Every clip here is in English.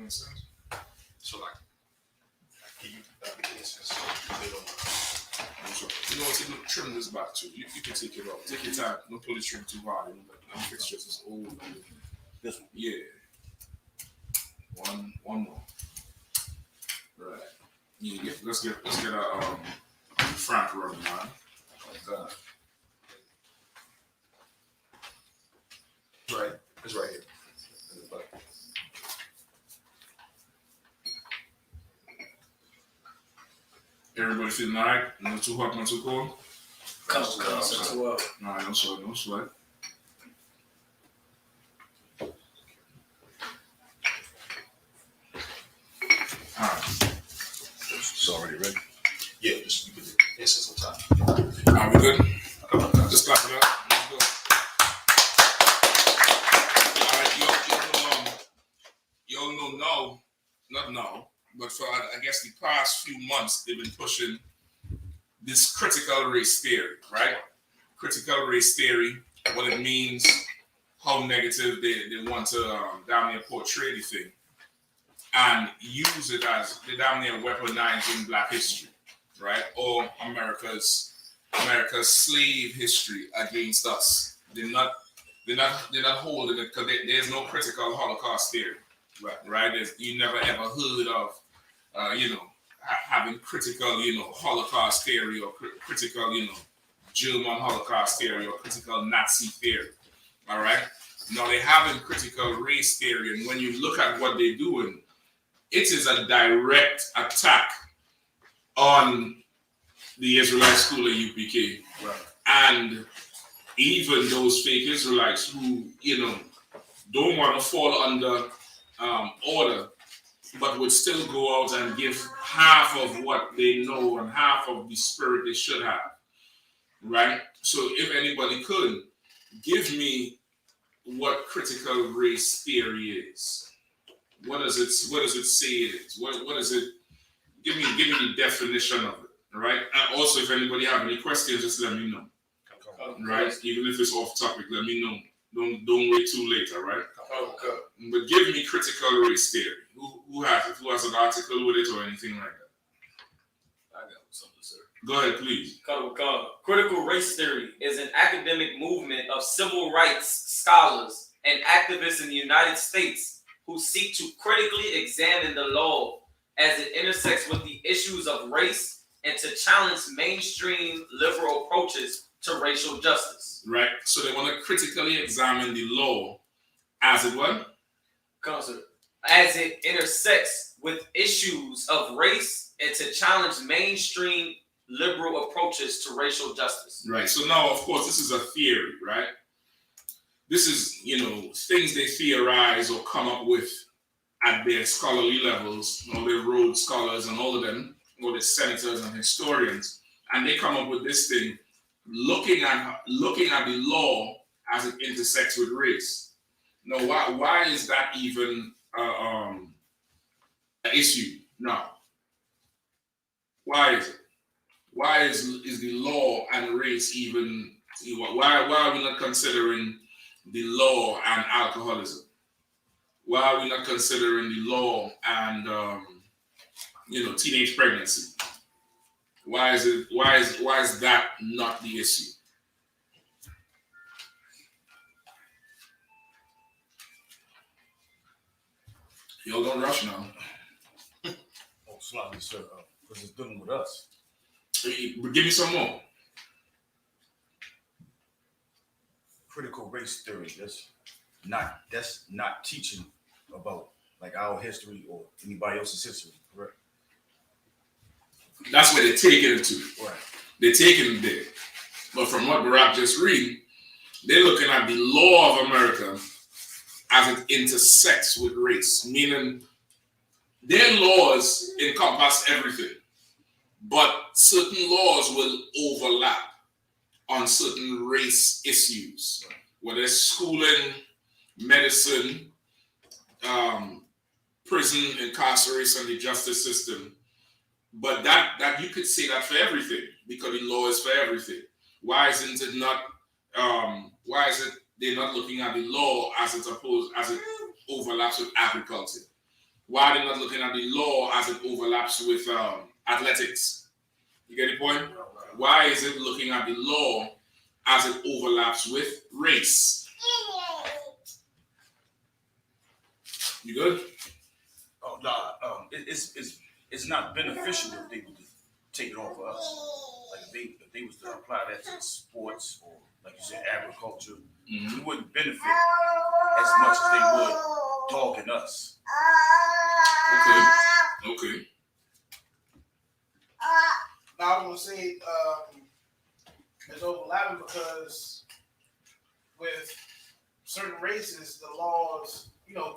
Makes sense. So like give you applications. You know what to do? Trim this back too. You can take it off. Take your time. Don't pull the trim too hard. You know, that fixture is old. This one. Yeah. One more. Right. Yeah. Let's get a front run, man. God. Right. It's right here. In the back. Everybody feeling alright? Not too hot, not too cold? Well. Alright, no sweat, no sweat. Alright. It's already ready? Yeah, just you put the essence on top. Alright, we good? Just clap it up. Let's go. Alright, y'all know, not now, but for I guess the past few months they've been pushing this critical race theory, right? Critical race theory, what it means, how negative they want to damn near portray the thing, and use it as they damn near weaponizing Black history, right? Or America's slave history against us. They're not holding it because there's no critical Holocaust theory, right? You never ever heard of, having critical, Holocaust theory or critical, German Holocaust theory or critical Nazi theory, all right? Now they're having critical race theory, and when you look at what they're doing, it is a direct attack on the Israelite school of UPK, right? And even those fake Israelites who, don't want to fall under order, but would still go out and give half of what they know and half of the spirit they should have, right? So if anybody could, give me what critical race theory is. What does it say it is? What is it? Give me the definition of it, right? And also, if anybody have any questions, just let me know, right? Even if it's off topic, let me know. Don't wait too late, all right? Okay. But give me critical race theory. Who has it? Who has an article with it or anything like that? I got something, sir. Go ahead, please. Critical race theory is an academic movement of civil rights scholars and activists in the United States who seek to critically examine the law as it intersects with the issues of race and to challenge mainstream liberal approaches to racial justice. Right. So they want to critically examine the law as it what? As it intersects with issues of race and to challenge mainstream liberal approaches to racial justice. Right. So now, of course, this is a theory, right? This is, things they theorize or come up with at their scholarly levels, all their Rhodes scholars and all of them, all the senators and historians, and they come up with this thing, looking at the law as it intersects with race. Now, why is that even an issue now? Why is it? Why is the law and race even? Why are we not considering the law and alcoholism? Why are we not considering the law and teenage pregnancy? Why is that not the issue? Y'all don't rush now. Oh, slightly, sir, because it's dealing with us. Give me some more. Critical race theory. That's not teaching about like our history or anybody else's history, correct? That's where they're taking it to. Right. They're taking it there. But from what Barack just read, they're looking at the law of America as it intersects with race, meaning their laws encompass everything, but certain laws will overlap on certain race issues, whether it's schooling, medicine, prison, incarceration, the justice system. But that you could say that for everything, because the law is for everything. Why isn't it not? Why is it they're not looking at the law as it overlaps with agriculture? why they're not looking at the law as it overlaps with athletics. You get the point? Why is it looking at the law as it overlaps with race? You good? Oh, nah, it's not beneficial if they would just take it off of us. Like if they was to apply that to sports or, like you said, agriculture, we wouldn't benefit as much as they would dogging us. Okay. Now I'm gonna say it's overlapping because with certain races, the laws,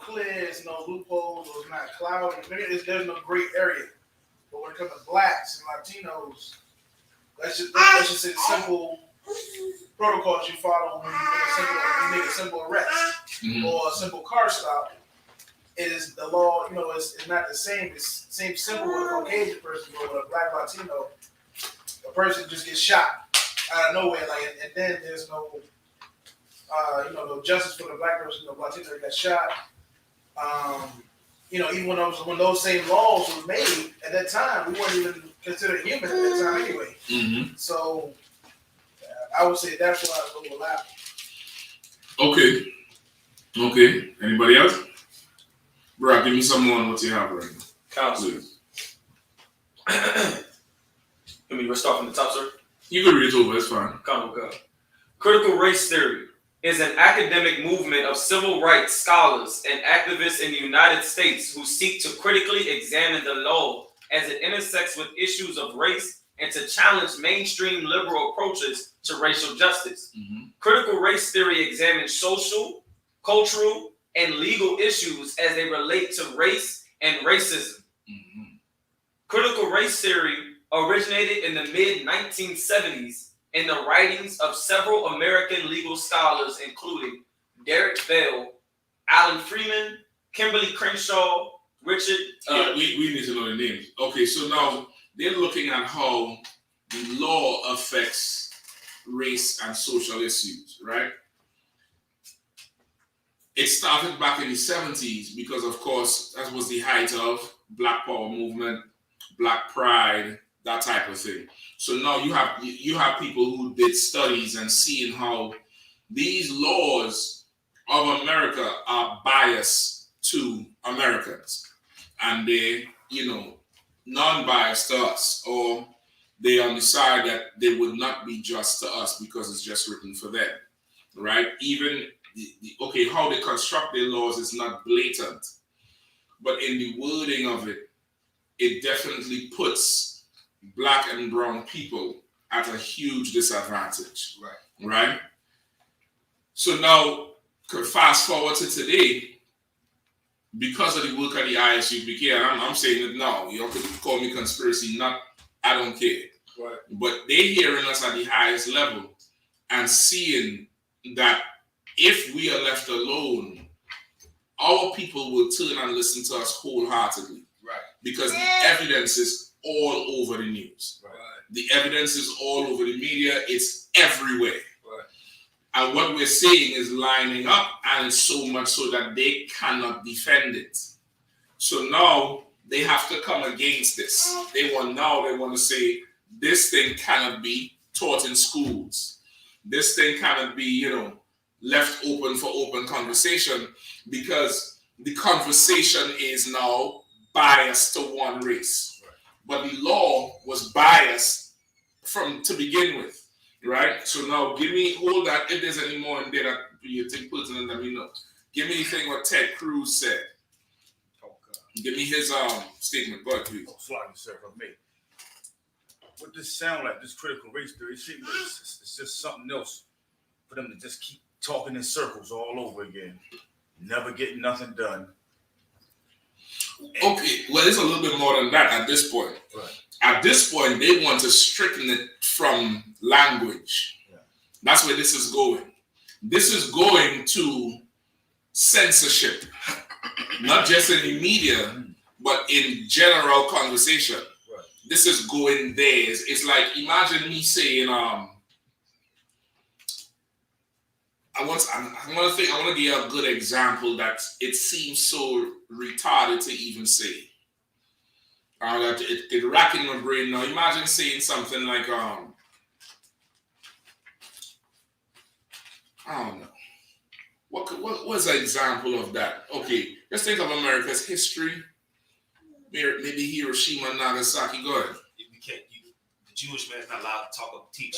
clear, there's no loopholes, or it's not cloudy. There's no gray area. But when it comes to blacks and Latinos, let's just say the simple protocols you follow when you make a simple arrest or a simple car stop. It is the law, it's not the same. It's same simple with a Caucasian person, but with a black Latino, a person just gets shot out of nowhere, and then there's no, no justice for the black person, the Latino that got shot. Even when those same laws were made at that time, we weren't even considered human at that time anyway. So I would say that's why it's overlapping. Okay. Anybody else? Bro, give me some more on what you have right now. Council. We'll start from the top, sir. You can read it over, it's fine. Go. Critical race theory is an academic movement of civil rights scholars and activists in the United States who seek to critically examine the law as it intersects with issues of race and to challenge mainstream liberal approaches to racial justice. Critical race theory examines social, cultural, and legal issues as they relate to race and racism. Critical race theory originated in the mid-1970s in the writings of several American legal scholars, including Derek Bell, Alan Freeman, Kimberly Crenshaw, Richard. We need to know the names. Okay, so now they're looking at how the law affects race and social issues, right? It started back in the 70s because, of course, that was the height of Black Power movement, Black Pride, that type of thing. So now you have people who did studies and seeing how these laws of America are biased to Americans, and they, non-biased to us, or they on the side that they would not be just to us because it's just written for them, right? Even how they construct their laws is not blatant, but in the wording of it, it definitely puts Black and brown people at a huge disadvantage, right? So now, fast forward to today, because of the work of the I.S.U.P.K, and I'm saying it now, you could call me conspiracy, I don't care. Right. But they hearing us at the highest level and seeing that if we are left alone, our people will turn and listen to us wholeheartedly. Right. Because the evidence is all over the news. Right. The evidence is all over the media. It's everywhere. Right. And what we're saying is lining up, and it's so much so that they cannot defend it. So now they have to come against this. They want to say this thing cannot be taught in schools. This thing cannot be, left open for open conversation, because the conversation is now biased to one race. Right. But the law was biased to begin with, right? So now hold that. If there's any more in there that you think pertinent, let me know. Give me the thing what Ted Cruz said. Give me his statement. Go ahead, please. Sorry, sir, if I may. What this sound like, this critical race theory, it's just something else for them to just keep talking in circles all over again, never getting nothing done. Okay, well, it's a little bit more than that at this point. Right. At this point, they want to stricken it from language. Yeah. That's where this is going. This is going to censorship, not just in the media, but in general conversation. Right. This is going there. It's like, imagine me saying, I want to give you a good example that it seems so retarded to even say. That it racking my brain now. Imagine saying something like, I don't know. What was an example of that? Okay, let's think of America's history. Maybe Hiroshima and Nagasaki. Go ahead. The Jewish man is not allowed to teach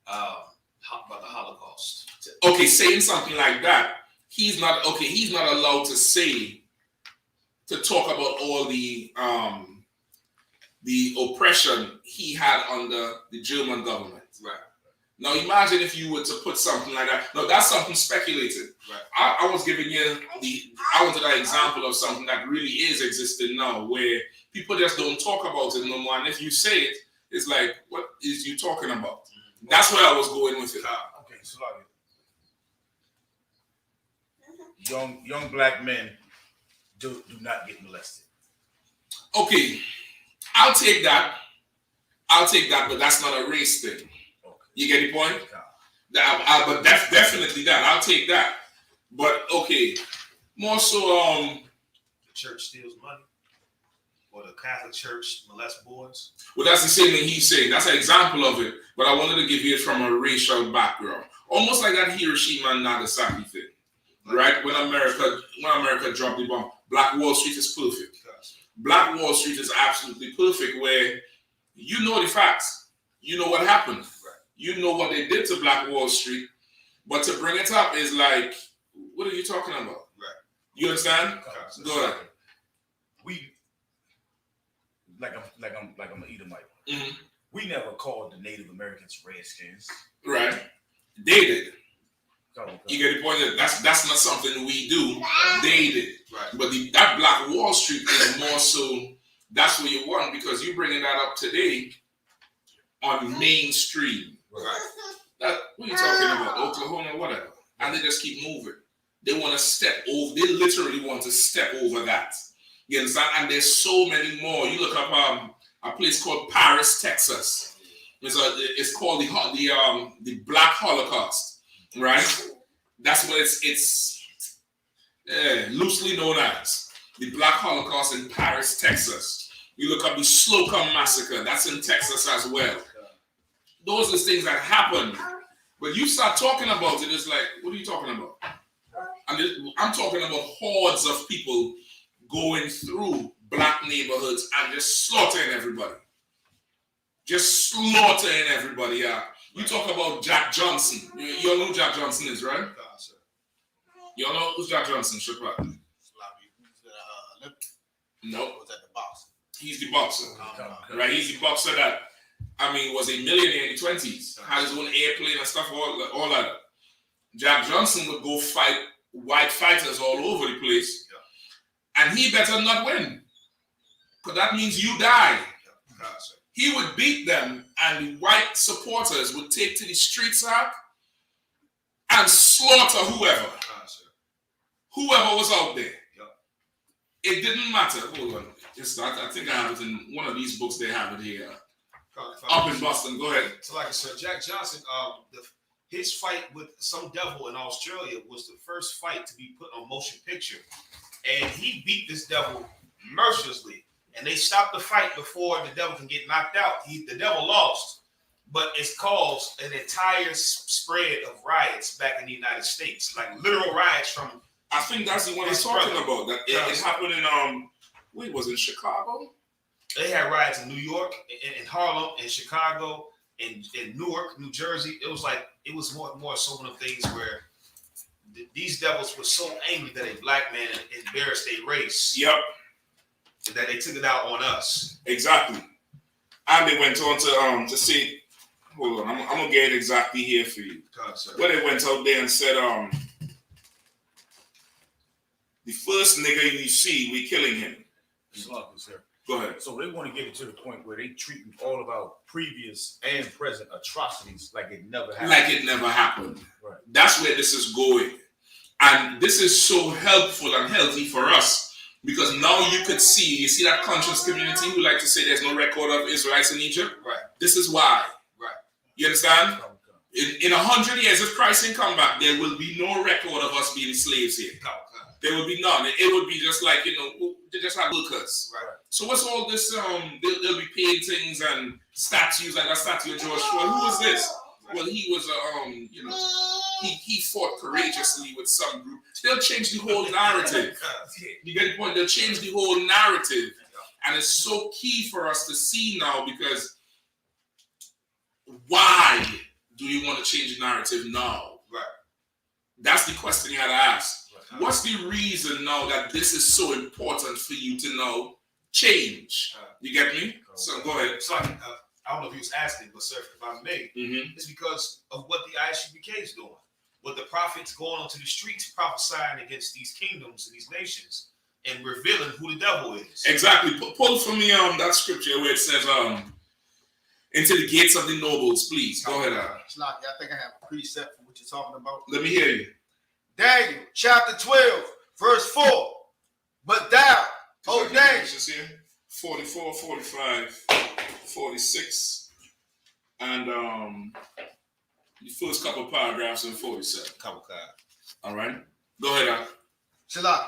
about the Holocaust. Okay, saying something like that, he's not allowed to talk about all the oppression he had under the German government. Right. Now imagine if you were to put something like that. Now that's something speculated. Right. I was giving you I wanted an example of something that really is existing now, where people just don't talk about it no more. And if you say it, it's like, what is you talking about? Mm-hmm. That's where I was going with it. Okay, so young black men do not get molested. Okay, I'll take that, but that's not a race thing. Okay. You get the point? But definitely that. I'll take that. But okay, more so the church steals money, or the Catholic Church molests boys. Well, that's the same thing he's saying. That's an example of it. But I wanted to give you it from a racial background, almost like that Hiroshima and Nagasaki thing, right? When America dropped the bomb, Black Wall Street is perfect. Black Wall Street is absolutely perfect, where you know the facts, you know what happened, right. You know what they did to Black Wall Street, but to bring it up is like, what are you talking about? Right? You understand? Go ahead. We like I'm an Edomite. Mm-hmm. We never called the Native Americans Redskins. Right? They did. You get the point? That's not something we do. They did. Right. But that Black Wall Street is more so, that's what you want, because you're bringing that up today on mainstream. Right. What are you talking about? Oklahoma, whatever. And they just keep moving. They want to step over. They literally want to step over that. You understand? And there's so many more. You look up a place called Paris, Texas. It's called the Black Holocaust. Right? That's what it's loosely known as the Black Holocaust in Paris, Texas. You look up the Slocum Massacre, that's in Texas as well. Those are things that happened. But you start talking about it, it's like, what are you talking about? I'm talking about hordes of people going through black neighborhoods and just slaughtering everybody. Just slaughtering everybody out. You talk about Jack Johnson. You all know who Jack Johnson is, right? You all know who's Jack Johnson? No. Was that the boxer? He's the boxer. Right? He's the boxer that, was a millionaire in the 20s. Had his own airplane and stuff, all that. Jack Johnson would go fight white fighters all over the place. Yeah. And he better not win. Because that means you die. Yeah. He would beat them, and the white supporters would take to the streets and slaughter whoever. Whoever was out there. Yep. It didn't matter. Hold on. I think I have it in one of these books. They have it here. Up in Boston. Go ahead. So like I said, Jack Johnson, his fight with some devil in Australia was the first fight to be put on motion picture. And he beat this devil mercilessly. And they stopped the fight before the devil can get knocked out. The devil lost, but it's caused an entire spread of riots back in the United States, like literal riots from. I think that's the one I'm talking about. That it happened in was it in Chicago? They had riots in New York, in Harlem, in Chicago, in Newark, New Jersey. It was more so one of the things where these devils were so angry that a black man embarrassed their race. Yep. That they took it out on us. Exactly. And they went on to say, hold on, I'm gonna get it exactly here for you. Where they went out there and said, the first nigga you see, we killing him. Go ahead. So they want to get it to the point where they treating all of our previous and present atrocities like it never happened. Like it never happened. Right. That's where this is going. And this is so helpful and healthy for us. Because now you see that conscious community who like to say there's no record of Israelites in Egypt? Right. This is why. Right. You understand? In 100 years, if Christ ain't come back, there will be no record of us being slaves here. There will be none. It would be just like, they just have workers. Right. So what's all this? There'll be paintings and statues, like that statue of George Floyd. Who was this? Well, he was he fought courageously with some group. They'll change the whole narrative. You get the point? They'll change the whole narrative. And it's so key for us to see now, because why do you want to change the narrative now? Right. That's the question you had to ask. Right. What's the reason now that this is so important for you to now change? You get me? So go ahead. Sorry, I don't know if he was asking, but sir, if I may, it's because of what the I.S.U.P.K is doing. What the prophets going onto the streets prophesying against these kingdoms and these nations and revealing who the devil is. Exactly. Pull from me that scripture where it says into the gates of the nobles, please. Go ahead. I think I have a precept for what you're talking about. Let me hear you. Daniel chapter 12, verse 4. But thou, O Daniel. 44, 45, 46, and the first couple paragraphs in 47. All right. Go ahead. Shalom.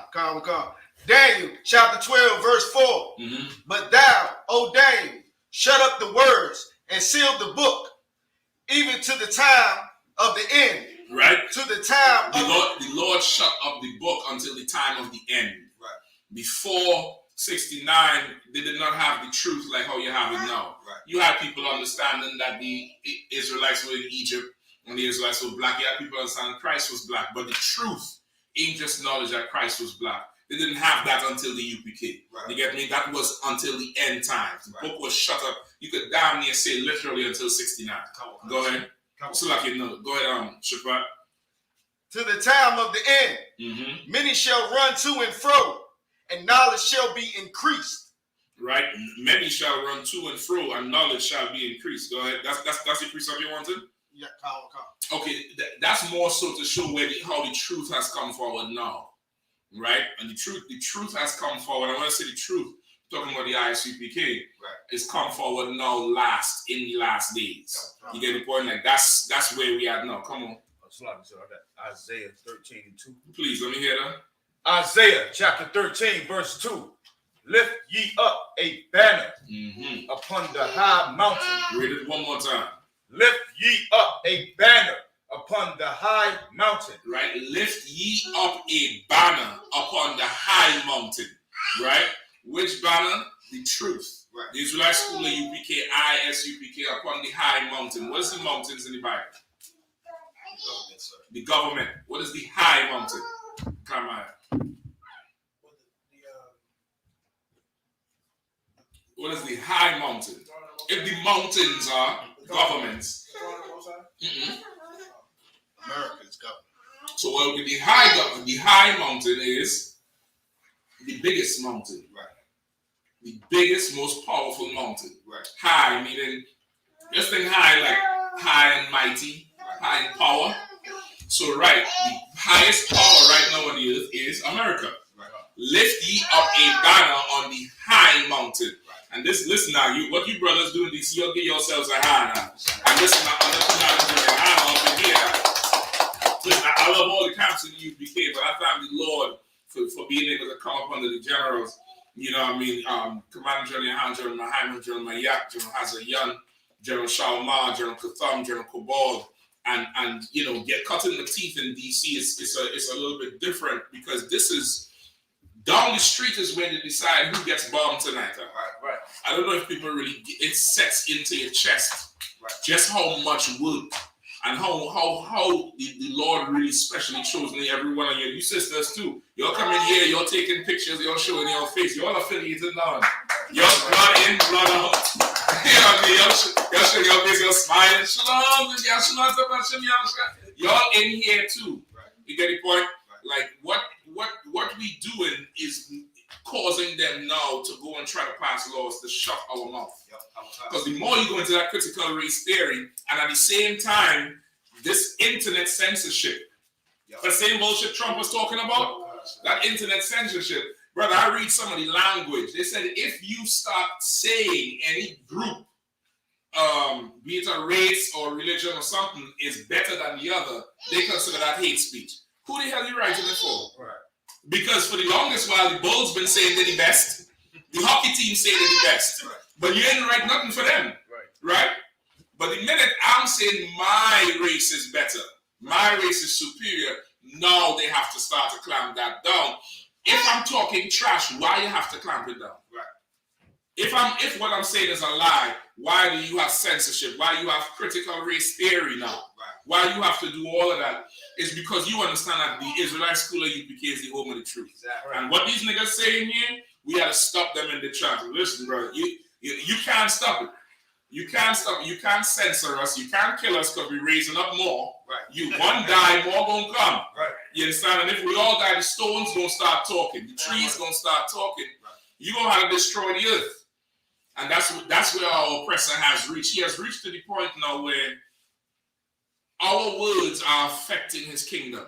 Daniel chapter 12, verse 4. But thou, O Daniel, shut up the words and seal the book, even to the time of the end. Right. To the time the Lord shut up the book until the time of the end. Right. Before 69, they did not have the truth like how you have it now. Right. You had people understanding that the Israelites were in Egypt and the Israelites were black. You had people understanding Christ was black. But the truth ain't just knowledge that Christ was black. They didn't have that until the UPK. Right. You get me? That was until the end times. The book was shut up. You could damn near say literally until 69. Go ahead. So like go ahead, Shabbat. To the time of the end, many shall run to and fro, and knowledge shall be increased. Right? Many shall run to and fro, and knowledge shall be increased. Go ahead. That's the precept you wanted? Yeah, Okay, that's more so to show how the truth has come forward now. Right? And the truth has come forward. I want to say the truth, talking about the I.S.U.P.K, is come forward now in the last days. You get the point? Like that's where we are now. Come on. Isaiah 13 and 2. Please, let me hear that. Isaiah chapter 13, verse 2. Lift ye up a banner upon the high mountain. Read it one more time. Lift ye up a banner upon the high mountain. Right? Lift ye up a banner upon the high mountain. Right? Which banner? The truth. Right. The Israelite school of UPK, I.S.U.P.K, upon the high mountain. What is the mountains in the Bible? The government. What is the high mountain? Come on. What is the high mountain? If the mountains are governments. America's government. So what would be the high government? The high mountain is the biggest mountain. Right. The biggest, most powerful mountain. Right. High meaning just think high like high and mighty, high in power. So the highest power right now on the earth is America. Right. Lift ye up a banner on the high mountain. Right. And listen now, what you brothers do in DC, you'll give yourselves a hand now. And listen now, I'm not doing a hand up in here. Listen, I love all the camps in the UPK, but I thank the Lord for being able to come up under the generals. You know what I mean? Commander General Yohanna, General Muhammad, General Mayak, General Hazayan, General Shalom, General Katham, General Kobald. And get cutting the teeth in DC it's a little bit different because this is down the street is where they decide who gets bombed tonight. Right. I don't know if people really it sets into your chest just how much work and how the Lord really specially chosen every one of you sisters too. You're coming here, you're taking pictures, you're showing your face, you're all affiliated now. You're blood in, blood out. You know what I mean? You're showing your face, you're smiling. Shalom, y'all in here too. You get the point? Like what we doing is causing them now to go and try to pass laws to shut our mouth. Because the more you go into that critical race theory, and at the same time, this internet censorship, the same bullshit Trump was talking about, that internet censorship, brother, I read some of the language. They said if you start saying any group be it a race or religion or something, is better than the other, they consider that hate speech. Who the hell are you writing it for? Right. Because for the longest while, the Bulls been saying they're the best. The hockey team say they're the best. But you ain't write nothing for them. Right? But the minute I'm saying my race is better, my race is superior, now they have to start to clamp that down. If I'm talking trash, why you have to clamp it down? Right. If what I'm saying is a lie, why do you have censorship? Why you have critical race theory now? Right. Why you have to do all of that? It's because you understand that the Israelite school of UPK is the home of the truth. Exactly. And what these niggas saying here, we got to stop them in the tracks. Listen, brother, you can't stop it. You can't stop it. You can't censor us. You can't kill us because we're raising up more. Right. You one die, more gonna come. Right. You understand? And if we all die, the stones gonna start talking. The trees gonna start talking. Right. You're gonna have to destroy the earth. And that's where our oppressor has reached. He has reached to the point now where our words are affecting his kingdom.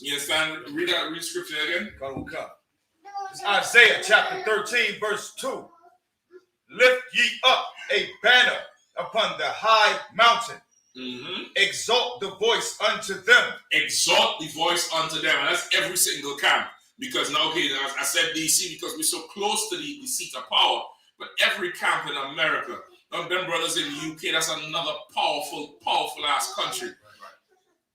You understand? Read scripture again. It's Isaiah chapter 13, verse 2. Lift ye up a banner upon the high mountain. Mm-hmm. Exalt the voice unto them. Exalt the voice unto them. And that's every single camp. Because now, okay, I said DC because we're so close to the seat of power. But every camp in America, them brothers in the UK, that's another powerful ass country. Right.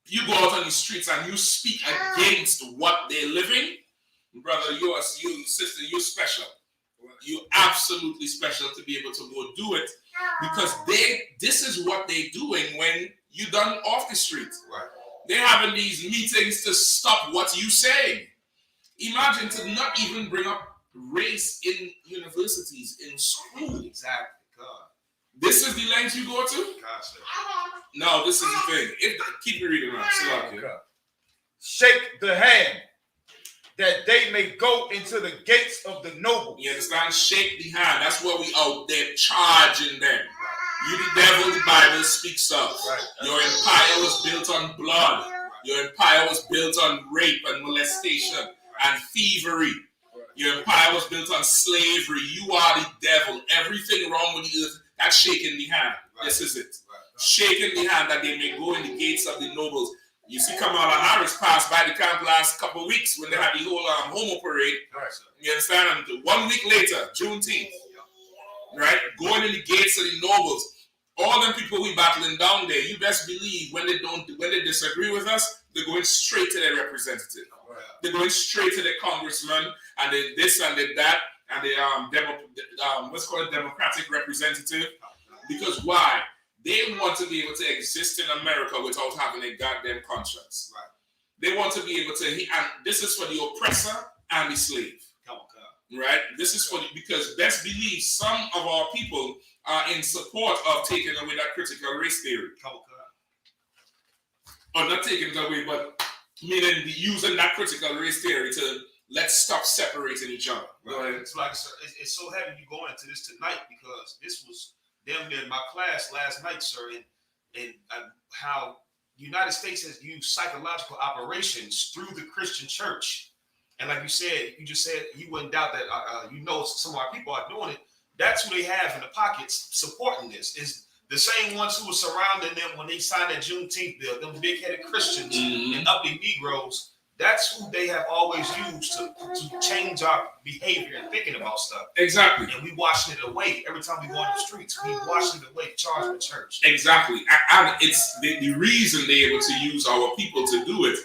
You go out on the streets and you speak against what they're living, brother, you sister, you're special. You're absolutely special to be able to go do it because this is what they're doing when you done off the street. Right. They're having these meetings to stop what you saying. Imagine to not even bring up race in universities, in school. Exactly. God. This is the length you go to? No, this is the thing. Keep reading now. Shake the hand that they may go into the gates of the noble. You understand? Shake the hand. That's what we out there charging them. You the devil, the Bible speaks of. Right. Your empire was built on blood. Right. Your empire was built on rape and molestation and thievery. Right. Your empire was built on slavery. You are the devil. Everything wrong with the earth, that's shaking the hand. Right. This is it. Right. Shaking the hand that they may go in the gates of the nobles. You see Kamala Harris passed by the camp last couple of weeks when they had the whole homo parade. Right. You understand? And 1 week later, Juneteenth, right? Going in the gates of the nobles. All them people we battling down there, you best believe when they disagree with us, they're going straight to their representative. Right. They're going straight to their congressman and they this and they that and they what's called a democratic representative. Because why? They want to be able to exist in America without having a goddamn conscience. Right. They want to be able to, and this is for the oppressor and the slave. Right? This is for because best believe some of our people are in support of taking away that critical race theory. Or not taking it away, but meaning using that critical race theory to let's stop separating each other. Right. It's like it's so heavy you going into this tonight because this was damn near in my class last night, sir, and how the United States has used psychological operations through the Christian church. And like you just said, you wouldn't doubt that, some of our people are doing it. That's who they have in the pockets supporting this. Is the same ones who were surrounding them when they signed that Juneteenth bill, them big-headed Christians and uppity Negroes. That's who they have always used to change our behavior and thinking about stuff. Exactly. And we washing it away. Every time we go on the streets, we washing it away, charging the church. Exactly. And it's the reason they're able to use our people to do it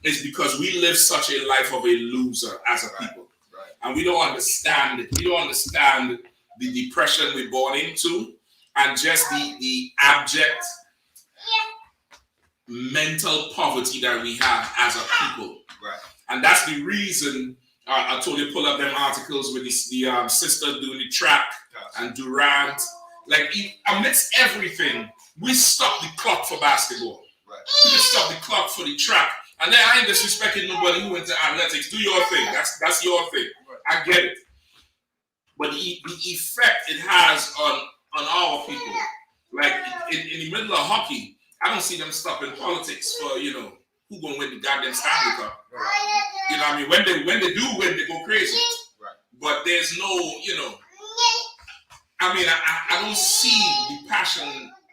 is because we live such a life of a loser as a people. Right. And we don't understand it. We don't understand the depression we're born into and just the abject mental poverty that we have as a people. Right. And that's the reason I told you pull up them articles with the sister doing the track and Durant. Like amidst everything, we stopped the clock for basketball. Right. We just stopped the clock for the track. And then I ain't disrespecting nobody who went to athletics. Do your thing. That's your thing. Right. I get it. But the effect it has on our people, like in the middle of hockey, I don't see them stopping politics for, who gonna win the goddamn Stanley Cup. Right. You know what I mean? When they do win, they go crazy. Right. But there's no, I mean, I don't see the passion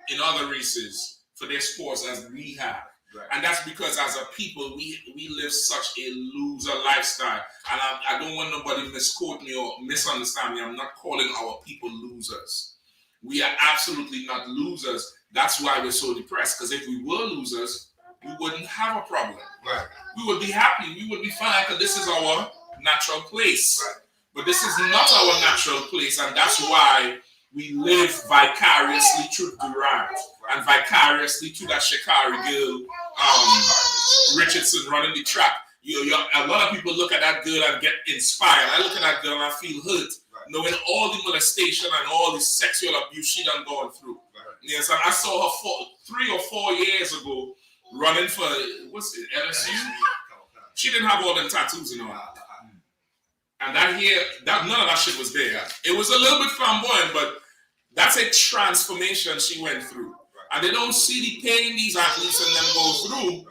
in other races for their sports as we have. Right. And that's because as a people, we live such a loser lifestyle. And I don't want nobody to misquote me or misunderstand me. I'm not calling our people losers. We are absolutely not losers. That's why we're so depressed. Because if we were losers, we wouldn't have a problem. Right. We would be happy. We would be fine because this is our natural place. Right. But this is not our natural place. And that's why we live vicariously through Durant and vicariously through that Shikari girl, Richardson running the track. A lot of people look at that girl and get inspired. I look at that girl and I feel hurt, knowing all the molestation and all the sexual abuse she done gone through. Yes, and I saw her 3 or 4 years ago running for LSU. She didn't have all them tattoos and all that. And none of that shit was there. It was a little bit flamboyant, but that's a transformation she went through. And they don't see the pain these athletes and them go through.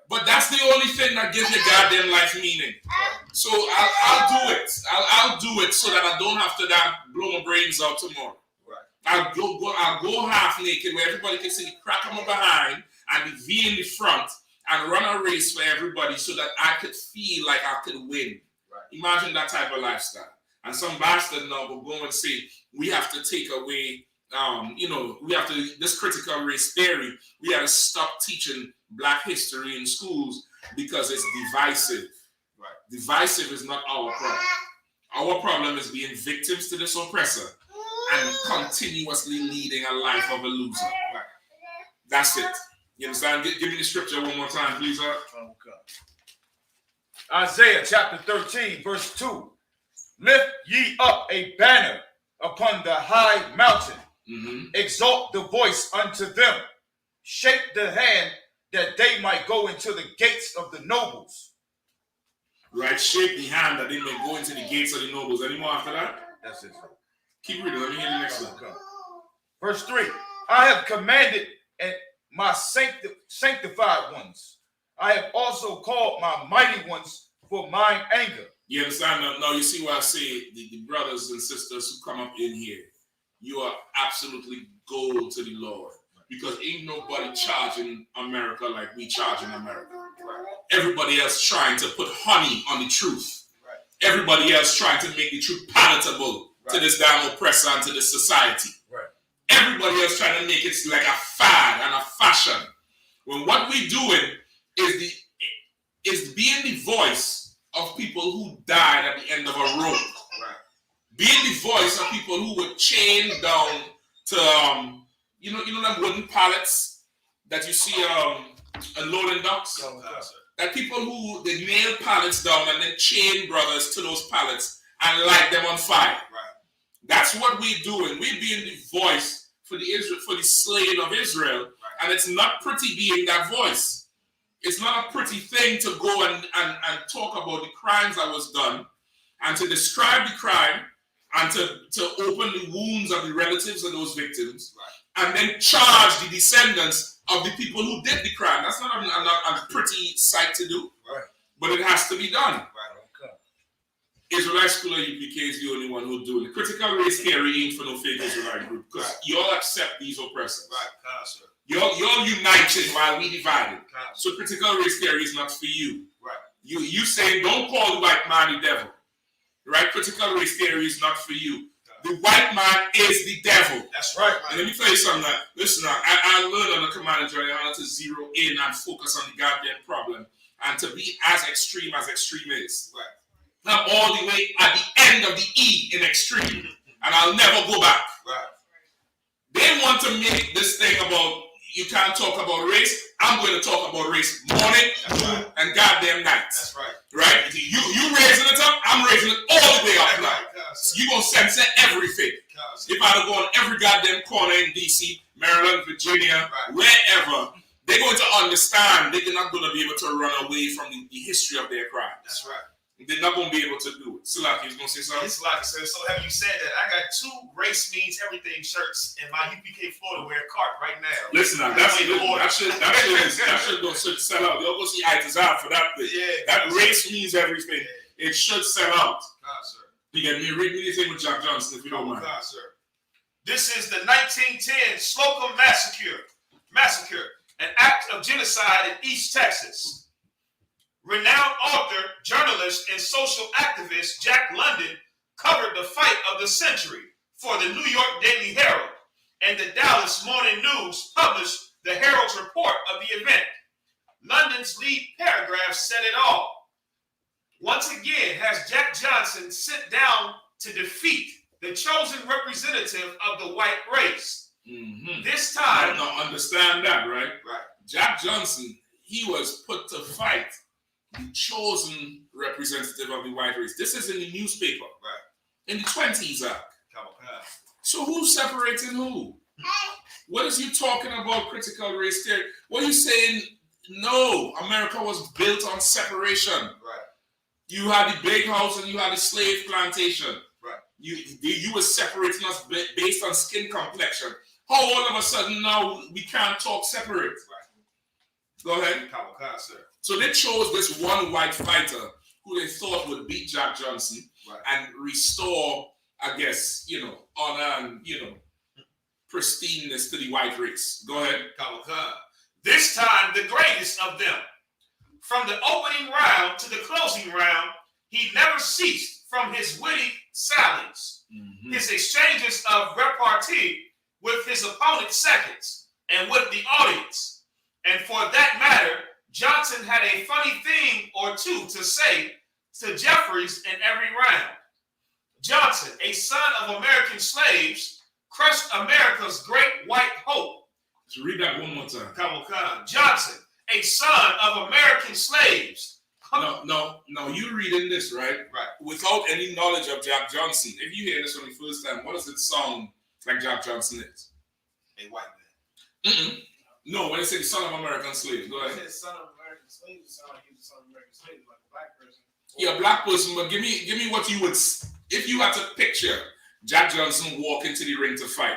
But that's the only thing that gives your goddamn life meaning. So I'll do it. I'll do it so that I don't have to blow my brains out tomorrow. I'll go half naked where everybody can see the crack on my behind and the V in the front and run a race for everybody so that I could feel like I could win. Imagine that type of lifestyle. And some bastard now will go and say, we have to take away, we have to, this critical race theory, we have to stop teaching Black history in schools because it's divisive. Right. Divisive is not our problem. Our problem is being victims to this oppressor and continuously leading a life of a loser. Right. That's it. You understand? Give me the scripture one more time, please, sir. Okay. Isaiah chapter 13, verse 2. Lift ye up a banner upon the high mountain. Exalt the voice unto them. Shake the hand that they might go into the gates of the nobles. Right, shake the hand that they may go into the gates of the nobles. Any more after that? That's it. Keep reading. Let me hear the next one. Verse 3. I have commanded my sanctified ones. I have also called my mighty ones for mine anger. You understand? Now you see what I say, the brothers and sisters who come up in here, you are absolutely gold to the Lord. Because ain't nobody charging America like we charge in America. Right. Everybody else trying to put honey on the truth. Right. Everybody else trying to make the truth palatable to this damn oppressor and to this society. Right. Everybody else trying to make it like a fad and a fashion. When what we're doing is being the voice of people who died at the end of a rope. Right. Being the voice of people who were chained down to you know them wooden pallets that you see unloading docks? That people who they nail pallets down and then chain brothers to those pallets and light them on fire. Right. That's what we're doing. We're being the voice for the slaying of Israel. Right. And it's not pretty being that voice. It's not a pretty thing to go and talk about the crimes that was done and to describe the crime and to open the wounds of the relatives of those victims. Right. And then charge the descendants of the people who did the crime. That's not a pretty sight to do. Right. But it has to be done. Right. Okay. Israelite School of UPK is the only one who's doing it. Critical race theory ain't for no fake Israelite group. Because y'all accept these oppressors. Right. Y'all united while we divided. So critical race theory is not for you. Right. You saying don't call the white man the devil. Right? Critical race theory is not for you. The white man is the devil. That's right. And let me tell you something. Listen, I learned on the command journey how to zero in and focus on the goddamn problem and to be as extreme is. Right. I'm all the way at the end of the E in extreme, and I'll never go back. Right. They want to make this thing about you can't talk about race. I'm going to talk about race morning, noon, and goddamn night. That's right. Right? You raising it up, I'm raising it all the way up now. So you're going to censor everything. If I go on every goddamn corner in D.C., Maryland, Virginia, wherever, they're going to understand they're not going to be able to run away from the history of their crime. That's right. They're not going to be able to do it. Salaki, you was going to say something? Salaki says, so have you said that? I got 2 race means everything shirts in my UPK Florida wear cart right now. Listen, that should sell out. You'll go see ITHES for that thing. Yeah, that race means everything. Yeah. It should sell out. You get me? Read me the thing with Jack Johnson if you don't mind. Sir. This is the 1910 Slocum Massacre, an act of genocide in East Texas. Renowned author, journalist, and social activist Jack London covered the fight of the century for the New York Daily Herald, and the Dallas Morning News published the Herald's report of the event. London's lead paragraph said it all. Once again has Jack Johnson sit down to defeat the chosen representative of the white race. Mm-hmm. This time, I don't understand that, right? Right. Jack Johnson, he was put to fight the chosen representative of the white race. This is in the newspaper, right? In the 20s, Come on. So who's separating who? What is you talking about critical race theory? What are you saying? No, America was built on separation. Right. You had the big house and you had the slave plantation. Right. You were separating us based on skin complexion. How all of a sudden now we can't talk separate? Right. Go ahead. Come on, sir. So they chose this one white fighter who they thought would beat Jack Johnson, right, and restore, I guess, honor and, pristineness to the white race. Go ahead. This time, the greatest of them. From the opening round to the closing round, he never ceased from his witty sallies, his exchanges of repartee with his opponent's seconds and with the audience. And for that matter, Johnson had a funny thing or two to say to Jeffries in every round. Johnson, a son of American slaves, crushed America's great white hope. So read that one more time. Johnson, a son of American slaves. No, you reading this, right? Right. Without any knowledge of Jack Johnson. If you hear this for the first time, what does it sound like Jack Johnson is? A white man. No, when they say the son of American slaves, go ahead. When it says son of American slaves, it sounds like he's the son of American slaves, like a black person. Yeah, black person, but give me what you would, if you had to picture Jack Johnson walk into the ring to fight.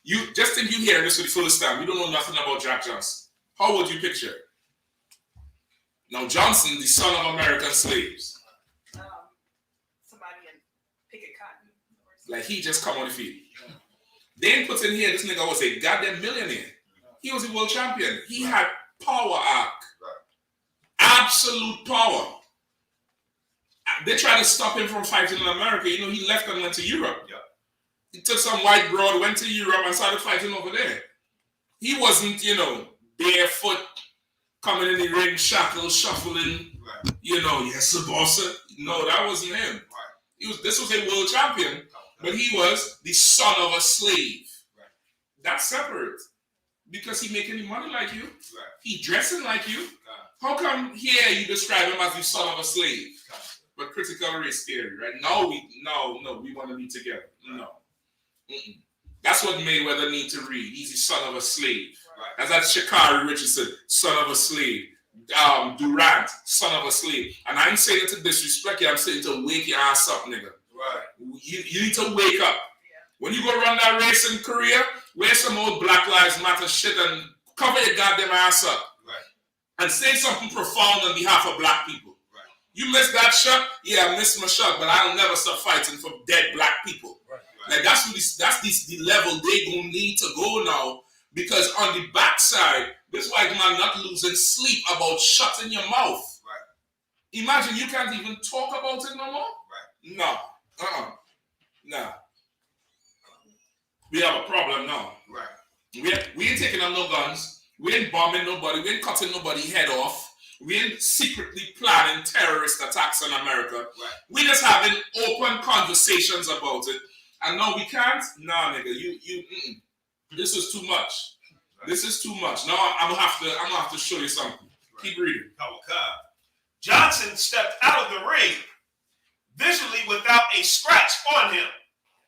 You just think you hear this for the first time. You don't know nothing about Jack Johnson. How would you picture it? Now, Johnson, the son of American slaves. Somebody in picket cotton. Like he just come on the field. Then put in here, this nigga was a goddamn millionaire. He was a world champion. He had power arc. Absolute power. They tried to stop him from fighting in America. He left and went to Europe. Yeah. He took some white broad, went to Europe and started fighting over there. He wasn't, barefoot, coming in the ring, shackles, shuffling, right. Yes, sir, boss. No, that wasn't him. Right. This was a world champion, but he was the son of a slave. Right. That's separate. Because he making any money like you. Right. He dressing like you. How come here you describe him as the son of a slave? But critical race theory, right? No, we want to be together. No. That's what Mayweather need to read. He's the son of a slave. Right. That's that Sha'Carri Richardson, son of a slave. Durant, son of a slave. And I ain't saying it to disrespect you. I'm saying to wake your ass up, nigga. Right. You need to wake up. When you go run that race in Korea, wear some old Black Lives Matter shit and cover your goddamn ass up. Right. And say something profound on behalf of black people. You missed that shot? Yeah, I missed my shot, but I'll never stop fighting for dead black people. Right. Like that's the level they gonna need to go now, because on the backside, this white man not losing sleep about shutting your mouth. Right. Imagine you can't even talk about it no more. Right. No. No. We have a problem now. Right. We ain't taking up no guns. We ain't bombing nobody. We ain't cutting nobody head off. We ain't secretly planning terrorist attacks on America. Right. We just having open conversations about it. And no, we can't. Nah, nigga, this is too much. Right. This is too much. Now I'm gonna have to show you something. Right. Keep reading. Johnson stepped out of the ring, visually without a scratch on him,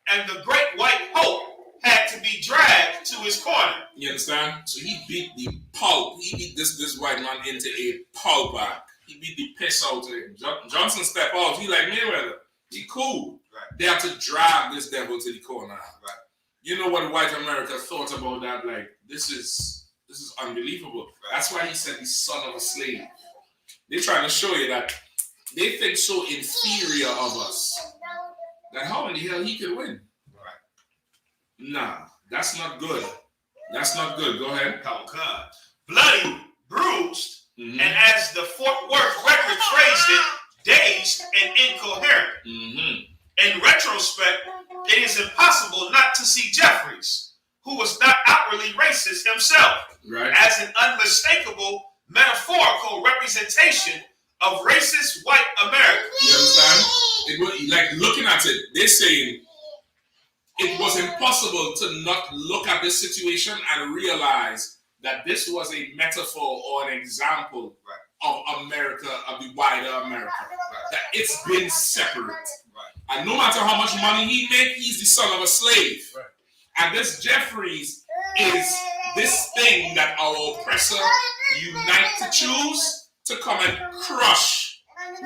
and the great white hope had to be dragged to his corner. You understand? So he beat the pulp. He beat this white man into a pulp act. He beat the piss out of him. Johnson stepped out. He like Mayweather. He cool. Right. They have to drag this devil to the corner. Right. You know what white America thought about that? Like, this is unbelievable. Right. That's why he said the son of a slave. They're trying to show you that they think so inferior of us that how in the hell he could win. Nah, that's not good. That's not good. Go ahead. Bloody, bruised, Mhm. and as the Fort Worth record phrased it, dazed and incoherent. Mhm. In retrospect, it is impossible not to see Jeffries, who was not outwardly racist himself, Right. as an unmistakable metaphorical representation of racist white America. You understand? It was, like looking at it, they're saying it was impossible to not look at this situation and realize that this was a metaphor or an example of America, of the wider America. That it's been separate. And no matter how much money he made, he's the son of a slave. And this Jeffries is this thing that our oppressor unite to choose to come and crush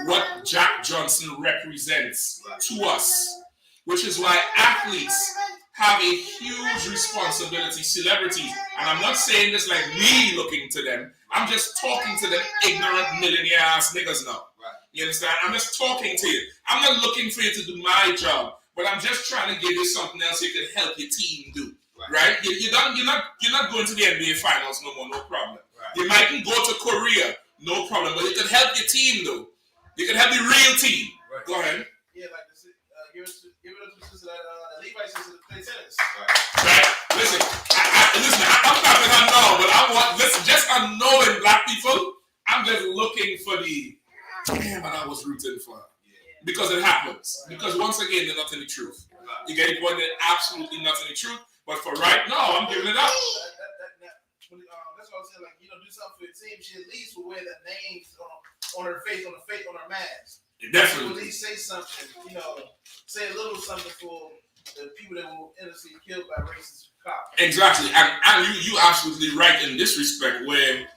what Jack Johnson represents to us. Which is why athletes have a huge responsibility, celebrities. And I'm not saying this like me looking to them. I'm just talking to them ignorant millionaire ass niggas now. You understand? I'm just talking to you. I'm not looking for you to do my job, but I'm just trying to give you something else you can help your team do. Right? You're not going to the NBA finals no more, no problem. You mightn't go to Korea, no problem, but you can help your team though. You can help the real team. Go ahead. Yeah, like give it up to sister that Levi sister to play tennis. Right? Listen, I'm not going to know, but I want, listen, just on knowing black people, I'm just looking for the, damn, and I was rooting for her. Because it happens. Because once again, they're not in the truth. You get it? Well, they're absolutely not in the truth. But for right now, I'm giving it up. That's what I'm saying. Like, do something for your team. She at least will wear the names on her face, on her mask. Definitely. At least say something. Say a little something for the people that were innocently killed by racist cops. Exactly. And you absolutely right in this respect, where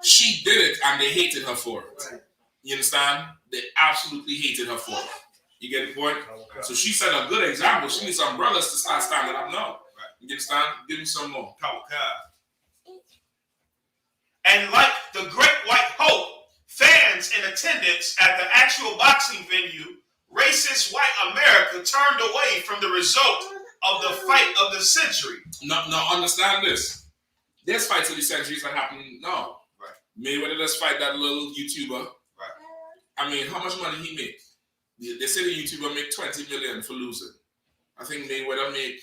she did it and they hated her for it. Right. You understand? They absolutely hated her for it. You get the point? So she set a good example. She needs some brothers to start standing up now. You understand? Give me some more. And like the Great White Hope, fans in attendance at the actual boxing venue, racist white America turned away from the result of the fight of the century. Now understand this. There's fights of the centuries that happen now. Mayweather does fight that little YouTuber. I mean, how much money he make? They say the YouTuber make 20 million for losing. I think Mayweather make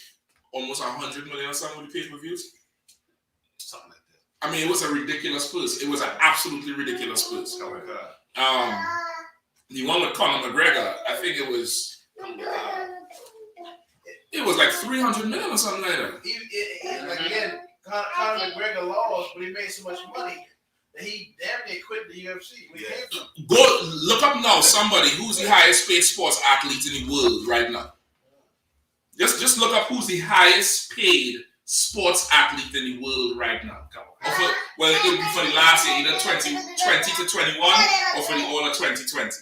almost 100 million or something with the pay-per-views. Something like that. I mean, it was a ridiculous purse. It was an absolutely ridiculous purse. The one with Conor McGregor, I think it was like 300 million or something like that. Like again, Conor McGregor lost, but he made so much money that he damn near quit the UFC. Go look up now somebody who's the highest paid sports athlete in the world right now. Just look up who's the highest paid sports athlete in the world right now. Well, it would be for the last year, either 2020 to 21 or for the all of 2020.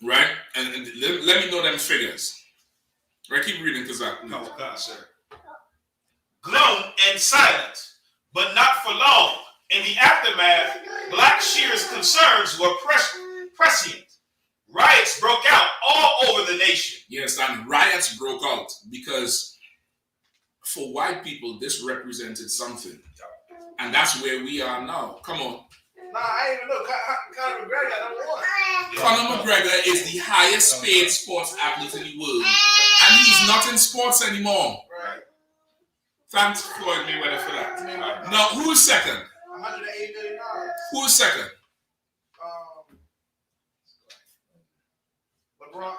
Right? And let me know them figures. Right? Keep reading because sir. Glum and silent, but not for long. In the aftermath, Black Shear's concerns were prescient. Riots broke out all over the nation. Yes, and riots broke out because for white people, this represented something. And that's where we are now. Come on. Nah, I ain't even know. Conor McGregor got number one. Conor McGregor is the highest paid sports athlete in the world. And he's not in sports anymore. Right. Thanks Floyd Mayweather for that. Now, who's second? $180 million. Who's second? LeBron.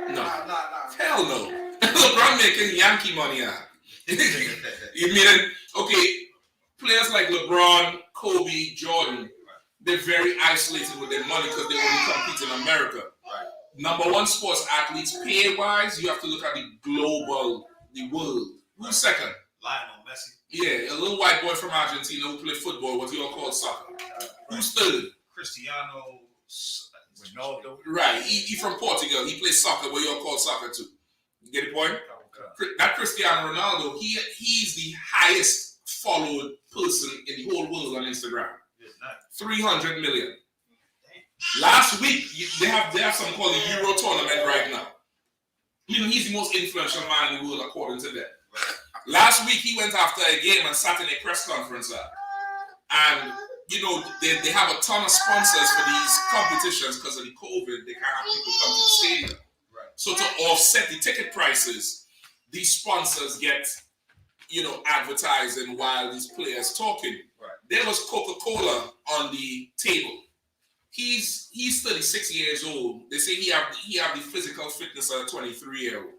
No. Nah. Hell no. LeBron making Yankee money out. You mean, okay, players like LeBron, Kobe, Jordan, they're very isolated with their money because they only compete in America. Number one sports athletes, pay-wise, you have to look at the world. Who's second? Lionel Messi. Yeah, a little white boy from Argentina who played football, what you all call soccer. Who's third? Cristiano Ronaldo. Right, he from Portugal. He plays soccer, what you all call soccer too. You get the point? That Cristiano Ronaldo, he's the highest followed person in the whole world on Instagram. 300 million. Last week, they have something called the Euro tournament right now. You know, he's the most influential man in the world according to them. Last week, he went after a game and sat in a press conference. And, you know, they have a ton of sponsors for these competitions because of the COVID. They can't have people come to the stadium. Right. So to offset the ticket prices, these sponsors get, you know, advertising while these players talking. Right. There was Coca-Cola on the table. He's 36 years old. They say he have the physical fitness of a 23-year-old.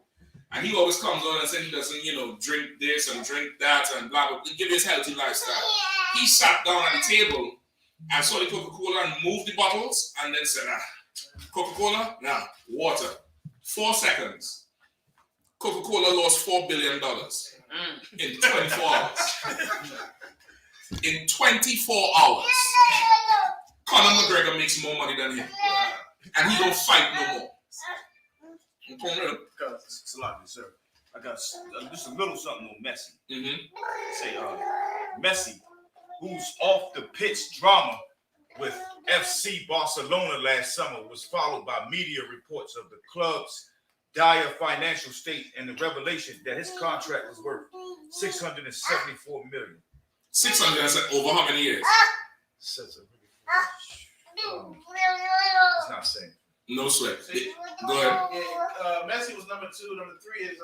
And he always comes on and says he doesn't, you know, drink this and drink that and blah, blah, blah. Give his healthy lifestyle. He sat down at the table and saw the Coca-Cola and moved the bottles and then said, Coca-Cola, nah, water. 4 seconds. Coca-Cola lost $4 billion in 24 hours. In 24 hours. Conor McGregor makes more money than him. And he don't fight no more. Salami, sir. I got just a little something on Messi. Mm-hmm. Say, Messi, who's off the pitch drama with FC Barcelona last summer, was followed by media reports of the club's dire financial state and the revelation that his contract was worth $674 million. 600 over how many years? It's not saying. No sweat. Go ahead. Yeah, Messi was number 2. Number 3 is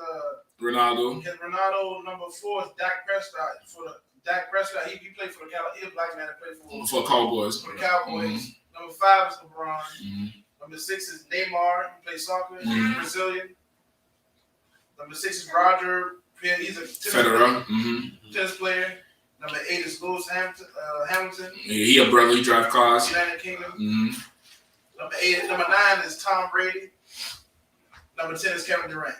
Ronaldo. Ronaldo. Number 4 is Dak Prescott. Dak Prescott, he played for the Cowboys. He's a black man that played For Cowboys. For the Cowboys. Mm-hmm. Number 5 is LeBron. Mm-hmm. Number 6 is Neymar. He plays soccer. Mm-hmm. He's Brazilian. Number 6 is Roger. He's a Federer. Mm-hmm. tennis player. Number 8 is Lewis Hamilton. Yeah, he a brother. He drive cars. United Kingdom. Mm-hmm. Number 9 is Tom Brady. Number 10 is Kevin Durant.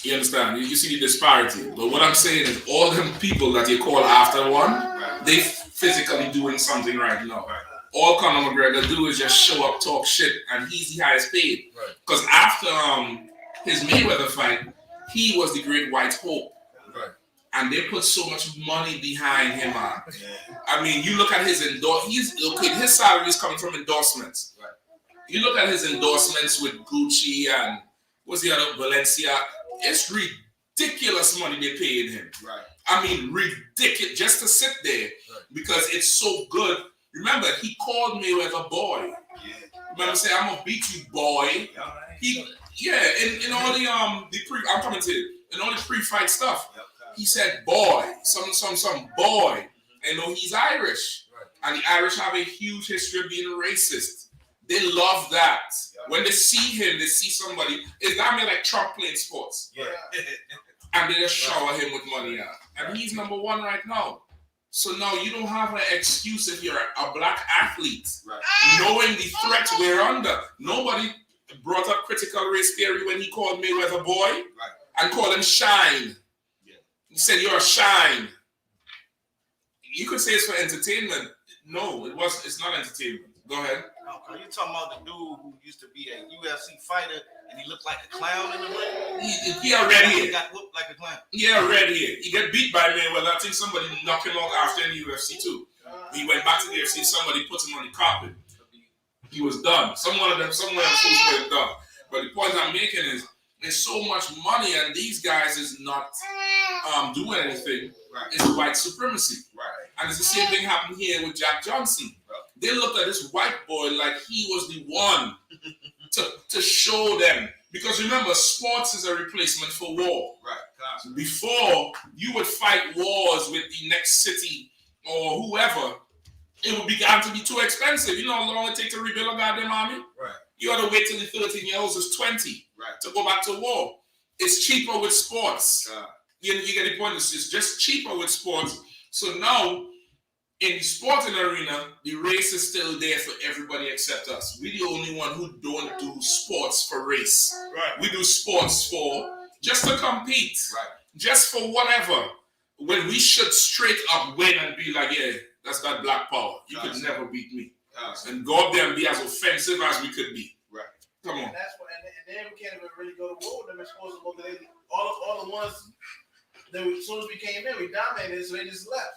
You understand? You see the disparity. But what I'm saying is all them people that you call after one, they physically doing something right now. All Conor McGregor do is just show up, talk shit, and he's the highest paid. Because after his Mayweather fight, he was the great white hope. And they put so much money behind him, man. I mean, you look at his his salary is coming from endorsements. You look at his endorsements with Gucci and what's the other, Valencia. It's ridiculous money they paid him. I mean, ridiculous just to sit there because it's so good. Remember, he called Mayweather boy. Remember, say I'm gonna beat you, boy. In all the I'm coming to it. In all the pre-fight stuff, he said boy, some boy. And know he's Irish, and the Irish have a huge history of being racist. They love that. When they see him, they see somebody. It's not me like Trump playing sports. And they just shower him with money. And he's number 1 right now. So now you don't have an excuse if you're a black athlete. Knowing the threat we're under. Nobody brought up critical race theory when he called Mayweather boy and called him shine. He said, you're a shine. You could say it's for entertainment. No, it's not entertainment. Go ahead. Are you talking about the dude who used to be a UFC fighter and he looked like a clown in the ring? He already He got whooped like a clown. Yeah, already. He got beat by Mayweather. I think somebody knocked him out after in the UFC too. He went back to the UFC. Somebody put him on the carpet. He was done. Somewhere of them fools were done. But the point I'm making is there's so much money and these guys is not doing anything. It's white supremacy. And it's the same thing happened here with Jack Johnson. They looked at this white boy like he was the one to show them. Because remember, sports is a replacement for war. Before, you would fight wars with the next city or whoever. It would begin to be too expensive. You know how long it takes to rebuild a goddamn army? You ought to wait till the 13-year-olds is 20 to go back to war. It's cheaper with sports. You get the point. It's just cheaper with sports. So now, in the sporting arena, the race is still there for everybody except us. We're the only one who don't do sports for race. We do sports for just to compete. Just for whatever. When we should straight up win and be like, yeah, that's that black power. You could never beat me. And go up there and be as offensive as we could be. Come on. And that's what, and then we can't even really go to war with them. We're supposed to go to all the ones that as soon as we came in, we dominated, so they just left.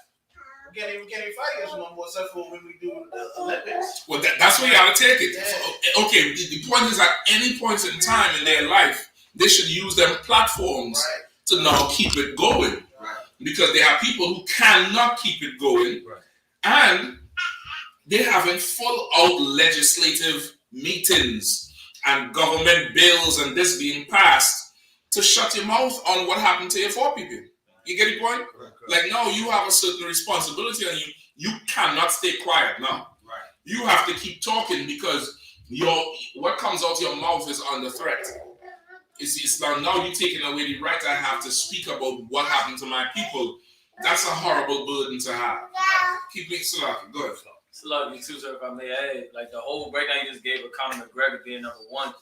We can't even fight against no more, except for when we do the Olympics. Well, that's where you gotta take it. Yeah. So, okay, the point is, at any point in time in their life, they should use them platforms to now keep it going. Right. Because there are people who cannot keep it going, and they're having full out legislative meetings and government bills and this being passed to shut your mouth on what happened to your four people. You get the point? Like, no, you have a certain responsibility on you. You cannot stay quiet now. Right. You have to keep talking because what comes out of your mouth is under threat. It's now you're taking away the right I have to speak about what happened to my people. That's a horrible burden to have. Keep me Salaki. Go ahead. Salaki, too, sir, if I may add, like the whole breakdown you just gave of Conor McGregor being number one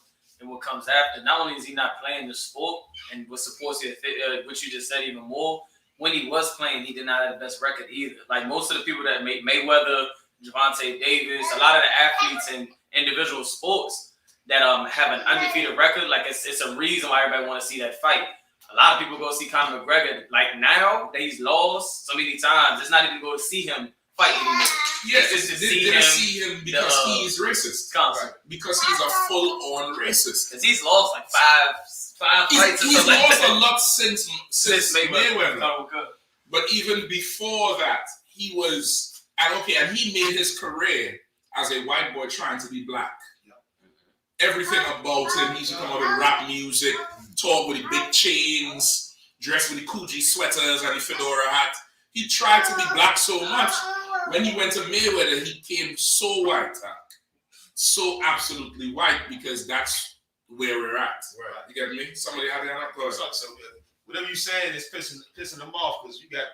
and what comes after, not only is he not playing the sport and what supports it, what you just said even more, when he was playing, he did not have the best record either. Like most of the people that made Mayweather, Javante Davis, a lot of the athletes in individual sports that have an undefeated record, like it's a reason why everybody want to see that fight. A lot of people go see Conor McGregor. Like now that he's lost so many times, it's not even go to see him fight anymore. Yes, it's just to they see him because he's racist. Right. Because he's a full-on racist. Because he's lost like five fights. He's lost a lot since Mayweather. Mayweather. But even before that, he was and he made his career as a white boy trying to be black. Everything about him, he used to come out with rap music, talk with the big chains, dress with the Coogee sweaters and the fedora hat. He tried to be black so much. When he went to Mayweather, he came so white, so absolutely white, because that's where we're at. Right. You get me? Somebody had their hand up. So whatever you're saying is pissing them off, because you got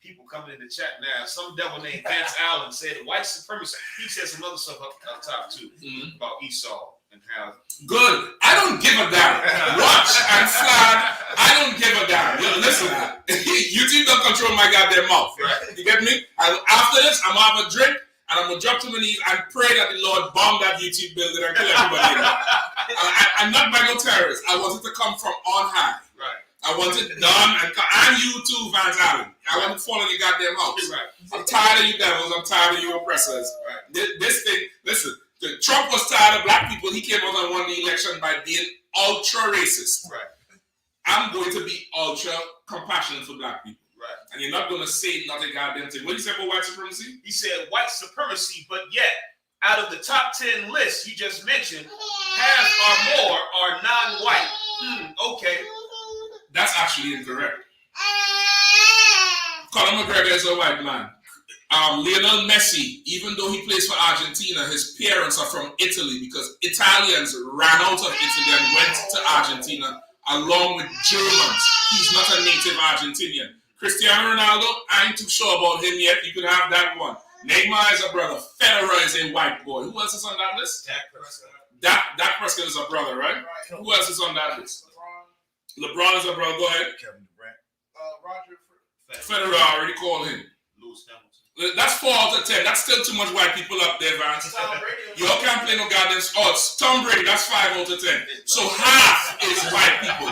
people coming in the chat now. Some devil named Vance Allen said white supremacy. He said some other stuff up top too about Esau and how. Good. I don't give a damn. Watch and flag. I don't give a damn. Yo, listen, YouTube don't control my goddamn mouth. Right. You get me? And after this, I'm gonna have a drink and I'm gonna drop to my knees and pray that the Lord bomb that YouTube building and kill everybody in it. I'm not by no terrorist. I want it to come from on high. Right. I want it done, and you too, Vance Allen. I want to fall in your goddamn house. Right. I'm tired of you devils. I'm tired of you oppressors. Right. This thing, listen. Trump was tired of black people. He came out and won the election by being ultra racist. Right. I'm going to be ultra compassionate for black people. Right. And you're not going to say nothing goddamn thing. What did you say about white supremacy? He said white supremacy, but yet, out of the top 10 lists you just mentioned, half or more are non-white. Okay. That's actually incorrect. Conor McGregor is a white man. Lionel Messi, even though he plays for Argentina, his parents are from Italy because Italians ran out of Italy and went to Argentina along with Germans. He's not a native Argentinian. Cristiano Ronaldo, I ain't too sure about him yet. You could have that one. Neymar is a brother. Federer is a white boy. Who else is on that list? Dak Prescott. Dak Prescott is a brother, right? Who else is on that list? LeBron is a brother. Go ahead. Kevin Durant. Roger Federer, I already called him. Lewis Hamilton. That's 4 out of 10. That's still too much white people up there, Vance. Tom Brady. Y'all can't play no goddamn odds. Tom Brady, that's 5 out of 10. So half is white people.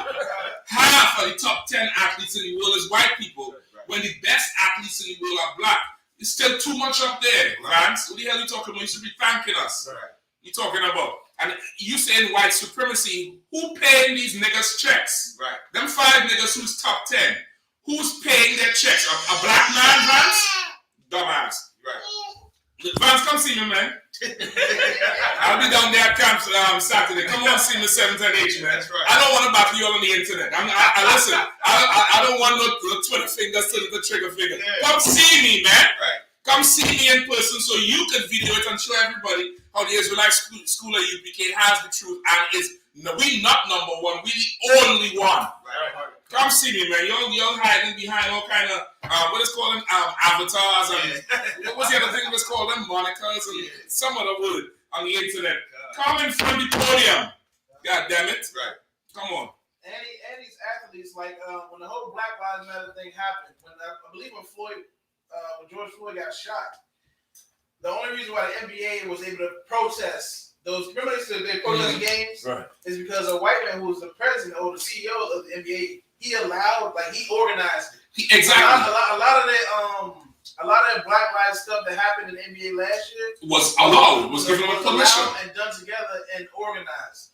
Half of the top 10 athletes in the world is white people. When the best athletes in the world are black. It's still too much up there, Vance. What the hell are you talking about? You should be thanking us. Right. You talking about? And you saying white supremacy. Who paying these niggas checks? Right. Them 5 niggas who's top 10. Who's paying their checks? A black man, Vance? Dumbass. Right. Vance, come see me, man. I'll be down there at camp Saturday. Come on, see me 7th and 8th, man. That's right. I don't want to battle you all on the internet. Listen, I don't want no 20 fingers to the trigger finger. Yeah. Come see me, man. Right. Come see me in person so you can video it and show everybody how the Israelite school of UPK has the truth and is we not number one, we the only one. Right. Come see me, man. You're hiding behind all kind of what is called them avatars and what was the other thing that was called them monikers and some other word on the internet. Come in front of the podium. God damn it. Right. Come on. And these athletes, like when the whole Black Lives Matter thing happened, when I believe when George Floyd got shot, the only reason why the NBA was able to protest those, remember they protest games, Right. is because a white man who was the president or the CEO of the NBA, he allowed, like he organized it. Exactly. A lot of their a lot of that Black Lives stuff that happened in the NBA last year Was allowed, was given with permission. allowed and done together and organized.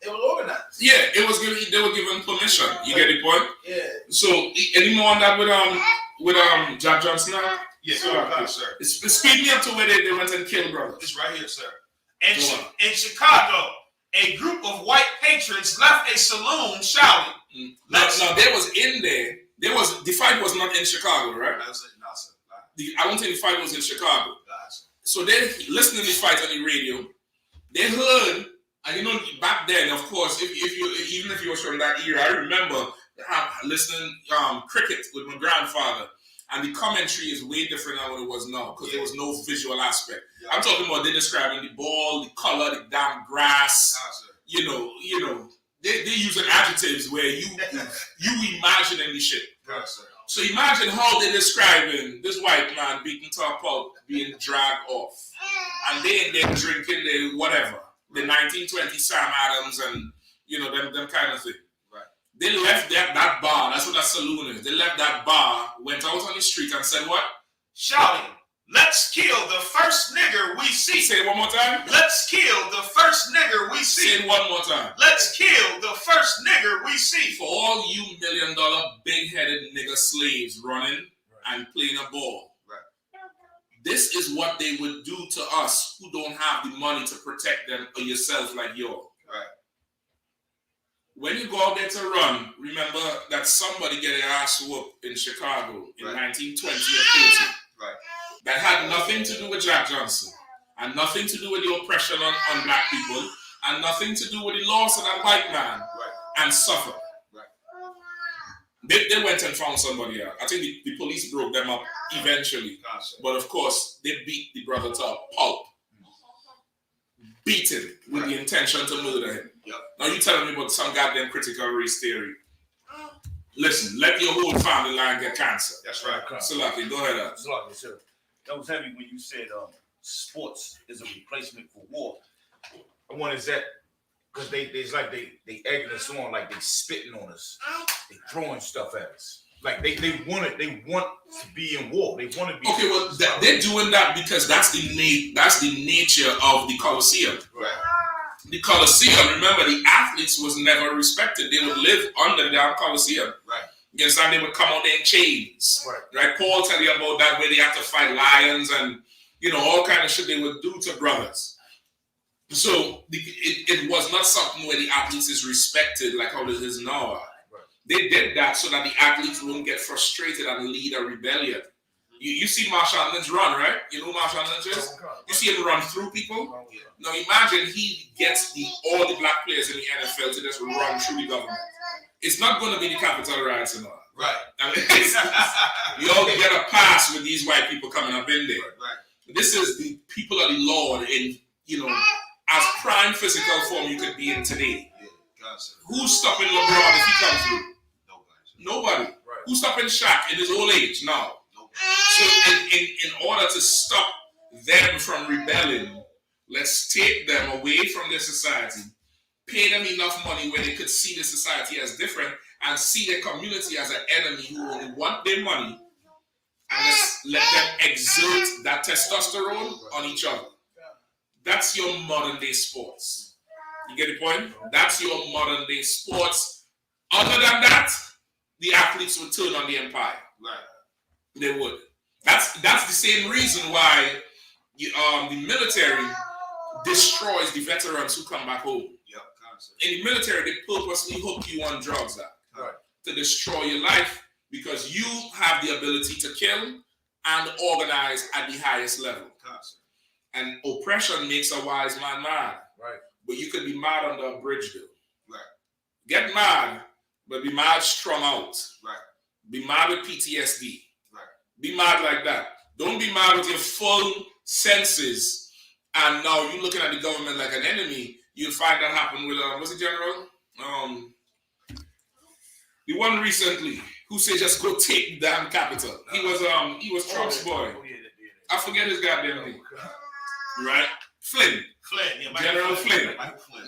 It was organized. Yeah, it was given. They were given permission. You get the point? Yeah. So, any more on that with Jack Johnson now? Yes, sir. Speed me up to where they went and killed brothers. It's right here, sir. In Chicago, a group of white patrons left a saloon shouting. No, they was in there. The fight was not in Chicago, right? No, sir. I don't think the fight was in Chicago. So they listening to the fight on the radio. They heard, and you know, back then, of course, even if you were from that era, I remember listening cricket with my grandfather, and the commentary is way different than what it was now because there was no visual aspect. Yeah. I'm talking about they describing the ball, the color, the damn grass. You know, they using adjectives where you imagining the shit. So imagine how they're describing this white man beaten to a pulp being dragged off, and they're drinking the whatever, the 1920 Sam Adams and you know them kind of thing. They left that bar, that's what that saloon is. They left that bar, went out on the street and said what? Shouting, let's kill the first nigger we see. Say it one more time. Let's kill the first nigger we see. Say it one more time. Let's kill the first nigger we see. For all you $1 million big-headed nigger slaves running and playing a ball. This is what they would do to us who don't have the money to protect them or yourself like y'all. When you go out there to run, remember that somebody get their ass whooped in Chicago in 1920 or 30. That had nothing to do with Jack Johnson, and nothing to do with the oppression on black people, and nothing to do with the loss of that white man, and suffer. They went and found somebody else. I think the police broke them up eventually. But of course, they beat the brother to a pulp. Beat him with the intention to murder him. Now you telling me about some goddamn critical race theory. Listen, let your whole family line get cancer. That's right. Salaki, go ahead. Salaki, sir. That was heavy when you said sports is a replacement for war. I wonder is that because they egging us on, like they spitting on us, they throwing stuff at us. Like they want to be in war. They want to be. Okay, well they're doing that because that's the nature of the Colosseum. The Colosseum, remember, the athletes was never respected. They would live under the damn Colosseum. You understand? They would come out there in chains. Right? Paul tell you about that, where they have to fight lions and, you know, all kind of shit they would do to brothers. So it was not something where the athletes is respected like how it is now. They did that so that the athletes wouldn't get frustrated and lead a rebellion. You see Marshawn Lynch run, right? You know who Marshawn Lynch is? You see him run through people? Now imagine he gets all the black players in the NFL to just run through the government. It's not going to be the Capitol riots and all. I mean, you all get a pass with these white people coming up in there. This is the people of the Lord in, you know, as prime physical form you could be in today. Who's stopping LeBron if he comes through? Nobody. Who's stopping Shaq in his old age now? So in order to stop them from rebelling, let's take them away from their society, pay them enough money where they could see the society as different and see their community as an enemy who only want their money, and let's let them exert that testosterone on each other. That's your modern day sports. You get the point? That's your modern day sports. Other than that, the athletes would turn on the empire. They would. That's the same reason why the military destroys the veterans who come back home. In the military, they purposely hook you on drugs to destroy your life because you have the ability to kill and organize at the highest level. And oppression makes a wise man mad. But you could be mad under a bridge though. Get mad, but be mad strung out. Be mad with PTSD. Be mad like that. Don't be mad with your full senses. And now you're looking at the government like an enemy. You'll find that happen with what's the general? The one recently who said just go take the damn capital. He was Trump's boy. I forget his goddamn name. Right? Flynn. General Flynn.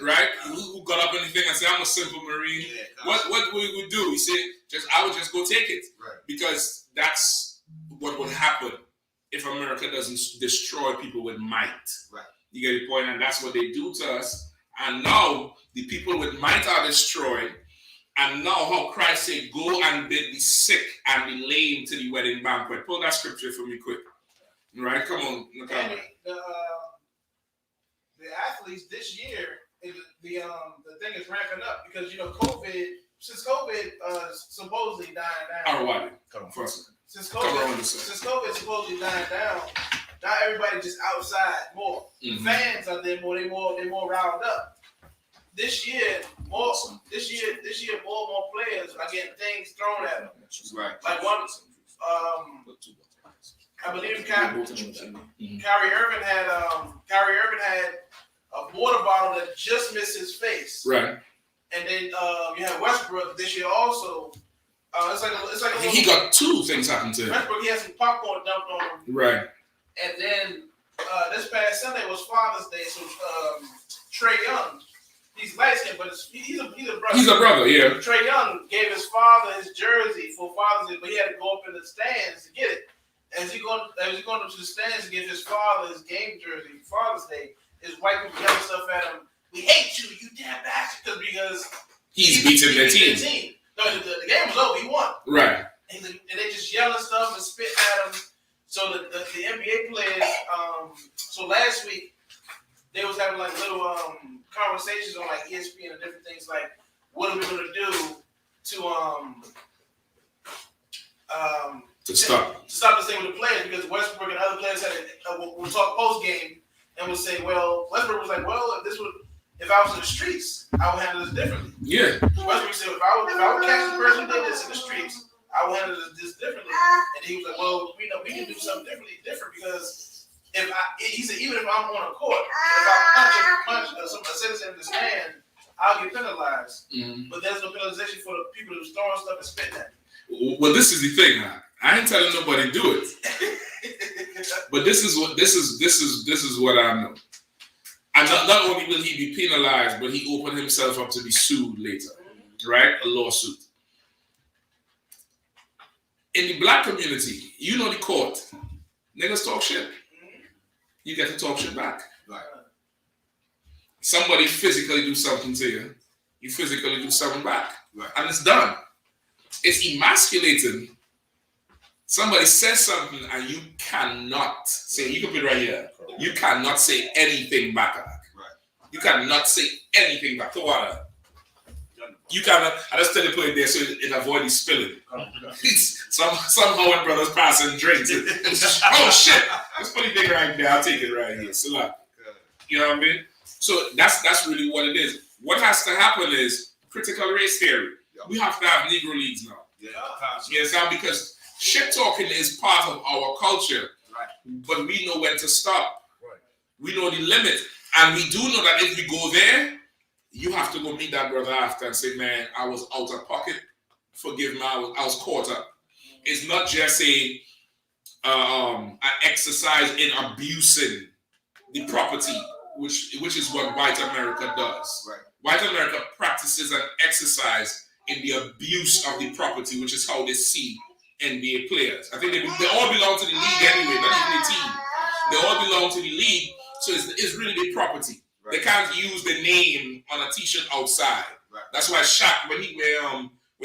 Right? Who got up in the thing and said, I'm a simple Marine. What we would do? He said, I would just go take it. Because that's what would happen if America doesn't destroy people with might. Right. You get the point? And that's what they do to us. And now the people with might are destroyed. And now how Christ said, go and bid the sick and the lame to the wedding banquet. Pull that scripture for me quick. Right? Come on. And the athletes this year, the thing is ramping up because COVID. Since COVID supposedly dying down. Or what? First. Since COVID supposedly dying down, not everybody just outside more. Mm-hmm. Fans are there more. They more riled up. This year, more players are getting things thrown at them. Right. Like one, I believe Kyrie Irving had a water bottle that just missed his face. Right. And then you have Westbrook this year also. It's like I think he got two things happen to him. Westbrook, he had some popcorn dumped on him. Right. And then this past Sunday was Father's Day, so Trey Young, he's light skinned, but he's a brother. He's a brother, yeah. Trey Young gave his father his jersey for Father's Day, but he had to go up in the stands to get it. As he going up to the stands to get his father his game jersey for Father's Day, his white people yelling stuff at him. We hate you, you damn bastard, because he's beating their team. No, the game was over. He won. Right. And they just yelling stuff and spitting at him. So the NBA players. So last week they was having like little conversations on like ESPN and different things like what are we gonna do to stop this thing with the players because Westbrook and other players had we'll talk post game and we'll say, well, Westbrook was like, well, if I was in the streets, I would handle this differently. Yeah. Westbrook said, if I would catch the person who did this in the streets, I would handle this differently. And he was like, well, we can do something different because he said, even if I'm on a court, if I punch a citizen of this man, I'll get penalized. Mm-hmm. But there's no penalization for the people who's throwing stuff and spitting at me. Well, this is the thing. I ain't telling nobody to do it. But this is what I know. And not only will he be penalized, but he opened himself up to be sued later, right? A lawsuit. In the black community, you know the court. Niggas talk shit. You get to talk shit back. Right. Somebody physically do something to you. You physically do something back. Right. And it's done. It's emasculating. Somebody says something and you cannot say, you can put it right here. You cannot say anything back. Right. You cannot say anything back. To water. You cannot, I just tell you put it there so it avoid the spilling. Somehow when brothers passing drinks, oh shit, let's put it big right there. I'll take it right here. So look, you know what I mean? So that's really what it is. What has to happen is critical race theory. We have to have Negro Leagues now. Yes, because shit talking is part of our culture, right? But we know when to stop. Right. We know the limit, and we do know that if we go there, you have to go meet that brother after and say, "Man, I was out of pocket. Forgive me, I was caught up." It's not just an exercise in abusing the property, which is what white America does. Right. White America practices an exercise in the abuse of the property, which is how they see NBA players. I think they all belong to the league anyway, not even the team. They all belong to the league, so it's really their property. Right. They can't use the name on a T-shirt outside. Right. That's why Shaq, when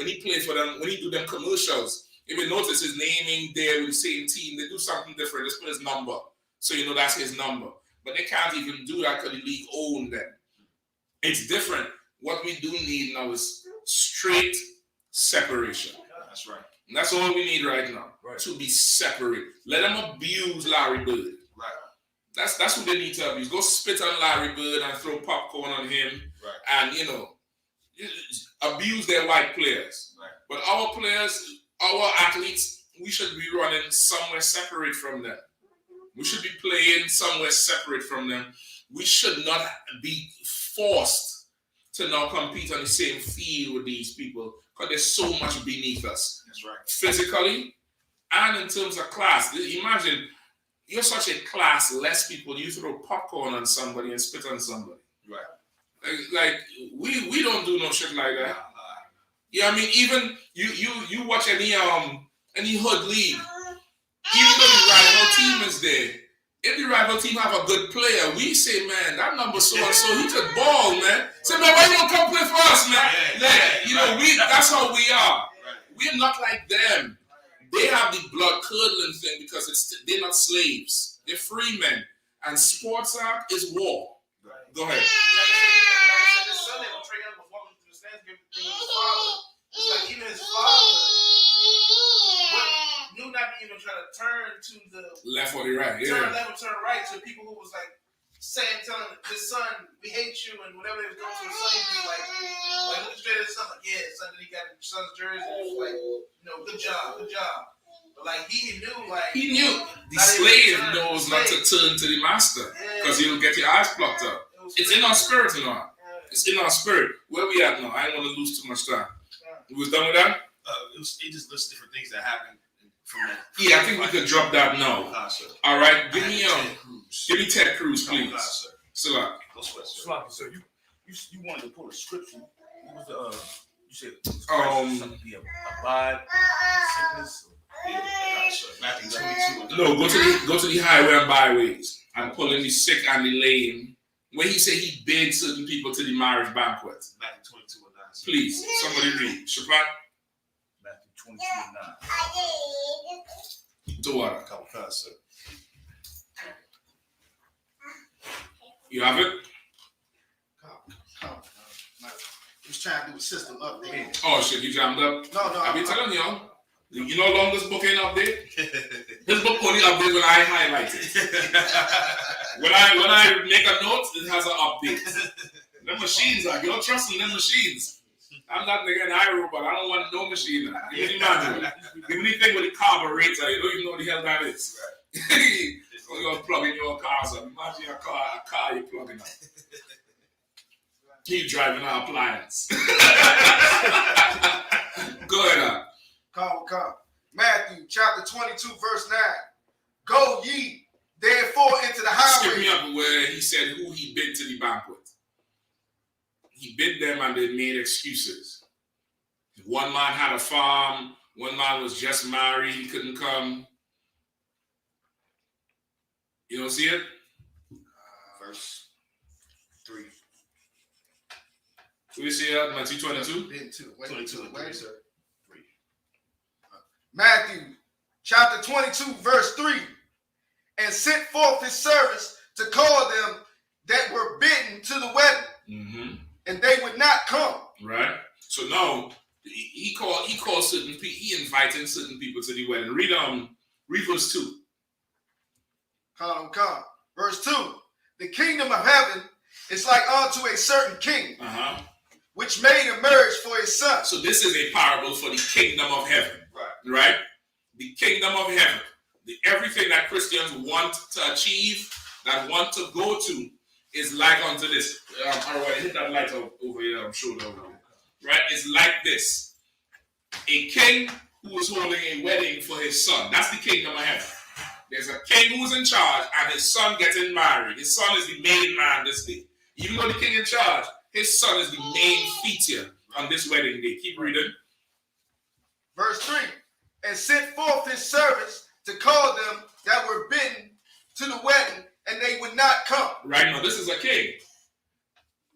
he played for them, when he do them commercials, if you notice his naming there with the same team, they do something different. Just put his number, so you know that's his number. But they can't even do that because the league owned them. It's different. What we do need now is straight separation. That's right. And that's all we need right now. Right. To be separate. Let them abuse Larry Bird. Right. That's what they need to abuse. Go spit on Larry Bird and throw popcorn on him. Right. And abuse their white players. Right. But our players, our athletes, we should be running somewhere separate from them. We should be playing somewhere separate from them. We should not be forced to now compete on the same field with these people because they're so much beneath us. That's right. Physically and in terms of class. Imagine you're such a class-less people, you throw popcorn on somebody and spit on somebody. Right. Like we don't do no shit like that. Yeah, I mean, even you watch any hood league. even though the rival team is there, if the rival team have a good player, we say, man, that number so and so, he could ball, man. Say, man, why you don't come play for us, man? That's how we are. We're not like them. They have the blood curdling thing because they're not slaves. They're free men. And sports act is war. Go ahead. This Sunday when Trey Young was walking through the stands, giving his father. It's like even his father knew not to even try to turn to the left or the right. turn left or turn right to people who was like telling his son, we hate you, and whatever they was going to his son, he was like look straight at his son, like, yeah, son, then he got his son's jersey, and he was like, good job. But like he knew the slave knows not to turn to the master because you'll get your eyes plucked out. It's in our spirit, It's in our spirit. Where we at now? I don't want to lose too much time. We was done with that? It just lists different things that happened from that. Yeah, I think we could drop that now. All right, give me Ted Cruz, please. Salah. No sweat, sir. So you wanted to pull a scripture. What was you said abide sickness. Matthew 22. No, go to the highway and byways. I'm pulling the sick and the lame. When he said he bade certain people to the marriage banquet. Matthew 22 and 9. Please, somebody read. Shabbat. Matthew 22 and 9. To what? Couple cuts, sir. You have it? He was trying to do a system update. Oh shit, you jammed up. No. I've been telling y'all. You know long this book ain't update? This book only updates when I highlight it. When I make a note, it has an update. Them machines are, you don't trust in them machines. I'm not nigga an iRobot. I don't want no machine. Give me the manual. Give me the thing with the carburetor. You don't even know what the hell that is. So you're plugging your cars up. Imagine a car you're plugging up. Keep driving an appliance. Go ahead. Come. Matthew chapter 22, verse 9. Go ye therefore into the highway. Skip me up where he said who he bid to the banquet. He bid them and they made excuses. One man had a farm. One man was just married. He couldn't come. You don't see it? Verse 3. We see it, Matthew 22? 22 and 3, sir. Matthew chapter 22, verse 3. And sent forth his servants to call them that were bidden to the wedding, and they would not come. Right. So now he called certain people. He invited certain people to the wedding. Read verse 2. Come. Verse 2. The kingdom of heaven is like unto a certain king, which made a marriage for his son. So this is a parable for the kingdom of heaven. Right? The kingdom of heaven. Everything that Christians want to achieve, that want to go to, is like unto this. All right, hit that light over here. I'm sure over here. Right? It's like this. A king who is holding a wedding for his son. That's the kingdom of heaven. There's a king who's in charge and his son getting married. His son is the main man this day. Even though the king in charge, his son is the main feature on this wedding day. Keep reading. Verse 3. And sent forth his servants to call them that were bidden to the wedding, and they would not come. Right now, this is a king.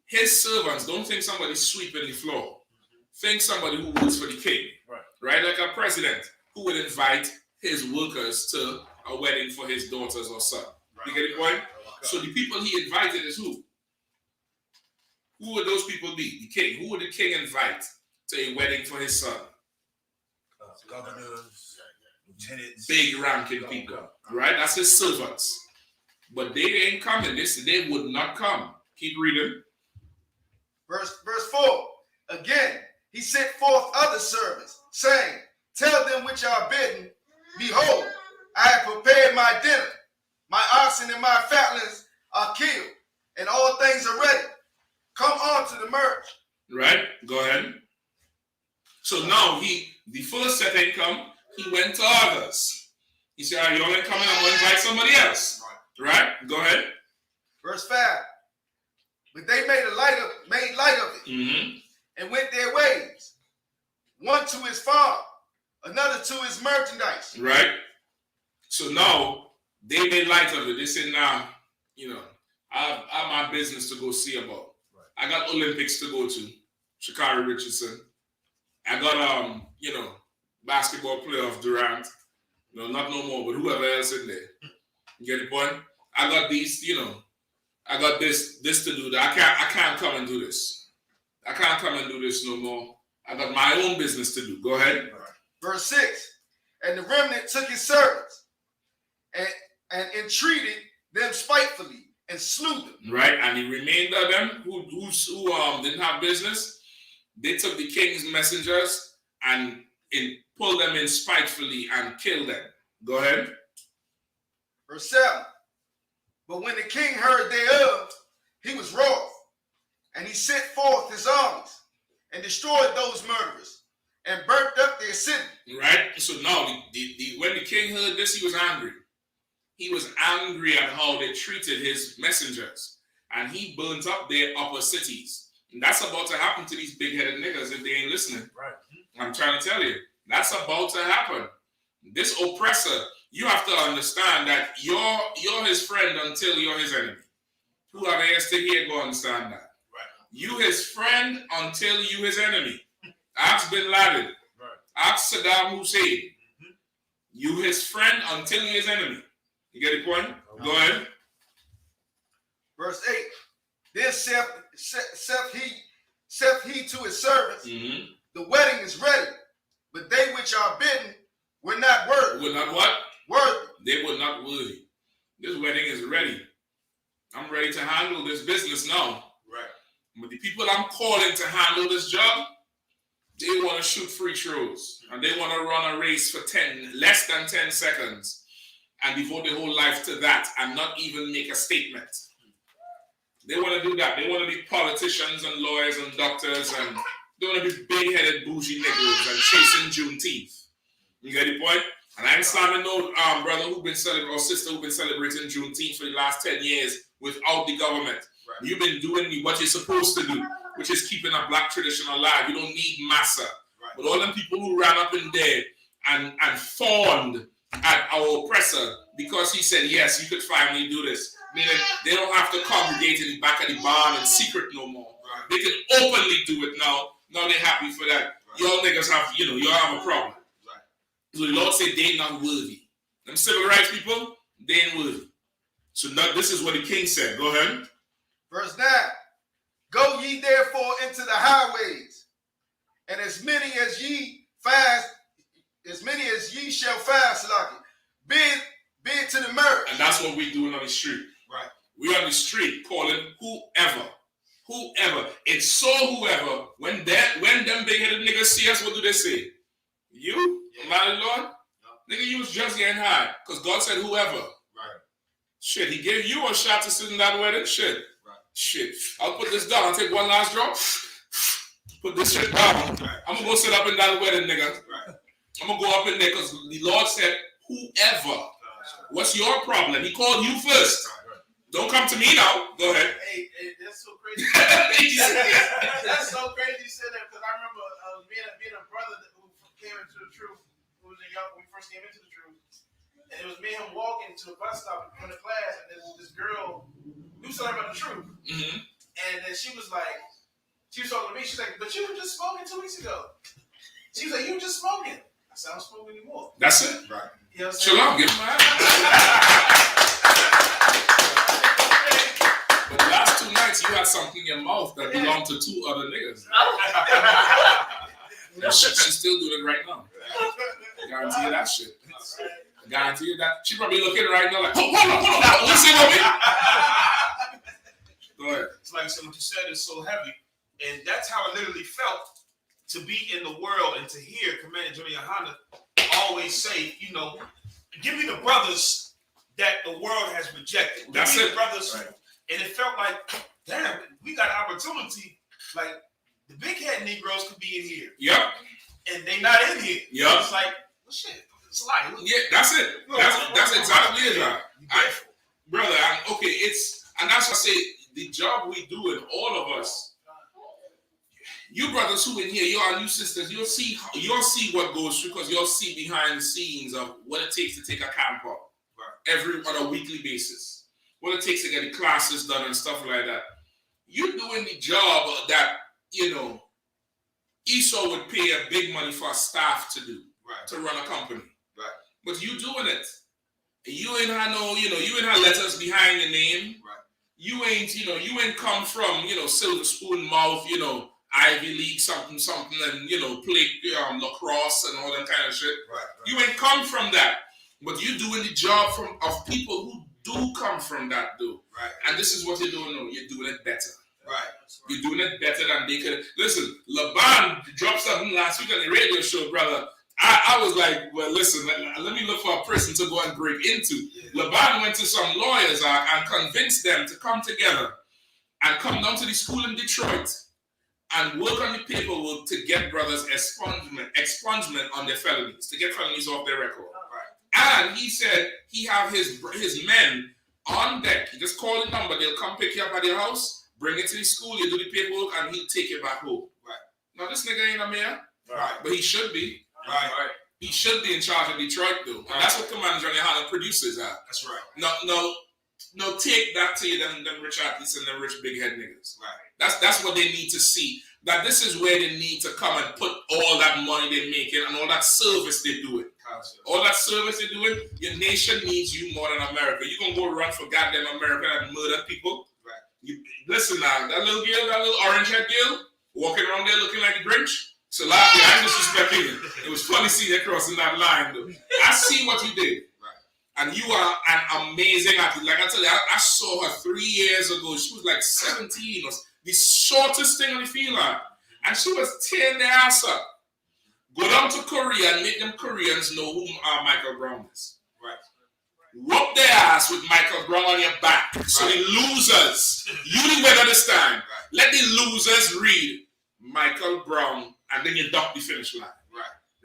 His servants, don't think somebody sweeping the floor. Think somebody who works for the king. Right? Like a president who would invite his workers to a wedding for his daughters or son. You get the point? So the people he invited is who? Who would those people be? The king. Who would the king invite to a wedding for his son? Governors, lieutenants, big ranking people, right? That's his servants. But they ain't coming. They would not come. Keep reading. Verse 4. Again, he sent forth other servants, saying, tell them which are bidden, behold, I have prepared my dinner. My oxen and my fatlings are killed, and all things are ready. Come on to the marriage. Right? Go ahead. So now the first set ain't come. He went to others. He said, are you only coming? I'm going to invite somebody else. Right? Go ahead. Verse 5. But they made light of it, and went their ways. One to his farm, another to his merchandise. Right? So now they made light of it. They said, nah, I have my business to go see about. Right. I got Olympics to go to. Sha'Carri Richardson. I got basketball playoff Durant. Not no more, but whoever else in there. You get the point? I got these, I got this to do. That I can't come and do this. I can't come and do this no more. I got my own business to do. Go ahead. Right. Verse 6. And the remnant took his servants and entreated them spitefully and slew them. Right, and the remainder of them who didn't have business, they took the king's messengers and pulled them in spitefully and killed them. Go ahead. Verse 7. But when the king heard thereof, he was wroth, and he sent forth his armies and destroyed those murderers and burnt up their city. Right. So now, when the king heard this, he was angry. He was angry at how they treated his messengers, and he burnt up their upper cities. And that's about to happen to these big-headed niggas if they ain't listening. Right. I'm trying to tell you, that's about to happen. This oppressor, you have to understand that you're his friend until you're his enemy. Who have ears to hear, go understand that. Right. You his friend until you his enemy. Ask Bin Laden. Right. Ask Saddam Hussein. You his friend until you his enemy. You get the point? Okay. Go ahead. Verse 8. Then saith he to his servants, the wedding is ready, but they which are bidden were not worthy. Were not what? Worthy. They were not worthy. This wedding is ready. I'm ready to handle this business now. Right. But the people I'm calling to handle this job, they want to shoot free throws. And they want to run a race for less than 10 seconds and devote their whole life to that and not even make a statement. They want to do that. They want to be politicians and lawyers and doctors, and they want to be big-headed bougie niggas and chasing Juneteenth. You get the point? And I'm slamming no brother who've been celebrating or sister who've been celebrating Juneteenth for the last 10 years without the government. Right. You've been doing what you're supposed to do, which is keeping a black tradition alive. You don't need massa. Right. But all them people who ran up in there and fawned at our oppressor because he said, yes, you could finally do this. Meaning they don't have to congregate in the back of the barn in secret no more. Right. They can openly do it now. Now they're happy for that. Right. Y'all niggas have, y'all have a problem. Right. So the Lord said they not worthy. Them civil rights people, they ain't worthy. So now this is what the king said. Go ahead. Verse 9. Go ye therefore into the highways, and as many as ye shall find, bid to the murder. And that's what we're doing on the street. Right. We on the street calling whoever. It's so whoever. When them big-headed niggas see us, what do they say? You? Yeah. My Lord? No. Nigga, you was just getting high. Because God said whoever. Right. Shit, he gave you a shot to sit in that wedding. Shit. Right. Shit. I'll put this down. I'll take one last drop. Put this shit down. Right. I'm going to go sit up in that wedding, nigga. Right. I'm going to go up in there because the Lord said whoever. What's your problem? He called you first. Don't come to me now. Go ahead. Hey, that's so crazy. That's so crazy you said that because I remember being a brother who came into the truth, who was young when we first came into the truth. And it was me and him walking to the bus stop in the class, and this girl, we was talking about the truth. Mm-hmm. And then she was talking to me, she's like, but you were just smoking 2 weeks ago. She was like, you were just smoking. I said, I don't smoke anymore. That's it. Right. You know what I'm saying? Shalom, give him my But the last 2 nights, you had something in your mouth that belonged to 2 other niggas. That shit, she's still doing it right now. I guarantee you that shit. I guarantee you that. She's probably looking right now like, hold on. What you say about me? Go ahead. It's like what you said is so heavy. And that's how it literally felt to be in the world and to hear Commander Jimmy YAHANNA always say, give me the brothers that the world has rejected. That's give me it. The brothers. Right. And it felt like, damn, we got opportunity. Like, the big head Negroes could be in here. Yep. And they not in here. Yep. It's like, well, shit, it's like. Yeah, that's it. That's exactly it, man. Brother, and that's what I say, the job we do, and all of us, you brothers who in here, you sisters, you'll see what goes through because you'll see behind the scenes of what it takes to take a camp up. on a weekly basis. What it takes to get the classes done and stuff like that. You're doing the job that, you know, Esau would pay a big money for staff to do, to run a company. Right. But you doing it. You ain't had no, you know, you ain't had letters behind the name. Right. You ain't, you know, you ain't come from, you know, silver spoon mouth, you know, Ivy League, something, and, you know, play lacrosse and all that kind of shit. Right. You ain't come from that. But you're doing the job of people who do come from that, though. Right. And this is what you're doing now. You're doing it better. Right. You're doing it better than they could. Listen, Laban dropped something last week on the radio show, brother. I was like, well, listen, let me look for a person to go and break into. Yeah. Laban went to some lawyers and convinced them to come together and come down to the school in Detroit and work on the paperwork to get brothers expungement on their felonies, to get felonies off their record. Right. And he said he have his men on deck. He just call the number. They'll come pick you up at your house, bring it to the school, you do the paperwork, and he'll take you back home. Right. Now, this nigga ain't a mayor. Right. But he should be. Right. He should be in charge of Detroit, though. And that's what Commander Johnny Holland produces at. That's right. No, take that to you, them rich athletes and them rich big head niggas. Right. That's what they need to see. That this is where they need to come and put all that money they're making and all that service they're doing. All that service they're doing, your nation needs you more than America. You gonna go run for goddamn America and murder people? Right. Listen now, that little girl, that little orange haired girl, walking around there looking like a Grinch. So I'm disrespecting you. It was funny seeing her crossing that line, though. I see what you did. Right. And you are an amazing athlete. Like I tell you, I saw her 3 years ago. She was like 17, or the shortest thing on the field. And she was tearing their ass up. Go down to Korea and make them Koreans know who Michael Brown is. Right. Whoop their ass with Michael Brown on your back. Right. So the losers, you the winner this time. Right. Let the losers read Michael Brown, and then you duck the finish line.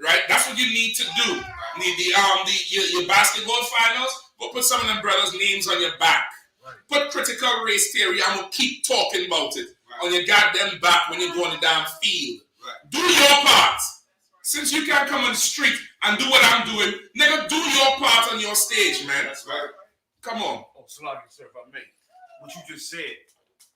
Right. That's what you need to do. Right. Your basketball finals, go put some of them brothers' names on your back. Right. Put critical race theory. I'm gonna keep talking about it on your goddamn back when you go on the damn field. Right. Do your part. Since you can't come on the street and do what I'm doing, nigga, do your part on your stage, man. That's right. Come on. Oh, Salami, sir, if I may. What you just said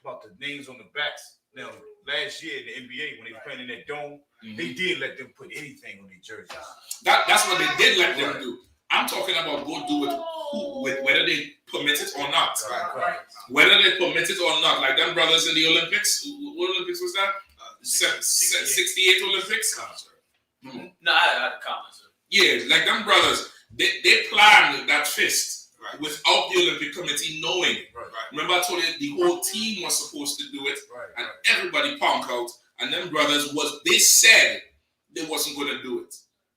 about the names on the backs. Now, last year in the NBA, when they were playing in that dome, they did let them put anything on their jerseys. That's what they did let them do. I'm talking about go do it whether they permit it or not. Right. Whether they permit it or not. Like them brothers in the Olympics. What Olympics was that? 68 Olympics? No, I had a comment, sir. Yeah, like them brothers, they planned that fist without the Olympic Committee knowing. Right. Remember I told you the whole team was supposed to do it, and everybody punk out, and them brothers they said they wasn't going to do it.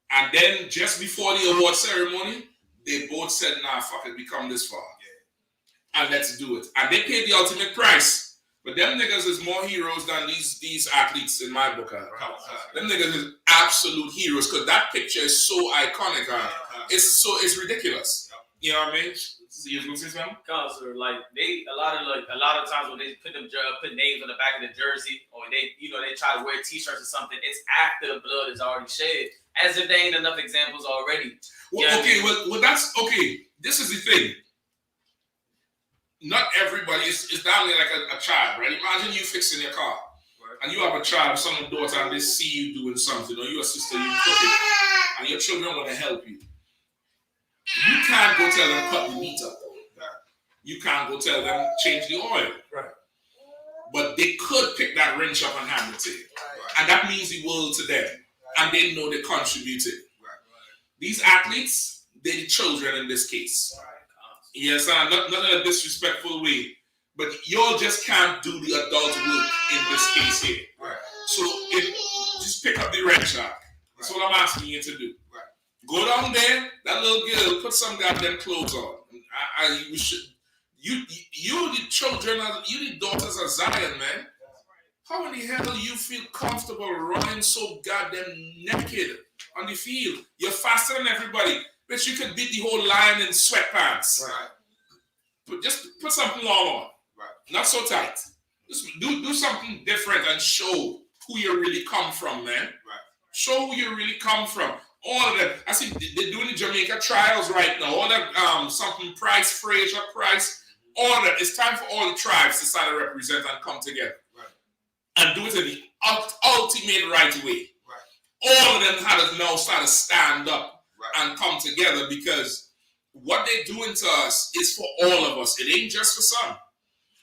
And then just before the award ceremony, they both said, nah, fuck it, we come this far. Yeah. And let's do it. And they paid the ultimate price. But them niggas is more heroes than these athletes in my book. Them niggas is absolute heroes because that picture is so iconic. It's ridiculous. Yep. You know what I mean? You was gonna say something? Sir, like a lot of times when they put names on the back of the jersey, or they try to wear T-shirts or something, it's after the blood is already shed. As if there ain't enough examples already. Well, okay, well that's okay. This is the thing. Not everybody is down there like a child, right? Imagine you fixing your car, and you have a child, son or daughter, and they see you doing something, or your sister, you cook it, and your children want to help you. You can't go tell them cut the meat up. You can't go tell them change the oil. Right. But they could pick that wrench up and hand it to you. Right. And that means the world to them. Right. And they know they contributed. Right. These athletes, they're the children in this case. Right. Yes, not in a disrespectful way. But y'all just can't do the adult work in this case here. Right. So just pick up the wrench up. That's what I'm asking you to do. Right. Go down there, that little girl, put some goddamn clothes on. You the children, you the daughters of Zion, man. How in the hell do you feel comfortable running so goddamn naked on the field? You're faster than everybody. Bet you could beat the whole line in sweatpants. Right. But just put something long on. Right. Not so tight. Just do something different and show who you really come from, man. Right. Show who you really come from. All of them. I see they're doing the Jamaica trials right now. All that something Price, Fraser Price, all of that. It's time for all the tribes to start to represent and come together. Right. And do it in the ultimate right way. Right. All of them had to now start to stand up Right. and come together, because what they're doing to us is for all of us. It ain't just for some.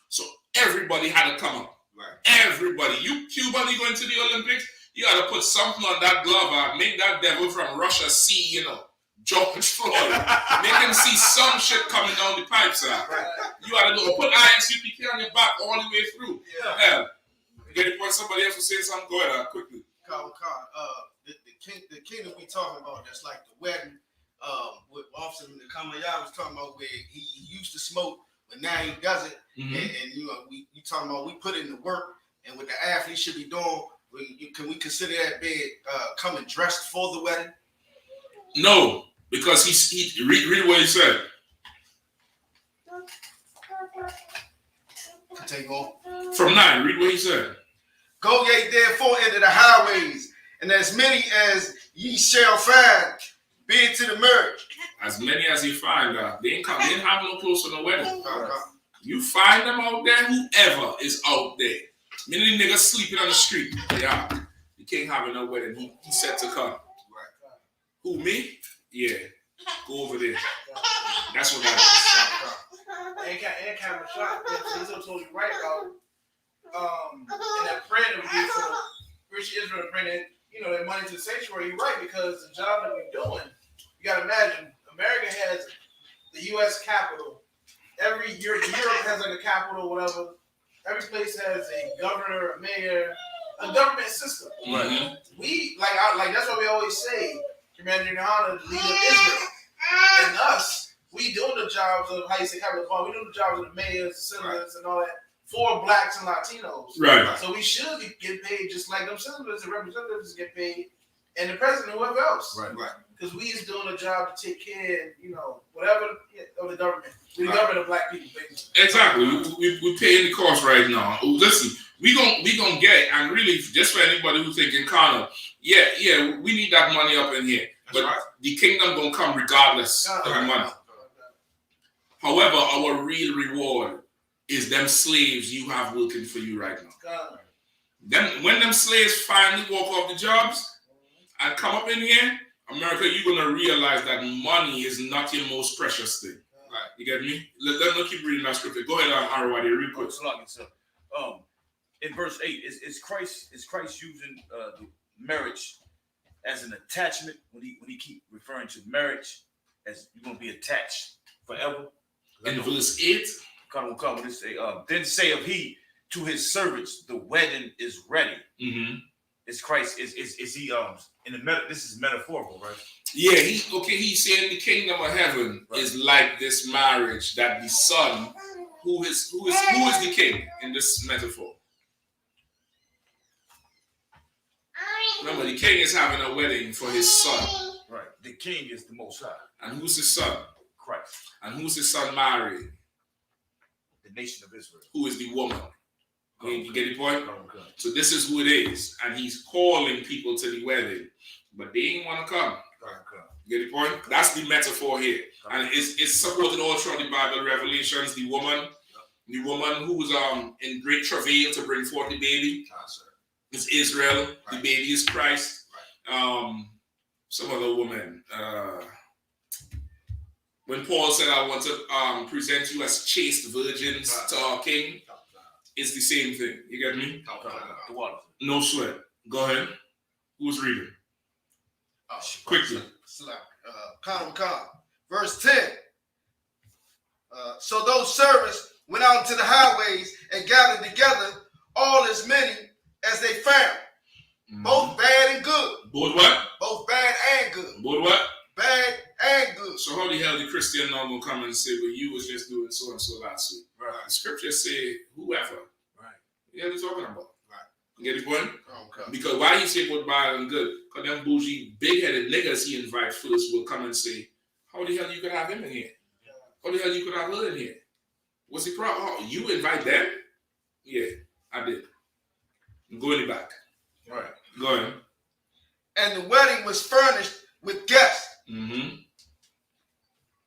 So everybody had to come up. Right. Everybody. You Cuban, you going to the Olympics, you got to put something on that glove, make that devil from Russia see, George Floyd. Make him see some shit coming down the pipes. Right. You got to put I.S.U.P.K on your back all the way through. Yeah. Get it point somebody else will say something. Go ahead, quickly. The kingdom we talking about, that's like the wedding. What Officer Kamaya was talking about, where he used to smoke, but now he doesn't. Mm-hmm. And you talking about we put in the work, and what the athletes should be doing. Can we consider that being coming dressed for the wedding? No, because he read what he said. Take on. From 9, read what he said. Go ye therefore into the highways, and as many as ye shall find, be it to the marriage. As many as you find, they ain't have no clothes for no wedding. Right. You find them out there, whoever is out there. Many niggas sleeping on the street. Yeah. You can't have no wedding. He said to come. Right. Who, me? Yeah. Go over there. That's what that is. And kind of shot. He's told you right about in that prayer that we did for Richie Israel praying, that money to the sanctuary. You're right, because the job that we're doing, you got to imagine, America has the U.S. Capitol. Every year, Europe has like a capital, whatever. Every place has a governor, a mayor, a government system. Mm-hmm. We like that's why we always say, Commander YAHANNA, the leader of Israel, and us. We doing the jobs of capital. We doing the jobs of the mayors, the senators, and all that for blacks and Latinos. Right. So we should be getting paid just like them senators and representatives get paid, and the president, whoever else. Right. Because we is doing a job to take care, whatever of the government. We the government of black people, basically. Exactly. We paying the cost right now. Listen, we gonna get, and really, just for anybody who's thinking, Connor, yeah, we need that money up in here. That's but right. The kingdom gonna come regardless of the money. However, our real reward is them slaves you have working for you right now. When them slaves finally walk off the jobs and come up in here, America, you're gonna realize that money is not your most precious thing. Right. You get me? Let me keep reading that scripture. Go ahead, Arwadi, real quick. In verse 8, is Christ using the marriage as an attachment when he keep referring to marriage as you're gonna be attached forever? In verse 8, Come when it say, then saith he to his servants, the wedding is ready. mm-hmm. Is Christ is he in the this is metaphorical, right? Yeah, he's saying the kingdom of heaven is like this marriage, that the son who is the king in this metaphor. Remember, the king is having a wedding for his son. Right. The king is the Most High. And who's his son? Christ. And who's his son marrying? The nation of Israel. Who is the woman? You get the point? Okay. So this is who it is. And he's calling people to the wedding. But they ain't want to come. You get the point? That's the metaphor here. And it's supported all throughout the Bible, Revelations, the woman who's in great travail to bring forth the baby. It's Israel. Right. The baby is Christ. Right. Some other woman. When Paul said, I want to present you as chaste virgins to our king, it's the same thing. You get me? No sweat. Go ahead. Who's reading? Quickly. Verse 10. So those servants went out into the highways and gathered together all as many as they found, both bad and good. Both what? Both bad and good. Both what? Bad and good. So how the hell the Christian now will come and say, well, you was just doing so and so last week? Right. The scriptures say, whoever. Right. You know what you're talking about? Right. You get the point? Okay. Because why he say both bad and good? Because them bougie, big-headed niggas he invite first will come and say, how the hell you could have him in here? How the hell you could have her in here? What's the problem? Oh, you invite them? Yeah, I did. Go in the back. Right. Go ahead. And the wedding was furnished with guests. Mm-hmm.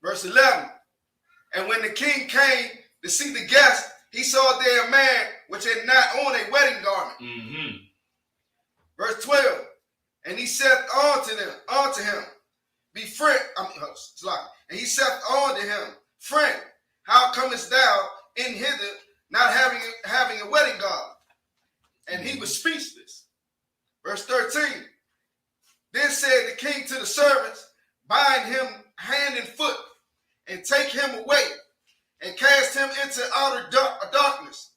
Verse 11. And when the king came to see the guests, he saw there a man which had not on a wedding garment. Mm-hmm. Verse 12. And he said unto him, be friend. And he said unto him, friend, how comest thou in hither, not having a wedding garment? And he was speechless. Verse 13. Then said the king to the servants, bind him hand and foot, and take him away, and cast him into outer darkness.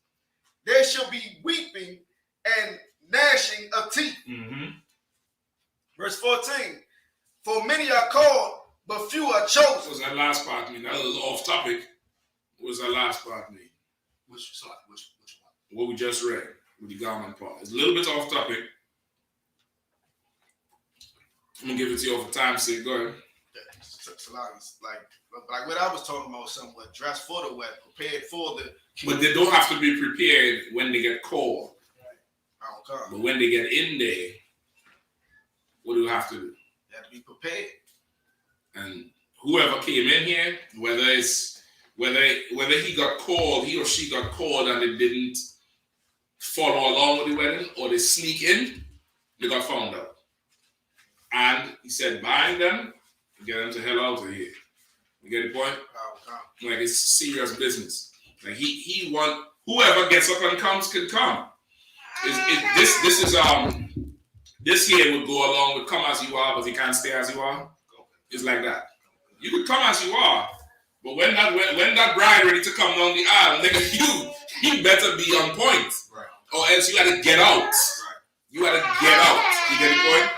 There shall be weeping and gnashing of teeth. Mm-hmm. Verse 14. For many are called, but few are chosen. What was that last part mean? That was off topic. What was that last part mean? Which one? What we just read with the garment part. It's a little bit off topic. I'm gonna give it to you for time's sake. Go ahead. Like what I was talking about, somewhat dressed for the wedding, prepared for the. But they don't have to be prepared when they get called. I don't come. But when they get in there, what do you have to do? You have to be prepared. And whoever came in here, whether he got called, he or she got called and they didn't follow along with the wedding, or they sneak in, they got found out. And he said, bind them and get them to hell out of here. You get the point? Like, it's serious business. Like, he want whoever gets up and comes can come. This here would go along with come as you are, but you can't stay as you are. It's like that. You could come as you are, but when that bride ready to come down the aisle, nigga, you better be on point, Right. or else you gotta get out. Right. You gotta get out. You get the point?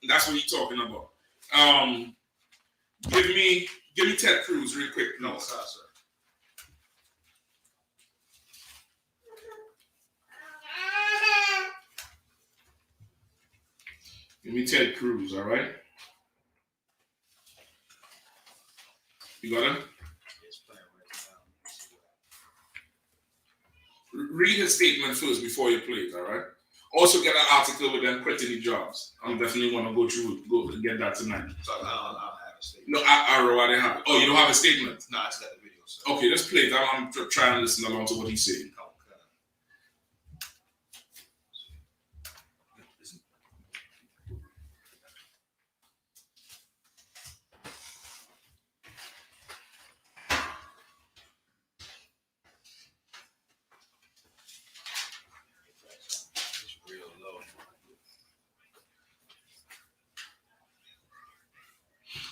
That's what you're talking about. Give me Ted Cruz real quick. No, sir. Give me Ted Cruz, all right? You got him? Read his statement first before you play it, all right? Also get an article with them quitting the jobs. I'm definitely want to go and get that tonight. So I'll have a statement. No, I didn't have it. Oh, you don't have a statement? No, I just got the video, sir. Okay, let's play it. I'm trying to listen along to what he's saying.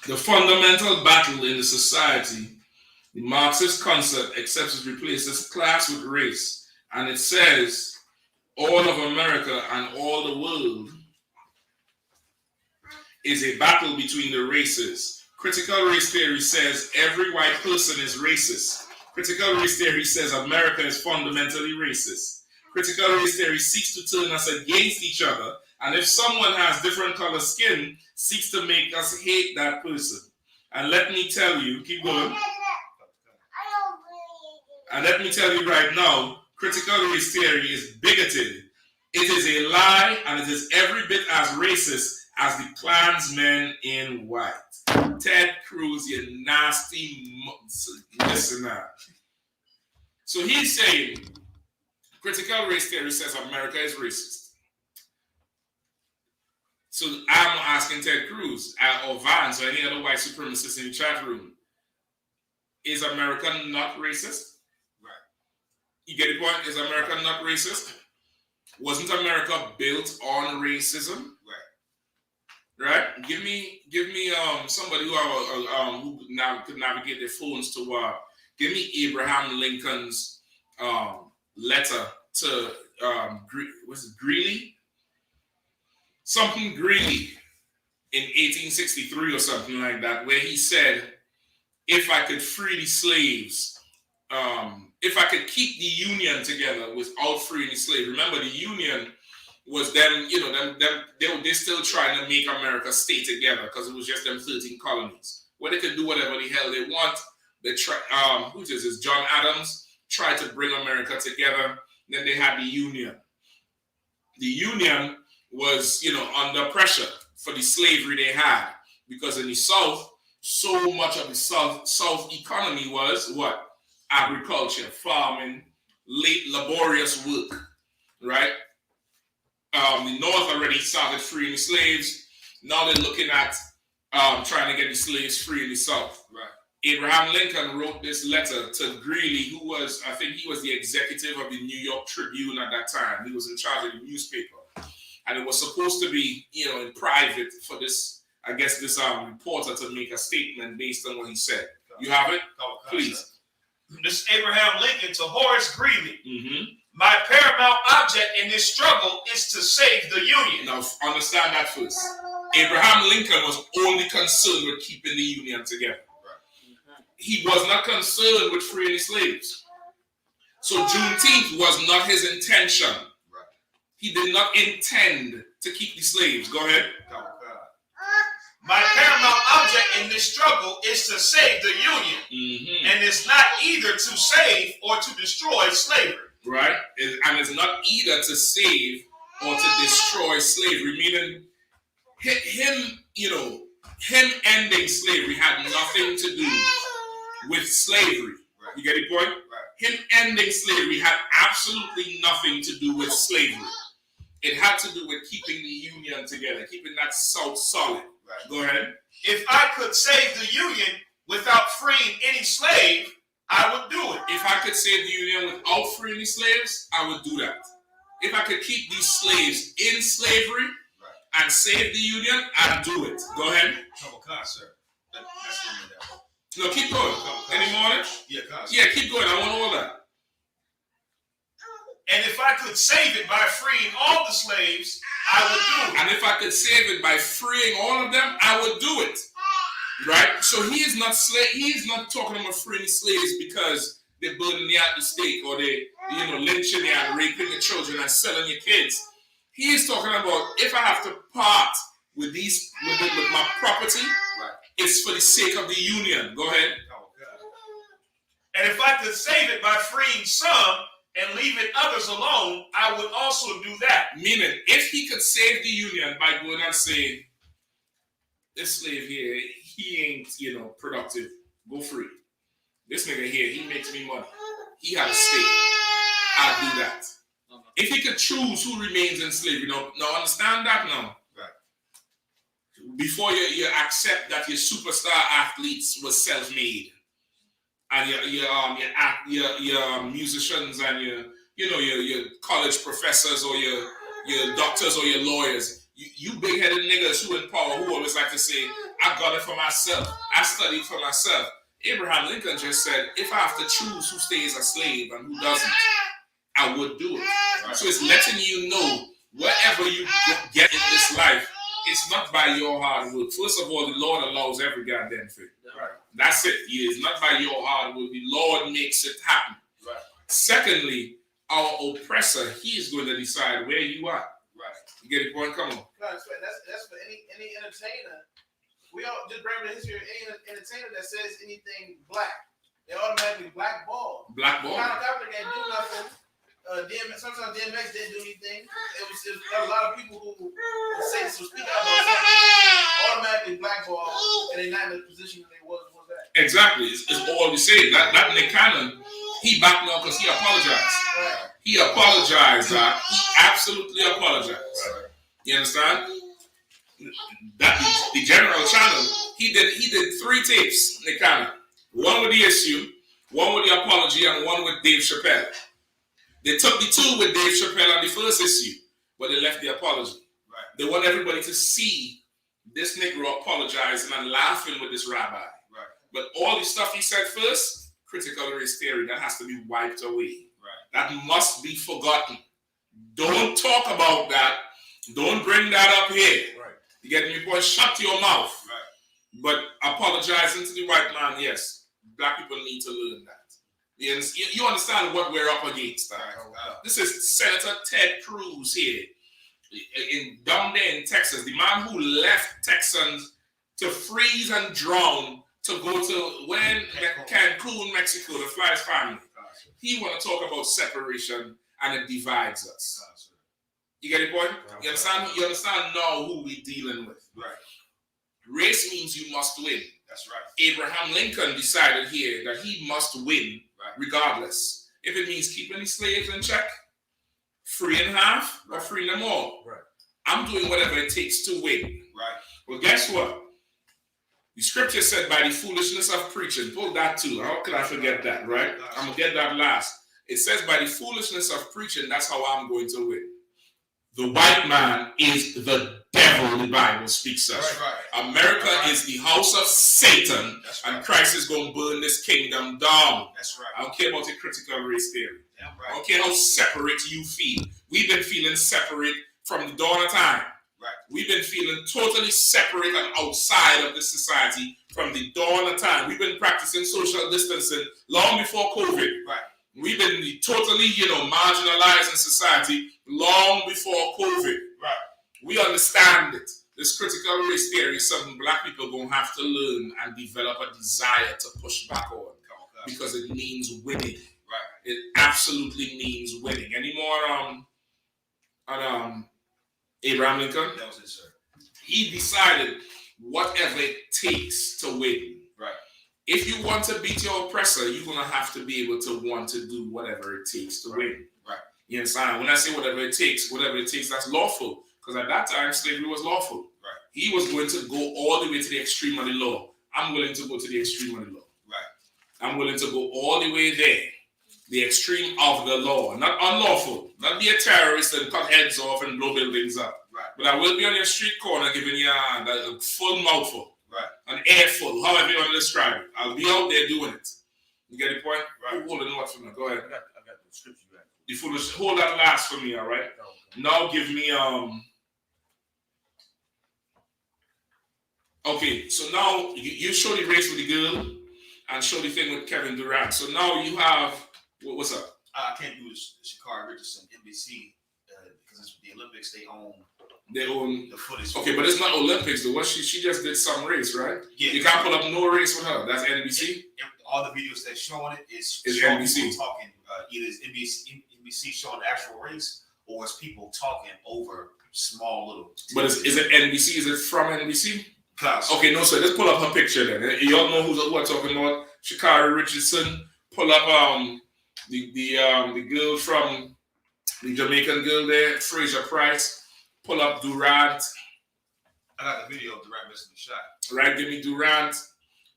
The fundamental battle in the society, the Marxist concept accepts and replaces class with race. And it says all of America and all the world is a battle between the races. Critical race theory says every white person is racist. Critical race theory says America is fundamentally racist. Critical race theory seeks to turn us against each other, and if someone has different color skin, seeks to make us hate that person. And let me tell you, keep going. And let me tell you right now, critical race theory is bigoted. It is a lie, and it is every bit as racist as the Klansmen in white. Ted Cruz, you nasty listener. So he's saying critical race theory says America is racist. So I'm asking Ted Cruz or Vance or any other white supremacists in the chat room, is America not racist? Right. You get the point? Is America not racist? Wasn't America built on racism? Right. Give me somebody who now could navigate their phones to give me Abraham Lincoln's letter to was it Greeley? Something Greeley in 1863 or something like that, where he said, if I could free the slaves, if I could keep the Union together without freeing the slaves. Remember, the Union was them, they're still trying to make America stay together because it was just them 13 colonies where they could do whatever the hell they want. They who's this? John Adams tried to bring America together. Then they had the Union. The Union was, under pressure for the slavery they had. because in the South, so much of the South economy was what? Agriculture, farming, late laborious work, right? The North already started freeing the slaves. Now they're looking at trying to get the slaves free in the South. Right. Abraham Lincoln wrote this letter to Greeley, who was, I think he was the executive of the New York Tribune at that time. He was in charge of the newspaper. And it was supposed to be, in private for this, I guess, this reporter to make a statement based on what he said. You have it? Please. This is Abraham Lincoln to Horace Greeley. Mm-hmm. My paramount object in this struggle is to save the Union. Now, understand that first. Abraham Lincoln was only concerned with keeping the Union together. He was not concerned with freeing the slaves. So Juneteenth was not his intention. Right. He did not intend to keep the slaves. Go ahead. My paramount object in this struggle is to save the Union. Mm-hmm. And it's not either to save or to destroy slavery. Right? And it's not either to save or to destroy slavery. Meaning, him ending slavery had nothing to do with slavery. Right. You get the point? Right. Him ending slavery had absolutely nothing to do with slavery. It had to do with keeping the Union together, keeping that South solid. Right. Go ahead. If I could save the Union without freeing any slave, I would do it. If I could save the Union without freeing the slaves, I would do that. If I could keep these slaves in slavery and save the Union, I'd do it. Go ahead. Sir. That's No, keep going. Any more? Yeah, Yeah, keep going. I want all that. And if I could save it by freeing all the slaves, I would do it. And if I could save it by freeing all of them, I would do it. Right? So he is not talking about freeing slaves because they're burning you at the stake or they, lynching you and raping your children and selling your kids. He is talking about if I have to part with my property, it's for the sake of the Union. Go ahead. And if I could save it by freeing some and leaving others alone, I would also do that. Meaning, if he could save the Union by going and saying, this slave here, he ain't, productive. Go free. This nigga here, he makes me money. He has a stake. I'll do that. If he could choose who remains in slavery, now understand that now. Right. Before you accept that your superstar athletes were self-made, and your musicians and your college professors or your doctors or your lawyers, you big-headed niggas who in power who always like to say, I got it for myself. I studied for myself. Abraham Lincoln just said, if I have to choose who stays a slave and who doesn't, I would do it. Right. So it's letting you know wherever you get in this life, it's not by your hard work. First of all, the Lord allows every goddamn thing. Right. That's it. It's not by your hard work. The Lord makes it happen. Right. Secondly, our oppressor, he is going to decide where you are. Right. You get the point? Come on. That's for any entertainer. We all just bring the history of any entertainer that says anything black. They automatically blackball. Blackball. Colin Kaepernick didn't do nothing. Sometimes DMX didn't do anything. It was a lot of people who say this was speak out about something automatically blackball, and they're not in the position that they was that. Exactly. It's all we say. That Nick Cannon, he backed now because he apologized. Right. He apologized. He absolutely apologized. Right. You understand? That the General Channel, he did 3 tapes, Nick Cannon. One with the issue, one with the apology, and one with Dave Chappelle. They took the 2 with Dave Chappelle on the first issue, but they left the apology. Right. They want everybody to see this Negro apologizing and laughing with this rabbi. Right. But all the stuff he said first, critical race theory, that has to be wiped away. Right. That must be forgotten. Don't talk about that. Don't bring that up here. Right. You get me, boy? Shut your mouth. Right. But apologizing to the white man, yes. Black people need to learn that. You understand what we're up against. Right? This is Senator Ted Cruz here, down there in Texas. The man who left Texans to freeze and drown to go to Cancun, Mexico, to fly his family. He want to talk about separation, and it divides us. You get it, boy? You understand now who we dealing with. Right. Race means you must win. That's right. Abraham Lincoln decided here that he must win regardless. If it means keeping the slaves in check, freeing half, or freeing them all. Right. I'm doing whatever it takes to win. Right. Well, guess what? The scripture said by the foolishness of preaching. Pull that too. How could I forget that, right? I'm going to get that last. It says by the foolishness of preaching, that's how I'm going to win. The white man is the devil, the Bible speaks of. Right. America is the house of Satan, and Christ is going to burn this kingdom down. That's right. I don't care about the critical race theory. Right. I don't care how separate you feel. We've been feeling separate from the dawn of time. Right. We've been feeling totally separate and outside of the society from the dawn of time. We've been practicing social distancing long before COVID. Right. We've been totally, marginalized in society long before COVID. Right. We understand it. This critical race theory is something black people are going to have to learn and develop a desire to push back on because it means winning. Right. It absolutely means winning. Any more on Abraham Lincoln? That was it, sir. He decided whatever it takes to win. Right. If you want to beat your oppressor, you're going to have to be able to want to do whatever it takes to win. Right. You understand? When I say whatever it takes, that's lawful. Because at that time, slavery was lawful. Right. He was going to go all the way to the extreme of the law. I'm willing to go to the extreme of the law. Right. I'm willing to go all the way there. The extreme of the law. Not unlawful. Not be a terrorist and cut heads off and blow buildings up. Right. But I will be on your street corner giving you a full mouthful. Right. An airful, however you want to describe it. I'll be out there doing it. You get the point? Right. Hold on, what for me? Go ahead. I got the scripture you had. The foolish. Hold that last for me, all right? Okay. Now give me Okay, so now you show the race with the girl and show the thing with Kevin Durant. So now you have what's up? I can't do this. Sha'Carri Richardson, NBC, because it's the Olympics. They own the footage. Okay, but it's not Olympics though. What she just did some race, right? Yeah. You can't pull up no race with her. That's NBC. All the videos that's showing it is showing NBC people talking. Either it's NBC showing the actual race, or it's people talking over small little. But is it NBC? Is it from NBC? Class. Okay, no, sir. Let's pull up her picture then. You all know who I'm talking about. Sha'Carri Richardson. Pull up the girl from the Jamaican girl there, Fraser Price. Pull up Durant. I got the video of Durant missing the shot. Right, give me Durant.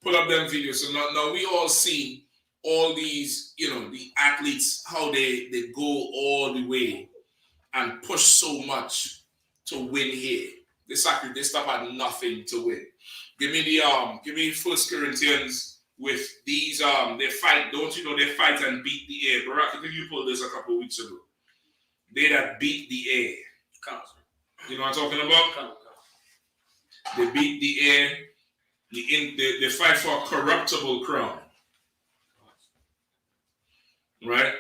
Pull up them videos. So now we all see all these, the athletes, how they go all the way and push so much to win here. They stop at nothing to win. Give me 1 Corinthians with these they fight. Don't you know they fight and beat the air? Barack, I think you pulled this a couple of weeks ago. They that beat the air. You know what I'm talking about? They beat the air. They fight for a corruptible crown. Right?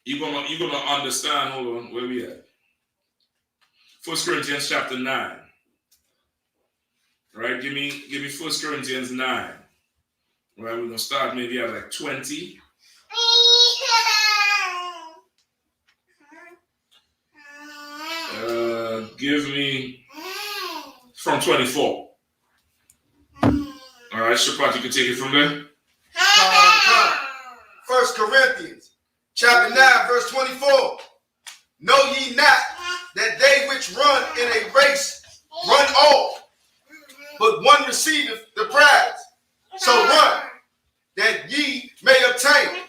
You're gonna understand. Hold on, where we at? 1 Corinthians chapter 9. Right? Give me 1 Corinthians 9. Right, we're gonna start maybe at like 20. Give me from 24. All right, Shapat, you can take it from there. 1 Corinthians chapter 9, verse 24. Know ye not that they which run in a race run all, but one receiveth the prize. So run, that ye may obtain.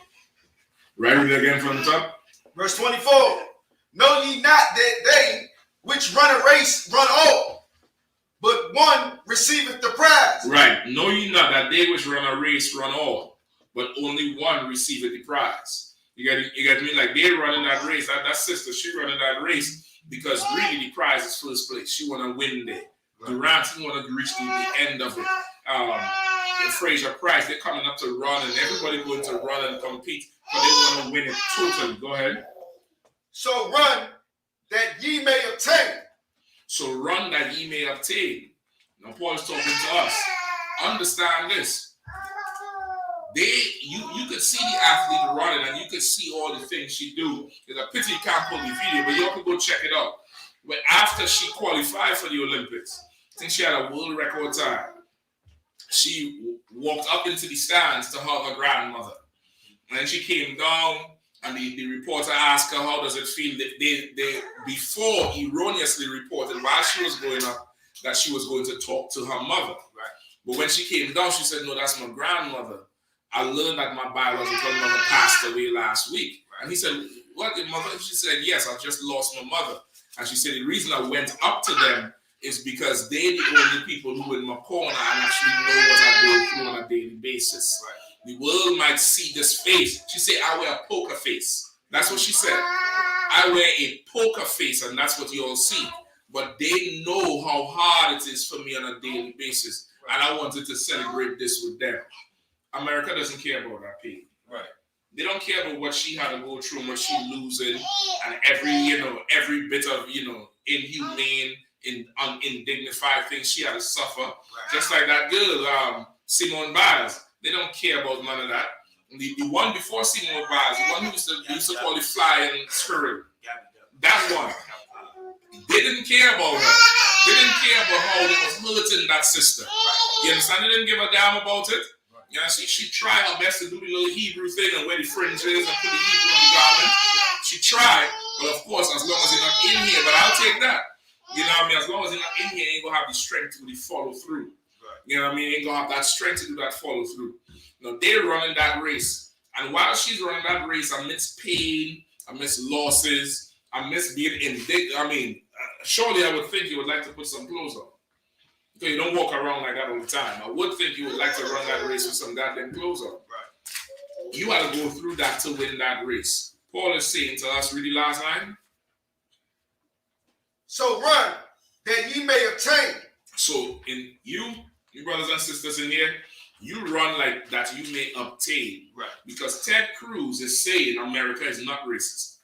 Right, read it again from the top. Verse 24. Know ye not that they which run a race run all, but one receiveth the prize. Right. Know ye not that they which run a race run all, but only one receiveth the prize. You get me? Like they running that race. That sister, she running that race because really the prize is first place. She want to win there. Durant, he want to reach the end of it. The Fraser Price, they're coming up to run, and everybody going to run and compete, but they want to win it totally. Go ahead. So run that ye may obtain. So run that ye may obtain. Now Paul is talking to us. Understand this. You could see the athlete running, and you could see all the things she do. It's a pity you can't pull the video, but you have to go check it out. But after she qualified for the Olympics, think she had a world record time. She walked up into the stands to hug her grandmother. And then she came down, and the reporter asked her, how does it feel? They before erroneously reported while she was going up that she was going to talk to her mother. Right. But when she came down, she said, no, that's my grandmother. I learned that my biological mother passed away last week. Right. And he said, what, your mother? She said, yes, I just lost my mother. And she said, the reason I went up to them is because they're the only people who in my corner and actually know what I go through on a daily basis. Right. The world might see this face. She said, I wear a poker face. That's what she said. I wear a poker face, and that's what you all see. But they know how hard it is for me on a daily basis. And I wanted to celebrate this with them. America doesn't care about that pain. Right. They don't care about what she had to go through and what she losing, and every bit of, inhumane, undignified things she had to suffer. Right. Just like that girl, Simone Biles. They don't care about none of that. The one before Simone Biles, the one who used to call the flying squirrel, that one, they didn't care about her. They didn't care about how they was hurting that sister. You understand? They didn't give a damn about it. You know, she tried her best to do the little Hebrew thing and wear the fringes and put the Hebrew on the garment. She tried, but of course, as long as you're not in here, but I'll take that. You know what I mean? As long as you're not in here, you ain't gonna have the strength to really follow through. You know what I mean? Ain't gonna have that strength to do that follow through. They're running that race. And while she's running that race, amidst pain, amidst losses, amidst being indignant, surely I would think you would like to put some clothes on. So you don't walk around like that all the time. I would think you would like to run that race with some goddamn clothes on. Right. You got to go through that to win that race. Paul is saying to us, read the last line. So run, that ye may obtain. So in you brothers and sisters in here, you run like that you may obtain. Right. Because Ted Cruz is saying America is not racist.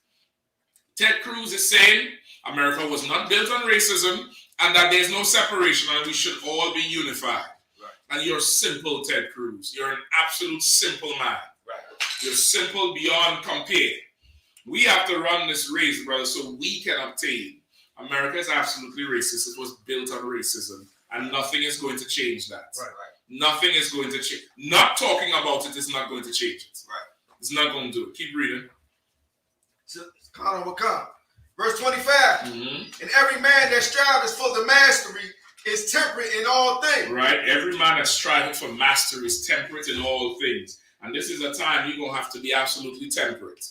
Ted Cruz is saying America was not built on racism and that there's no separation and we should all be unified. Right. And you're simple, Ted Cruz. You're an absolute simple man. Right. You're simple beyond compare. We have to run this race, brother, so we can obtain. America is absolutely racist. It was built on racism. And nothing is going to change that. Right. Nothing is going to change. Not talking about it is not going to change it. Right. It's not going to do it. Keep reading. Verse 25. And every man that strives for the mastery is temperate in all things. Right. Every man that's striving for mastery is temperate in all things. And this is a time you're going to have to be absolutely temperate.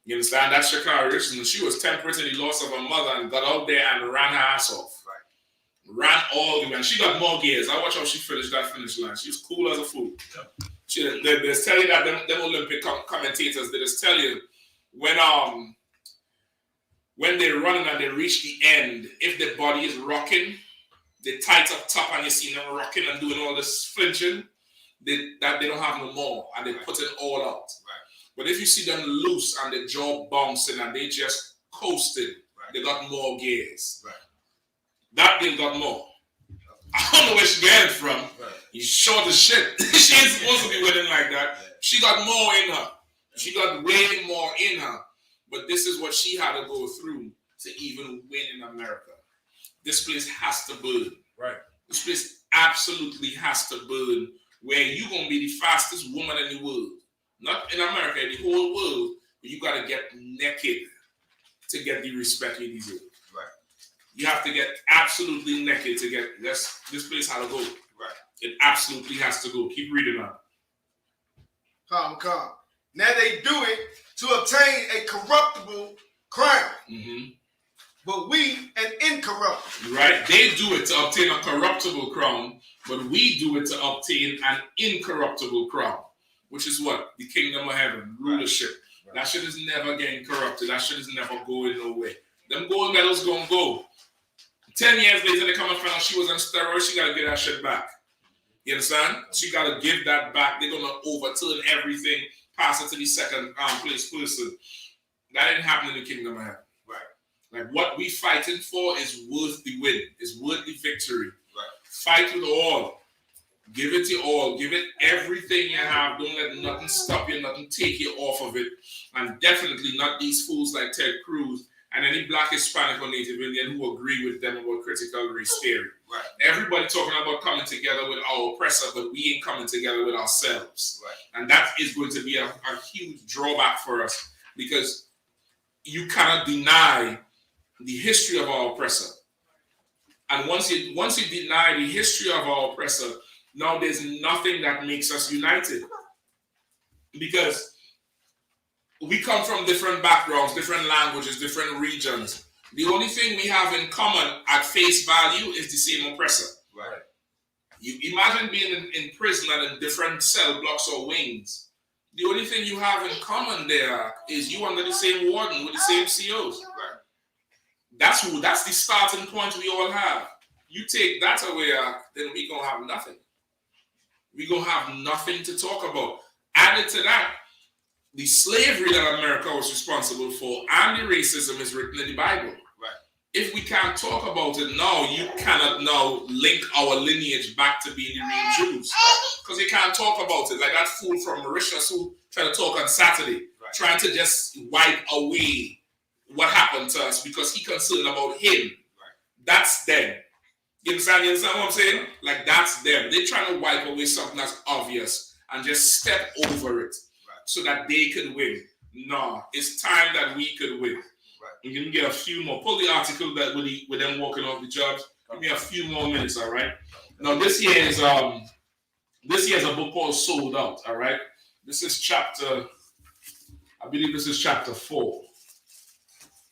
You understand? That's Shakara Richardson. She was temperate in the loss of her mother and got out there and ran her ass off. Ran all the way. And she got more gears. I watch how she finished that finish line. She was cool as a fool. Yeah. They just tell you that them Olympic commentators, they just tell you when they're running and they reach the end, if the body is rocking, they tight up top and you see them rocking and doing all this flinching, they don't have no more and they put it all out. Right. But if you see them loose and the jaw bouncing and they just coasting, they got more gears. Right. That girl got more. I don't know where she got it from. Right. He's short as shit. She ain't supposed to be winning like that. She got more in her. She got way more in her. But this is what she had to go through to even win in America. This place has to burn. Right. This place absolutely has to burn where you're going to be the fastest woman in the world. Not in America, in the whole world. But you got to get naked to get the respect you deserve. You have to get absolutely naked to get this place had to go. Right. It absolutely has to go. Keep reading on. Calm. Now they do it to obtain a corruptible crown. But we an incorruptible. Right. They do it to obtain a corruptible crown, but we do it to obtain an incorruptible crown. Which is what? The kingdom of heaven, rulership. Right. That shit is never getting corrupted. That shit is never going nowhere. Them gold medals gonna go. 10 years later, they come and find out she was on steroids. She got to get that shit back. You understand? She got to give that back. They're going to overturn everything, pass it to the second place person. That didn't happen in the kingdom of heaven. Right. Like what we fighting for is worth the win. It's worth the victory. Right. Fight with all. Give it your all. Give it everything you have. Don't let nothing stop you, nothing take you off of it. And definitely not these fools like Ted Cruz and any Black, Hispanic, or Native Indian who agree with them about critical race theory. Right. Everybody talking about coming together with our oppressor, but we ain't coming together with ourselves. Right. And that is going to be a huge drawback for us, because you cannot deny the history of our oppressor. And once you deny the history of our oppressor, now there's nothing that makes us united. Because we come from different backgrounds, different languages, different regions. The only thing we have in common at face value is the same oppressor. Right. You imagine being in prison and in different cell blocks or wings. The only thing you have in common there is you under the same warden with the same COs. Right. That's the starting point we all have. You take that away, then we gonna have nothing. We gonna have nothing to talk about. Added to that, the slavery that America was responsible for and the racism is written in the Bible. Right. If we can't talk about it now, you cannot now link our lineage back to being the real Jews. Because you can't talk about it. Like that fool from Mauritius who tried to talk on Saturday, right, trying to just wipe away what happened to us because he's concerned about him. Right. That's them. You understand what I'm saying? Like that's them. They're trying to wipe away something that's obvious and just step over it, right, so that they could win. No, it's time that we could win. Right. We can get a few more. Pull the article that with them walking off the jobs. Give me a few more minutes, all right? Now this year is a book called Sold Out, all right? This is chapter, I believe this is chapter 4.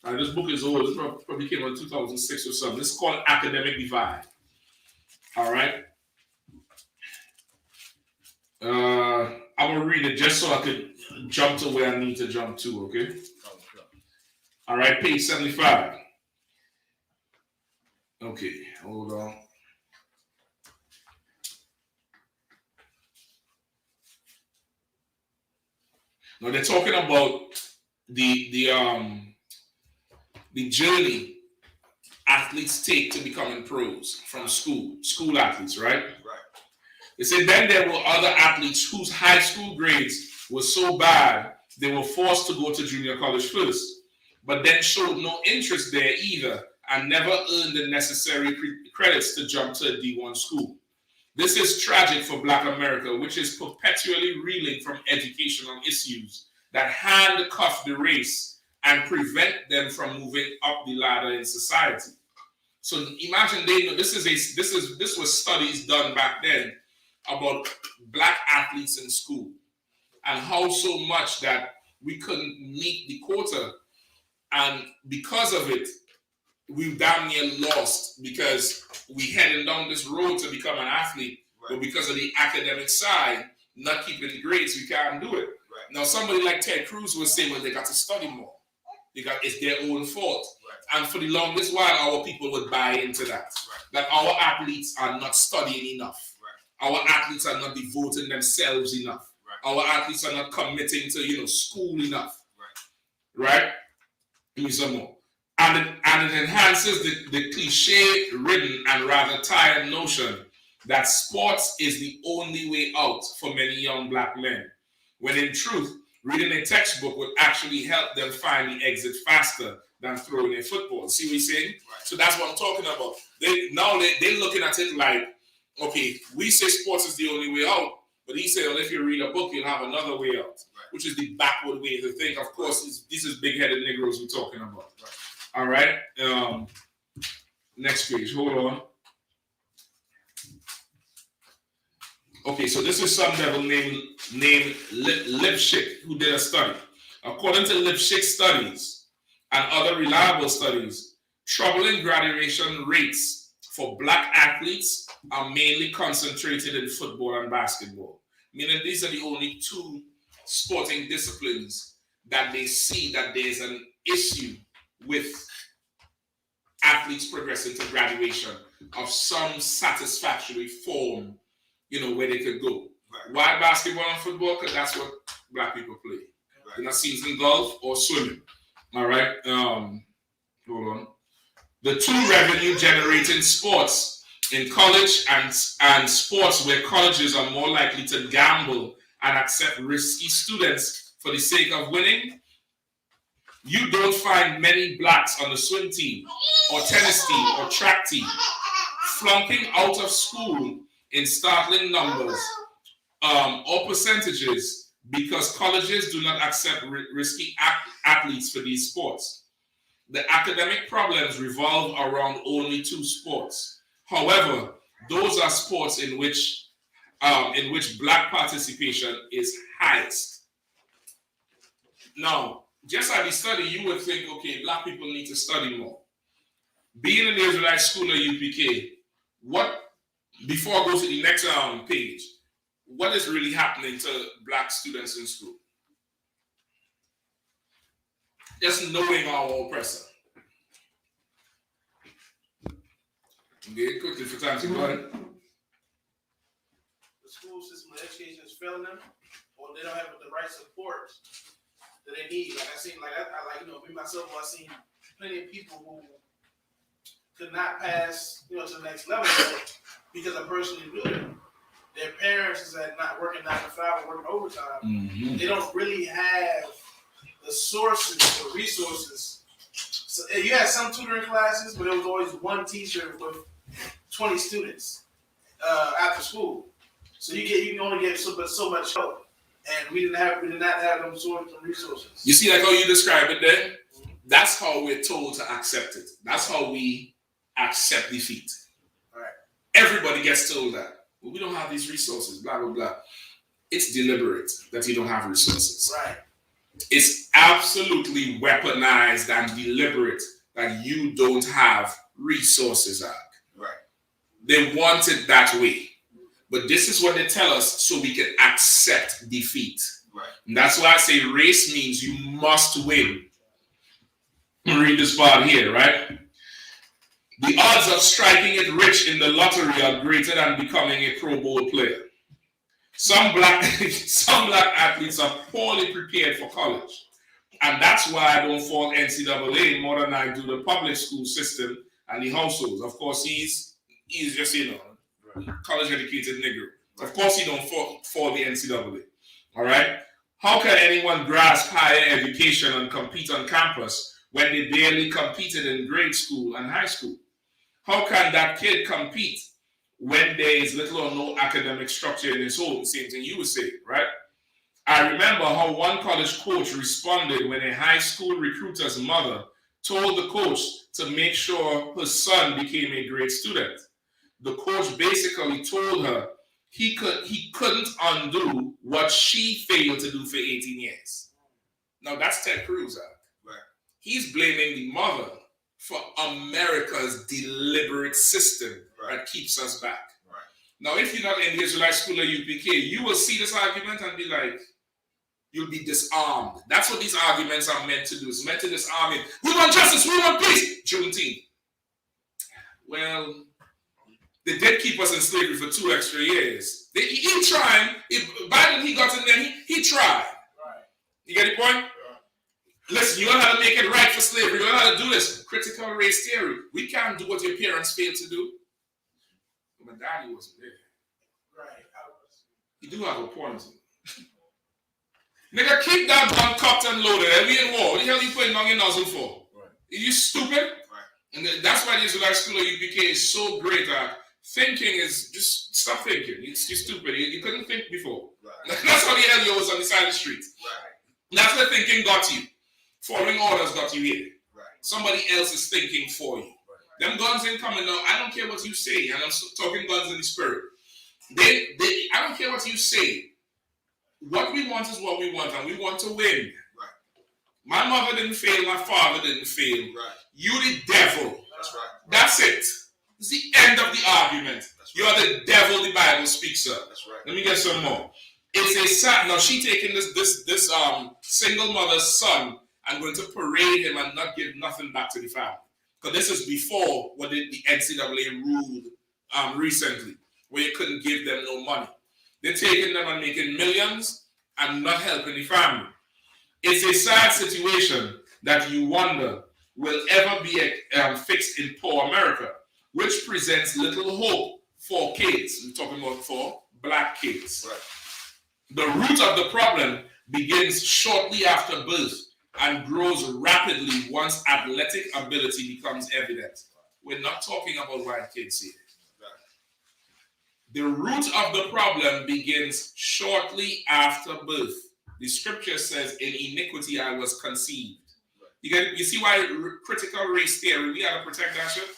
This book is old. This probably came out in 2006 or something. This is called Academic Divide. All right. I'm going to read it just so I could jump to where I need to jump to, okay? All right, page 75. Okay, hold on. Now they're talking about the journey athletes take to becoming pros from school athletes, right? Right. They said then there were other athletes whose high school grades were so bad they were forced to go to junior college first, but then showed no interest there either and never earned the necessary credits to jump to a D1 school. This is tragic for Black America, which is perpetually reeling from educational issues that handcuff the race and prevent them from moving up the ladder in society. So imagine this was studies done back then about Black athletes in school and how so much that we couldn't meet the quota, and because of it, we damn near lost because we heading down this road to become an athlete, right, but because of the academic side, not keeping the grades, we can't do it. Right. Now somebody like Ted Cruz was saying, well, they got to study more. It's their own fault. Right. And for the longest while, our people would buy into that. Right. That our athletes are not studying enough. Right. Our athletes are not devoting themselves enough. Right. Our athletes are not committing to school enough. Right? Give me some more. And it enhances the cliche-ridden and rather tired notion that sports is the only way out for many young Black men, when in truth, reading a textbook would actually help them find the exit faster than throwing a football. See what he's saying? Right. So that's what I'm talking about. They're looking at it like, okay, we say sports is the only way out, but he said, well, if you read a book, you'll have another way out, right, which is the backward way to think. Of course, this is big-headed Negroes we're talking about. Right. All right. Next page. Hold on. Okay, so this is some devil named I.S.U.P.K who did a study. According to I.S.U.P.K studies and other reliable studies, troubling graduation rates for Black athletes are mainly concentrated in football and basketball, meaning these are the only two sporting disciplines that they see that there's an issue with athletes progressing to graduation of some satisfactory form, where they could go. Right. Why basketball and football? Because that's what Black people play. Right. You're not seeing in golf or swimming. All right. Hold on. The two revenue generating sports in college and sports where colleges are more likely to gamble and accept risky students for the sake of winning you don't find many blacks on the swim team or tennis team or track team. Flunking out of school in startling numbers or percentages because colleges do not accept risky athletes for these sports. The academic problems revolve around only 2 sports. However, those are sports in which black participation is highest. Now, just as we study, you would think, okay, black people need to study more. Being in the Israelite school at UPK, before I go to the next page, what is really happening to black students in school? Just knowing our oppressor. Okay, quickly for time to go ahead. The school system of education is failing them, or they don't have the right support that they need. Like I seen, me myself, I've seen plenty of people who could not pass, to the next level because I personally knew them. Their parents is not working 9 to 5 or working overtime. Mm-hmm. They don't really have the sources, the resources. So you had some tutoring classes, but there was always one teacher with 20 students after school. So you can only get so much help, and we did not have them sort of resources. You see, like how you describe it there. Mm-hmm. That's how we're told to accept it. That's how we accept defeat. All right. Everybody gets told that. Well, we don't have these resources, blah, blah, blah. It's deliberate that you don't have resources. Right. It's absolutely weaponized and deliberate that you don't have resources, Ak. Right. They want it that way. But this is what they tell us so we can accept defeat. Right. And that's why I say race means you must win. Read this part here, right? The odds of striking it rich in the lottery are greater than becoming a Pro Bowl player. Some black athletes are poorly prepared for college. And that's why I don't fault NCAA more than I do the public school system and the households. Of course, he's just, college educated nigger. Of course, he don't fault the NCAA. All right? How can anyone grasp higher education and compete on campus when they barely competed in grade school and high school? How can that kid compete when there is little or no academic structure in his home? Same thing you would say, right? I remember how one college coach responded when a high school recruiter's mother told the coach to make sure her son became a great student. The coach basically told her he couldn't undo what she failed to do for 18 years. Now that's Ted Cruz. Right. He's blaming the mother for America's deliberate system that keeps us back. Right. Now, if you're not in the Israelite school at UPK, you will see this argument and be like, you'll be disarmed. That's what these arguments are meant to do. It's meant to disarm you. We want justice, we want peace. Juneteenth. Well, they did keep us in slavery for 2 extra years. He tried. Biden, he got in there, he tried. Right. You get the point? Listen, you know how to make it right for slavery. You know how to do this. Critical race theory. We can't do what your parents failed to do. My daddy wasn't there. Right. You do have a point. Nigga, keep that gun cocked and loaded. And we in war. What the hell are you putting on your nozzle for? Right. Are you stupid? Right. And that's why the Israelite school of UPK is so great at thinking is just stop thinking. You're stupid. You couldn't think before. Right. That's how the hell you was on the side of the street. Right. That's where thinking got you. Following orders got you here. Right. Somebody else is thinking for you. Right. Them guns ain't coming now. I don't care what you say. And I'm talking guns in the spirit. I don't care what you say. What we want is what we want, and we want to win. Right. My mother didn't fail. My father didn't fail. Right. You the devil. That's right. That's it. It's the end of the argument. That's You're the devil the Bible speaks of. That's right. Let me get some more. It's a sad. Now she taking this single mother's son and going to parade him and not give nothing back to the family. Because this is before what the NCAA ruled recently, where you couldn't give them no money. They're taking them and making millions and not helping the family. It's a sad situation that you wonder will ever be fixed in poor America, which presents little hope for kids. We're talking about for black kids. Right. The root of the problem begins shortly after birth and grows rapidly once athletic ability becomes evident. We're not talking about white kids here. The root of the problem begins shortly after birth. The scripture says, in iniquity I was conceived. You see why critical race theory, we gotta protect that shit?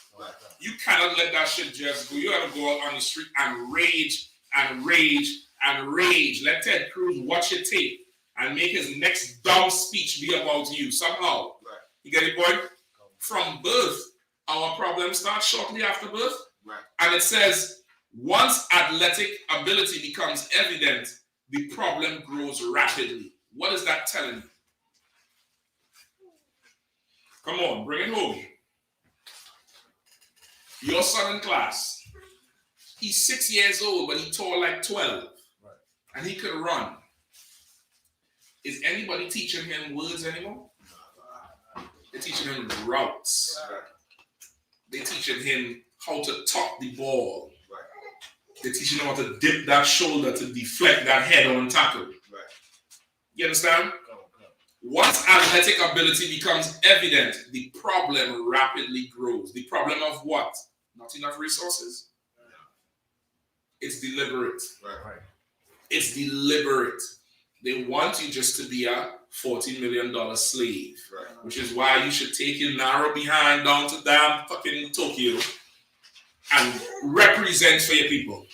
You cannot let that shit just go. You gotta go out on the street and rage and rage and rage. Let Ted Cruz watch your tape and make his next dumb speech be about you somehow. You get it, boy? From birth, our problem starts shortly after birth. And it says, once athletic ability becomes evident, the problem grows rapidly. What is that telling you? Come on, bring it home. Your son in class, he's 6 years old, but he tall like 12. And he could run. Is anybody teaching him words anymore? They're teaching him routes. They're teaching him how to tuck the ball. They're teaching him how to dip that shoulder to deflect that head on tackle. You understand? Once athletic ability becomes evident, the problem rapidly grows. The problem of what? Not enough resources. It's deliberate. It's deliberate. They want you just to be a $40 million slave. Which is why you should take your narrow behind down to damn fucking Tokyo and represent for your people.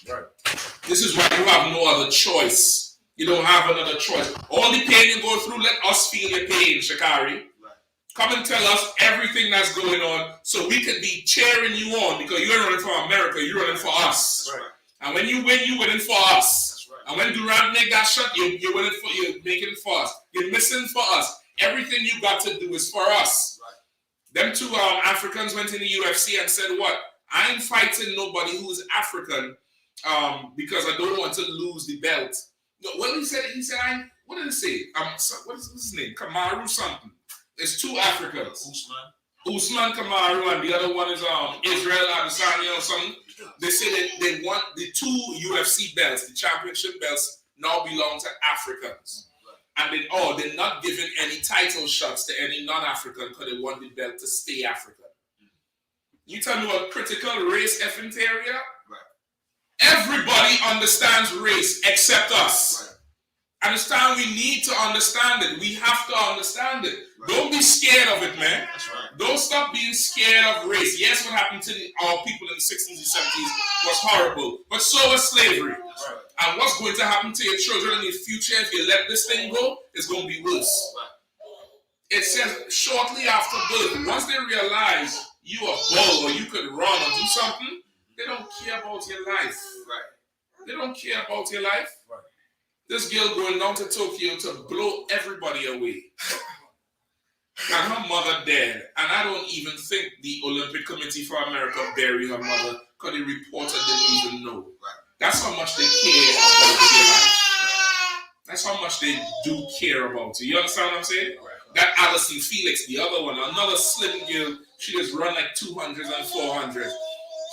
This is why you have no other choice. You don't have another choice. All the pain you go through, let us feel your pain, Shakari. Come and tell us everything that's going on so we could be cheering you on, because you're running for America, you're running for us. And when you win, you're winning for us. And when Durant make that shot, you're making it for us. You're missing for us. Everything you got to do is for us. Them two Africans went in the UFC and said, what? I ain't fighting nobody who's African because I don't want to lose the belt. No, what he said, what did he say? What is his name? Kamaru something. There's two Africans. Usman Kamaru, and the other one is Israel Adesanya or something. They say that they want the two UFC belts, the championship belts, now belong to Africans. And they're not giving any title shots to any non-African because they want the belt to stay African. You tell me what critical race effing theory? Everybody understands race except us. And it's time we need to understand it. We have to understand it. Don't be scared of it, man. Don't stop being scared of race. Yes, what happened to our people in the 60s and 70s was horrible, but so was slavery. And what's going to happen to your children in the future if you let this thing go is going to be worse. It says shortly after birth, once they realize you are bull or you could run or do something, they don't care about your life. They don't care about your life. This girl going down to Tokyo to blow everybody away. And her mother dead. And I don't even think the Olympic Committee for America buried her mother because the reporter didn't even know. That's how much they care about your life. That's how much they do care about you. You understand what I'm saying? That Alison Felix, the other one, another slim girl, she just run like 200s and 400s.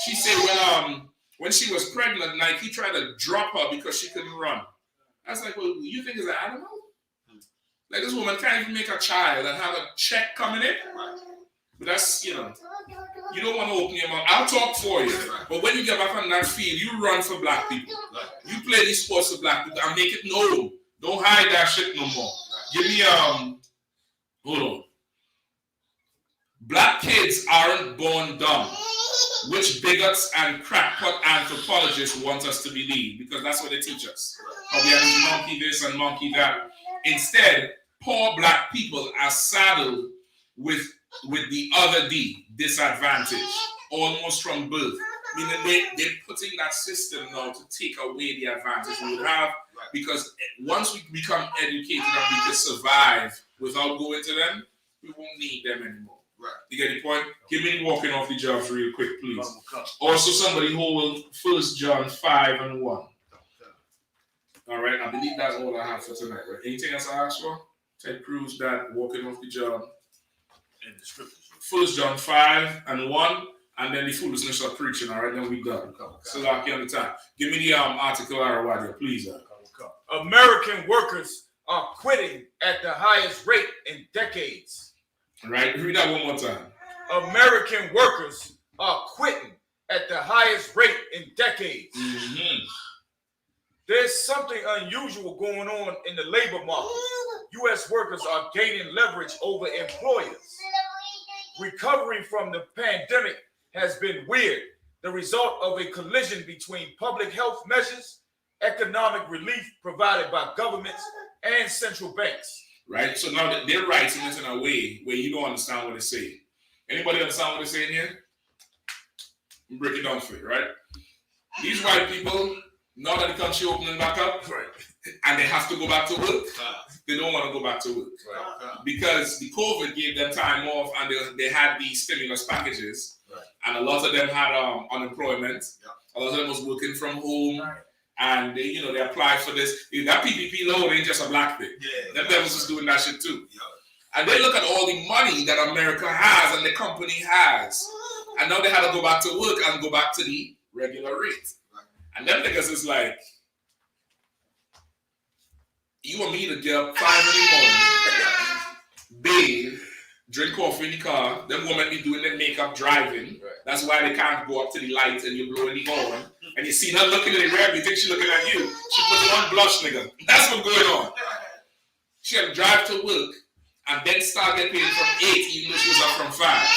She said when she was pregnant, Nike tried to drop her because she couldn't run. I was like, well, you think it's an animal? Like, this woman can't even make a child and have a check coming in. But that's, you don't want to open your mouth. I'll talk for you. But when you get back on that field, you run for black people. You play these sports for black people and make it known. Don't hide that shit no more. Give me, hold on. Black kids aren't born dumb, which bigots and crackpot anthropologists want us to believe, because that's what they teach us. How we have monkey this and monkey that. Instead, poor black people are saddled with the other D, disadvantage, almost from birth. Meaning they're putting that system now to take away the advantage we would have, because once we become educated and we can survive without going to them, we won't need them anymore. You get the point? Give me the walking off the jobs real quick, please. Also, somebody hold 1 John 5 and 1. All right, I believe that's all I have for tonight. Right? Anything else I ask for? Ted Cruz, that walking off the job. And the scriptures. 1 John 5 and 1, and then the foolishness of preaching. All right, then we done. So lock you on the time. Give me the article, Arawadia, please. American workers are quitting at the highest rate in decades. Right? Read that one more time. American workers are quitting at the highest rate in decades. Mm-hmm. There's something unusual going on in the labor market. U.S. workers are gaining leverage over employers. Recovery from the pandemic has been weird, the result of a collision between public health measures, economic relief provided by governments, and central banks. Right? So now they're writing this in a way where you don't understand what they're saying. Anybody understand what they're saying here? Break it down for you, right? These white people, now that the country opening back up, Right. and they have to go back to work, they don't want to go back to work. Right. Because the COVID gave them time off and they had these stimulus packages. Right. And a lot of them had unemployment. Yeah. A lot of them was working from home. Right. And they applied for this. That PPP loan ain't just a black thing. Yeah. Them devils was doing that shit too. Yeah. And they look at all the money that America has and the company has. And now they had to go back to work and go back to the regular rate. Right. And them niggas is like, you want me to get up 5 in the morning, bathe, drink coffee in the car, them women be doing their makeup driving. Right. That's why they can't go up to the light and you're blowing the horn. And you see her looking at the rear, you think she's looking at you. She puts on blush, nigga. That's what's going on. She had to drive to work and then start getting paid from 8, even though she was up from 5.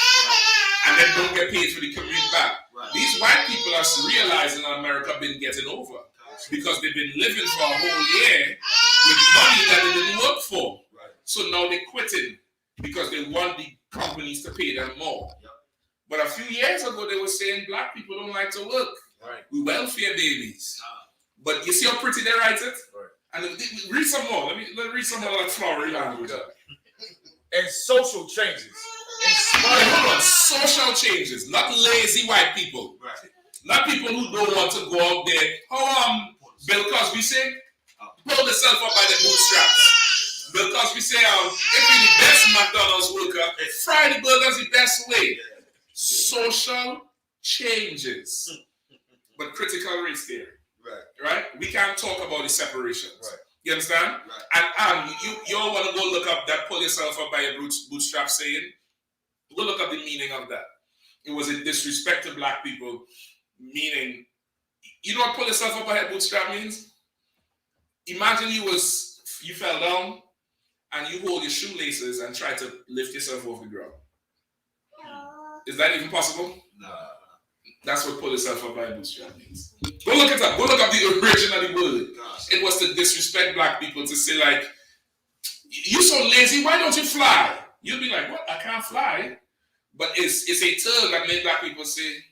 And then don't get paid for the commute back. Right. These white people are realizing that America been getting over because they've been living for a whole year with money that they didn't work for. Right. So now they're quitting because they want the companies to pay them more. Yep. But a few years ago, they were saying black people don't like to work. Right. We welfare babies. But you see how pretty they write it? Right. And read some more. Let me read some more like flowery language. And social changes. Hold on. Social changes, not lazy white people. Right. Not people who don't want to go out there. How Bill Cosby say? Pull yourself up by the bootstraps. Bill Cosby say, if you're the best McDonald's worker, fry the burgers the best way. Social changes. But critical race theory. Right? We can't talk about the separations. Right. You understand? Right. And you all want to go look up that pull yourself up by your bootstrap saying? Go look up the meaning of that. It was a disrespect to black people, meaning, you know what pull yourself up by your bootstrap means? Imagine you fell down and you hold your shoelaces and try to lift yourself off the ground. Is that even possible? No. That's what pull yourself up by a bootstrap means. Go look it up. Go look up the origin of the word. It was to disrespect black people, to say like, you so lazy, why don't you fly? You'll be like, what? I can't fly. But it's a term that made black people say,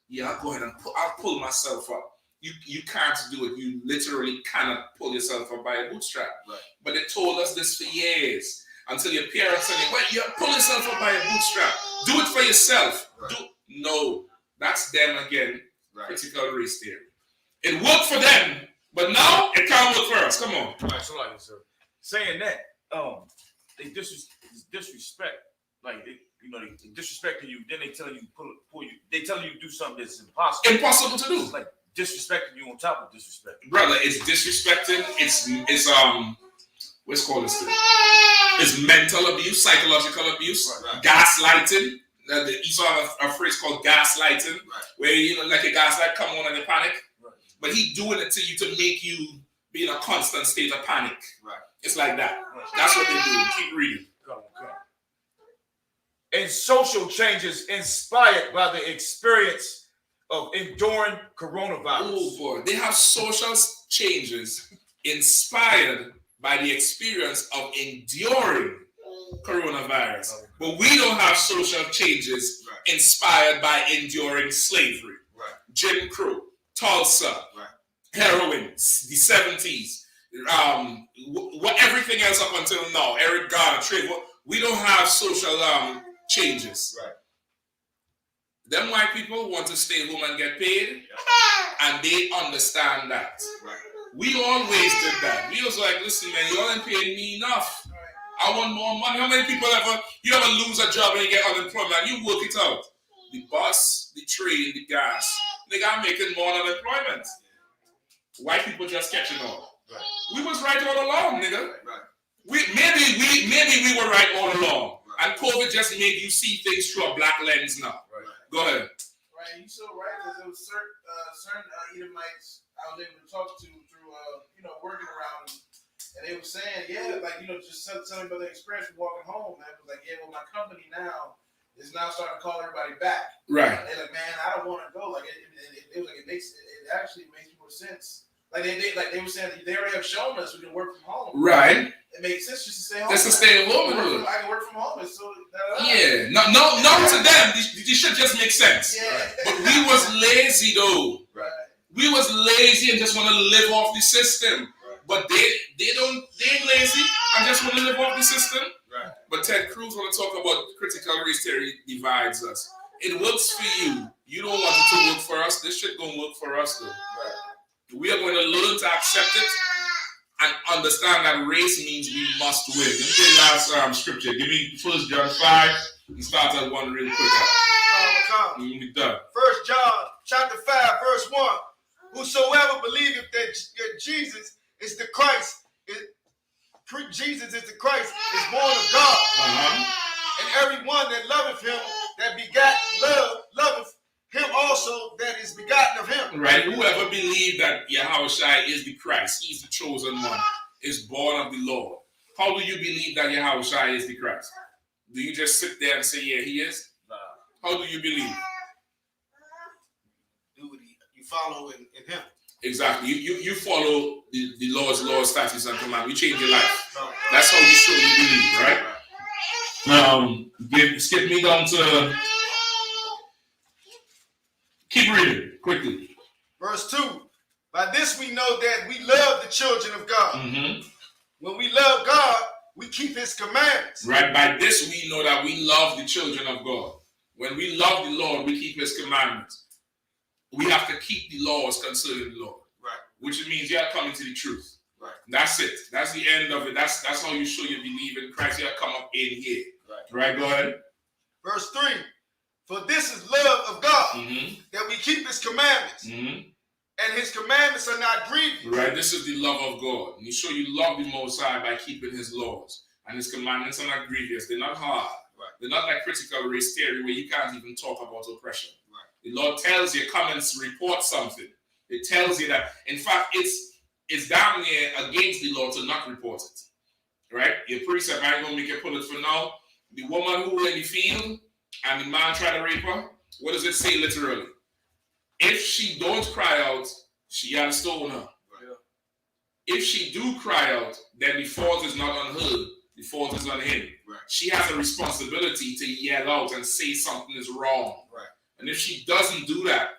yeah, I'll go ahead and I'll pull myself up. You can't do it. You literally cannot pull yourself up by a bootstrap. Right. But they told us this for years. Until your parents said, well, you pull yourself up by a bootstrap. Do it for yourself. Right. No, that's them again. Right. Critical race theory. It worked for them, but now it can't work for us. Come on. All right, so like sir, saying that, they disrespect, like they disrespecting you. Then they tell you pull you. They tell you to do something that's impossible. Impossible to do. It's like disrespecting you on top of disrespect. Brother, it's disrespecting. It's what's called this thing? It's mental abuse, psychological abuse, Right. gaslighting. You saw a phrase called gaslighting, Right. where like a gaslight come on and you panic, Right. but he doing it to you to make you be in a constant state of panic. Right. It's like that. That's what they do. Keep reading. Come. And social changes inspired by the experience of enduring coronavirus. Oh boy, they have social changes inspired by the experience of enduring coronavirus. But we don't have social changes inspired by enduring slavery. Right. Jim Crow, Tulsa, Right. heroin, the 70s, everything else up until now, Eric Garner, trade. We don't have social changes. Right. Them white people want to stay home and get paid, and they understand that. Right. We always did that. We was like, listen, man, you all ain't paying me enough. I want more money. How many people you ever lose a job and you get unemployment? You work it out. The bus, the train, the gas. Nigga, I'm making more unemployment. White people just catching on. Right. We was right all along, nigga. Right. Maybe we were right all along, and COVID just made you see things through a black lens now. Right. Go ahead. Right, you so right, because there was certain Edomites I was able to talk to through working around them, and they were saying, yeah, like just telling me about their experience from walking home. And it was like, yeah, well, my company now is now starting to call everybody back. Right. They're like, man, I don't want to go. Like it was like it actually makes more sense. Like they were saying they already have shown us we can work from home. Right. It makes sense just to stay home. Just to stay at home. I can work from home. So yeah. No to them. This should just make sense. Yeah. But we was lazy though. Right. We was lazy and just want to live off the system. But they ain't lazy and just want to live off the system. Right. But Ted Cruz want to talk about critical race theory divides us. It works for you. You don't want it to work for us. This shit gonna work for us though. Right. We are going to learn to accept it and understand that race means we must win. Let me get the last scripture. Give me 1 John 5 and start at 1 real quick. We're done. 1 John chapter 5, verse 1. Whosoever believeth that Jesus is the Christ, Jesus is the Christ, is born of God. And everyone that loveth him, that begat loveth him also that is begotten of him. Right. Whoever believed that Yahawashi is the Christ, he's the chosen one, is born of the Lord. How do you believe that Yahawashi is the Christ? Do you just sit there and say, yeah, he is? How do you believe? Do what you follow in him. Exactly. You follow the Lord's law, statutes, and commandments. You change your life. That's how you show you believe, right? Skip me down to... Keep reading, quickly. Verse 2. By this we know that we love the children of God. Mm-hmm. When we love God, we keep his commandments. Right. By this we know that we love the children of God. When we love the Lord, we keep his commandments. We have to keep the laws concerning the Lord. Right. Which means you are coming to the truth. Right. That's it. That's the end of it. That's how you show you believe in Christ. You come up in here. Right. Go ahead. Verse 3. For this is love of God, Mm-hmm. that we keep his commandments. Mm-hmm. And his commandments are not grievous. Right. This is the love of God. And you show you love the Most High by keeping his laws. And his commandments are not grievous. They're not hard. Right. They're not like critical race theory where you can't even talk about oppression. Right. The Lord tells you, come and report something. It tells you that, in fact, it's down there against the law to not report it. Right? Your precept, I ain't going to make you pull it for now. The woman who in the field and the man tried to rape her, what does it say literally? If she don't cry out, she had stone her. Right. If she do cry out, then the fault is not on her, the fault is on him. Right. She has a responsibility to yell out and say something is wrong. Right. And if she doesn't do that,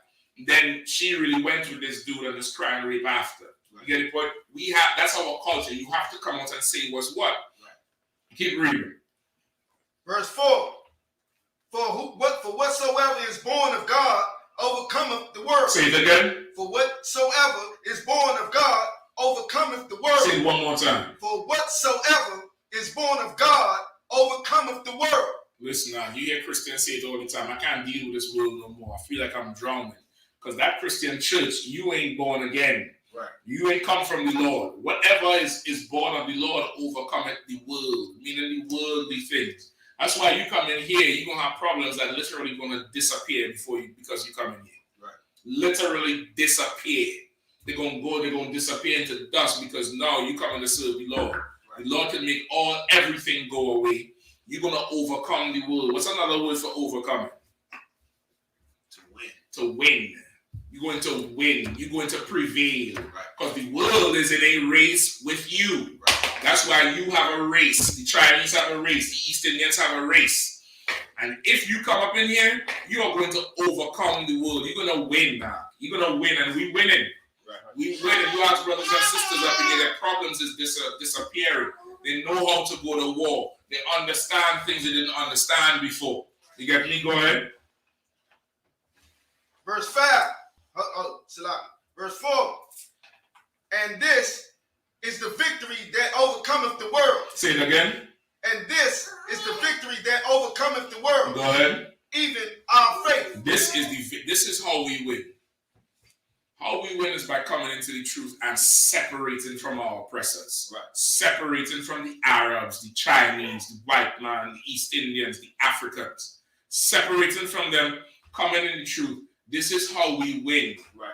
then she really went with this dude and was crying rape after. Right. You get it? But that's our culture. You have to come out and say what's what. Right. Keep reading. Verse 4. For whatsoever is born of God overcometh the world. Say it again. For whatsoever is born of God overcometh the world. Say it one more time. For whatsoever is born of God overcometh the world. Listen now, you hear Christians say it all the time. I can't deal with this world no more. I feel like I'm drowning. Because that Christian church, you ain't born again. Right. You ain't come from the Lord. Whatever is born of the Lord overcometh the world, meaning the worldly things. That's why you come in here, you're going to have problems that literally going to disappear because you come in here. Right. Literally disappear. They're going to disappear into dust because now you come in to serve the Lord. Right. The Lord can make everything go away. You're going to overcome the world. What's another word for overcoming? To win. To win. You're going to win. You're going to prevail. Because the world is in a race with you. Right. That's why you have a race. The Chinese have a race. The East Indians have a race. And if you come up in here, you are going to overcome the world. You're going to win now. You're going to win, and we're winning. Right. We win, and you ask brothers and sisters up in here, their problems is disappearing. They know how to go to war. They understand things they didn't understand before. You get me? Go ahead. Verse 5. SHALAM. Verse 4. And this is the victory that overcometh the world. Say it again. And this is the victory that overcometh the world. Go ahead. Even our faith. This is how we win. How we win is by coming into the truth and separating from our oppressors. Right. Separating from the Arabs, the Chinese, the white man, the East Indians, the Africans. Separating from them, coming in the truth. This is how we win. Right.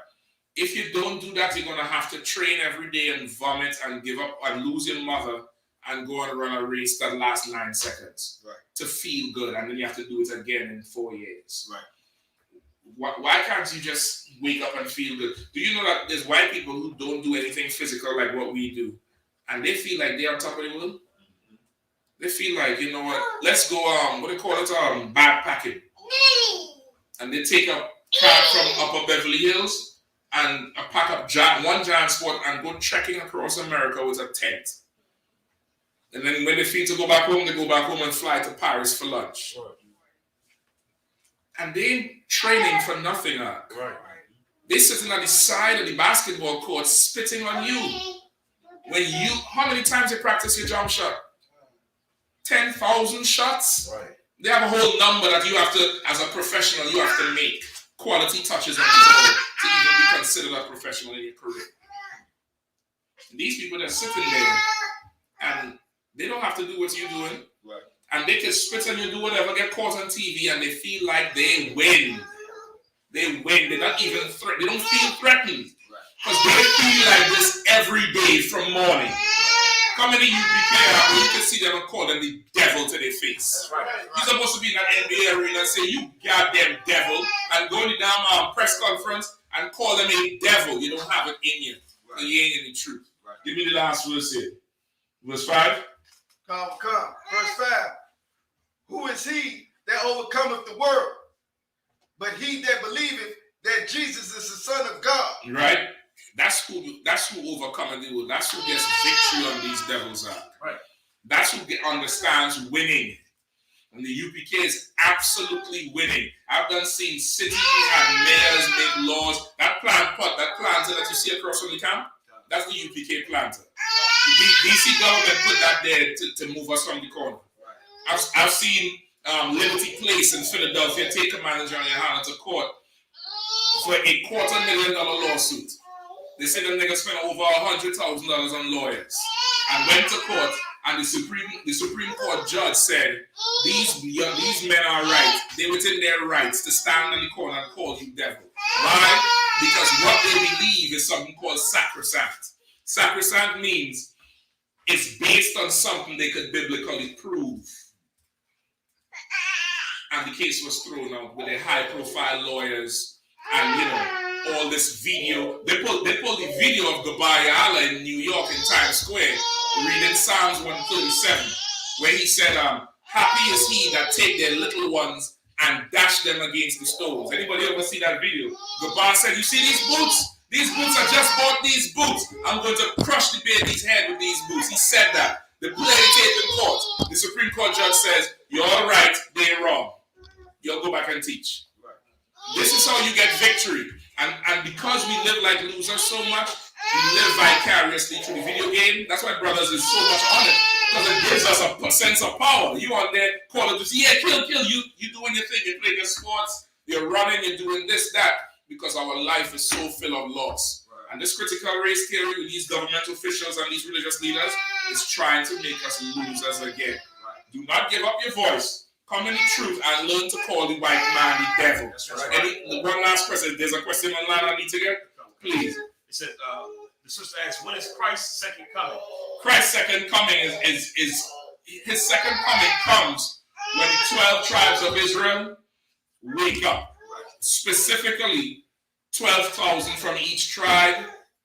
If you don't do that, you're going to have to train every day and vomit and give up and lose your mother and go and run a race that lasts 9 seconds. Right. To feel good. And then you have to do it again in 4 years. Right. Why can't you just wake up and feel good? Do you know that there's white people who don't do anything physical like what we do? And they feel like they're on top of the world? They feel like, you know what, let's go, what do they call it, backpacking. And they take a car from Upper Beverly Hills and pack up one giant spot and go trekking across America with a tent. And then when they feel to go back home, they go back home and fly to Paris for lunch. Right. And they ain't training for nothing. Right. They sitting at the side of the basketball court spitting on you. How many times you practice your jump shot? 10,000 shots? Right. They have a whole number that you have to, as a professional, you have to make quality touches on the ball to even be considered a professional in your career. And these people that are sitting there and they don't have to do what you're doing. Right. And they can spit on you, do whatever, get caught on TV, and they feel like they win. They win. They're not even they don't feel threatened. Because they feel like this every day from morning. Come in the UPK, you can see them and call them the devil to their face. Right. You're supposed to be in that NBA arena and say, you goddamn devil, and go in the damn press conference and call them a devil. You don't have it in you. Right. You ain't in the truth. Right. Give me the last verse here. Verse 5. Come. Verse 5. Who is he that overcometh the world? But he that believeth that Jesus is the Son of God. Right? That's who overcometh the world. That's who gets victory on these devils out. Right. That's who understands winning. And the UPK is absolutely winning. I've done seen cities and mayors make laws. That planter that you see across from the camp, that's the UPK planter. The DC government put that there to move us from the corner. I've seen Liberty Place in Philadelphia take a manager and YAHANNA to court for a $250,000 lawsuit. They said them niggas spent over $100,000 on lawyers and went to court, and the Supreme Court judge said these men are right. They're within their rights to stand in the corner and call you devil. Why? Because what they believe is something called sacrosanct. Sacrosanct means it's based on something they could biblically prove. And the case was thrown out with the high-profile lawyers and, all this video. They pulled the video of Gabayala in New York in Times Square reading Psalms 137, where he said, happy is he that take their little ones and dash them against the stones. Anybody ever see that video? Gabar said, you see these boots? These boots, I just bought these boots. I'm going to crush the baby's head with these boots. He said that. They play the tape in court. The Supreme Court judge says, you're all right, they're wrong. You'll go back and teach. This is how you get victory. And because we live like losers so much, we live vicariously through the video game. That's why Brothers is so much on it. Because it gives us a sense of power. You on there calling to say, yeah, kill. You doing your thing. You're playing your sports. You're running. You're doing this, that. Because our life is so full of loss. Right. And this critical race theory with these government officials and these religious leaders is trying to make us losers again. Right. Do not give up your voice. Come in the truth and learn to call the white man the devil. That's right. One last question. There's a question online I need to get. Please. It said, the sister asked, when is Christ's second coming? Christ's second coming is his second coming comes when the 12 tribes of Israel wake up. Right. Specifically, 12,000 from each tribe,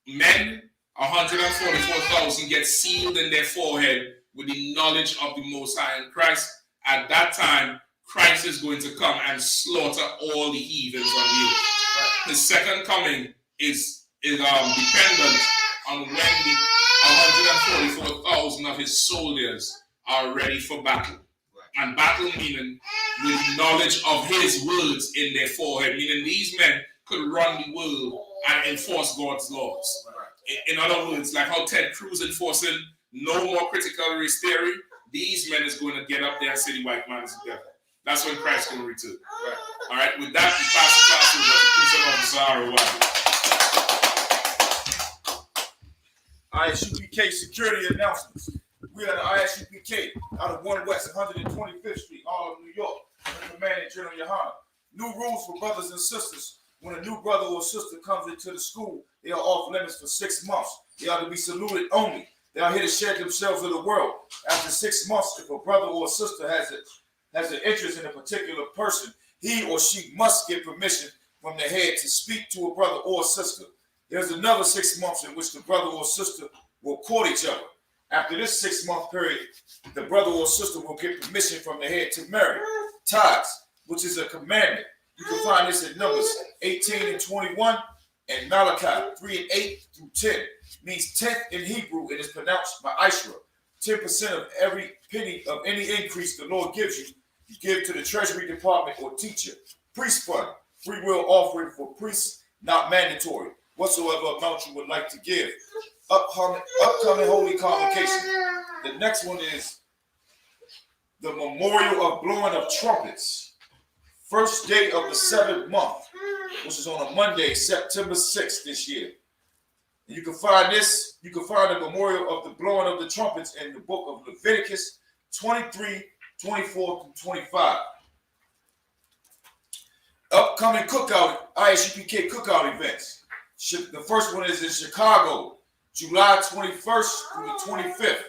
men, 144,000 get sealed in their forehead with the knowledge of the Most High in Christ. At that time, Christ is going to come and slaughter all the heathens on the earth. Right. His second coming is dependent on when the 144,000 of his soldiers are ready for battle. Right. And battle meaning with knowledge of his words in their forehead, meaning these men could run the world and enforce God's laws. Right. In other words, like how Ted Cruz enforcing no more critical race theory, these men is going to get up there and say the white man is the devil. That's when Christ is going to return. Right. All right, with that, we pass the class over to Officer Arrow. I.S.U.P.K security announcements. We are the I.S.U.P.K out of 1 West 125th Street, Harlem, New York. Under Commanding General YAHANNA. New rules for brothers and sisters. When a new brother or sister comes into the school, they are off limits for 6 months. They are to be saluted only. They are here to shed themselves of the world. After 6 months, if a brother or a sister has an interest in a particular person, he or she must get permission from the head to speak to a brother or a sister. There's another 6 months in which the brother or sister will court each other. After this 6-month period, the brother or sister will get permission from the head to marry. Tithes, which is a commandment. You can find this in Numbers 18 and 21 and Malachi 3 and 8 through 10. Means 10th in Hebrew, it is pronounced ma'ashra. 10% of every penny of any increase the Lord gives you, you give to the Treasury Department or teacher. Priest fund, free will offering for priests, not mandatory. Whatsoever amount you would like to give. Upcoming holy convocation. The next one is the memorial of blowing of trumpets. First day of the 7th month, which is on a Monday, September 6th this year. And you can find the memorial of the blowing of the trumpets in the book of Leviticus 23, 24 through 25. Upcoming cookout, I.S.U.P.K cookout events. The first one is in Chicago, July 21st through the 25th.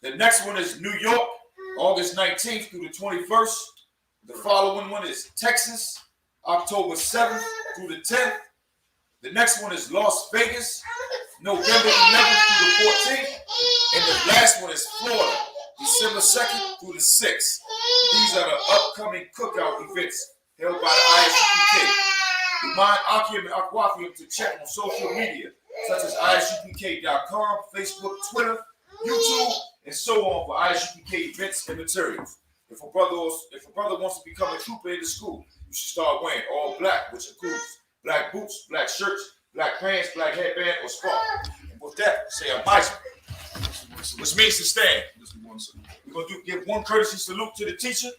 The next one is New York, August 19th through the 21st. The following one is Texas, October 7th through the 10th. The next one is Las Vegas, November 11th through the 14th. And the last one is Florida, December 2nd through the 6th. These are the upcoming cookout events held by the I.S.U.P.K. Remind Akim and Akwafium to check on social media, such as ISUPK.com, Facebook, Twitter, YouTube, and so on for I.S.U.P.K events and materials. If a brother wants to become a trooper in the school, you should start wearing all black, which includes black boots, black shirts, black pants, black headband, or scarf. And with that, say a mitzvah, which means to stand. We're going to give one courtesy salute to the teacher,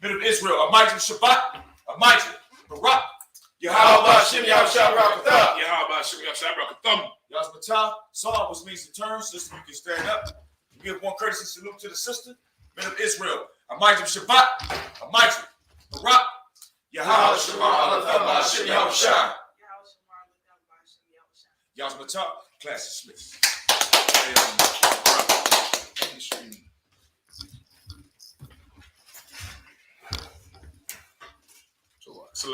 men of Israel, a mitzvah Shabbat, a mitzvah Barak, Yahweh Shem Yahweh Yazmatah, Psalm, which means to turn. Sister, you can stand up. We give one courtesy salute to the sister, men of Israel, a mitzvah Shabbat, a mitzvah Barak, Yahweh Shem Yahweh Yazmatah, class dismissed.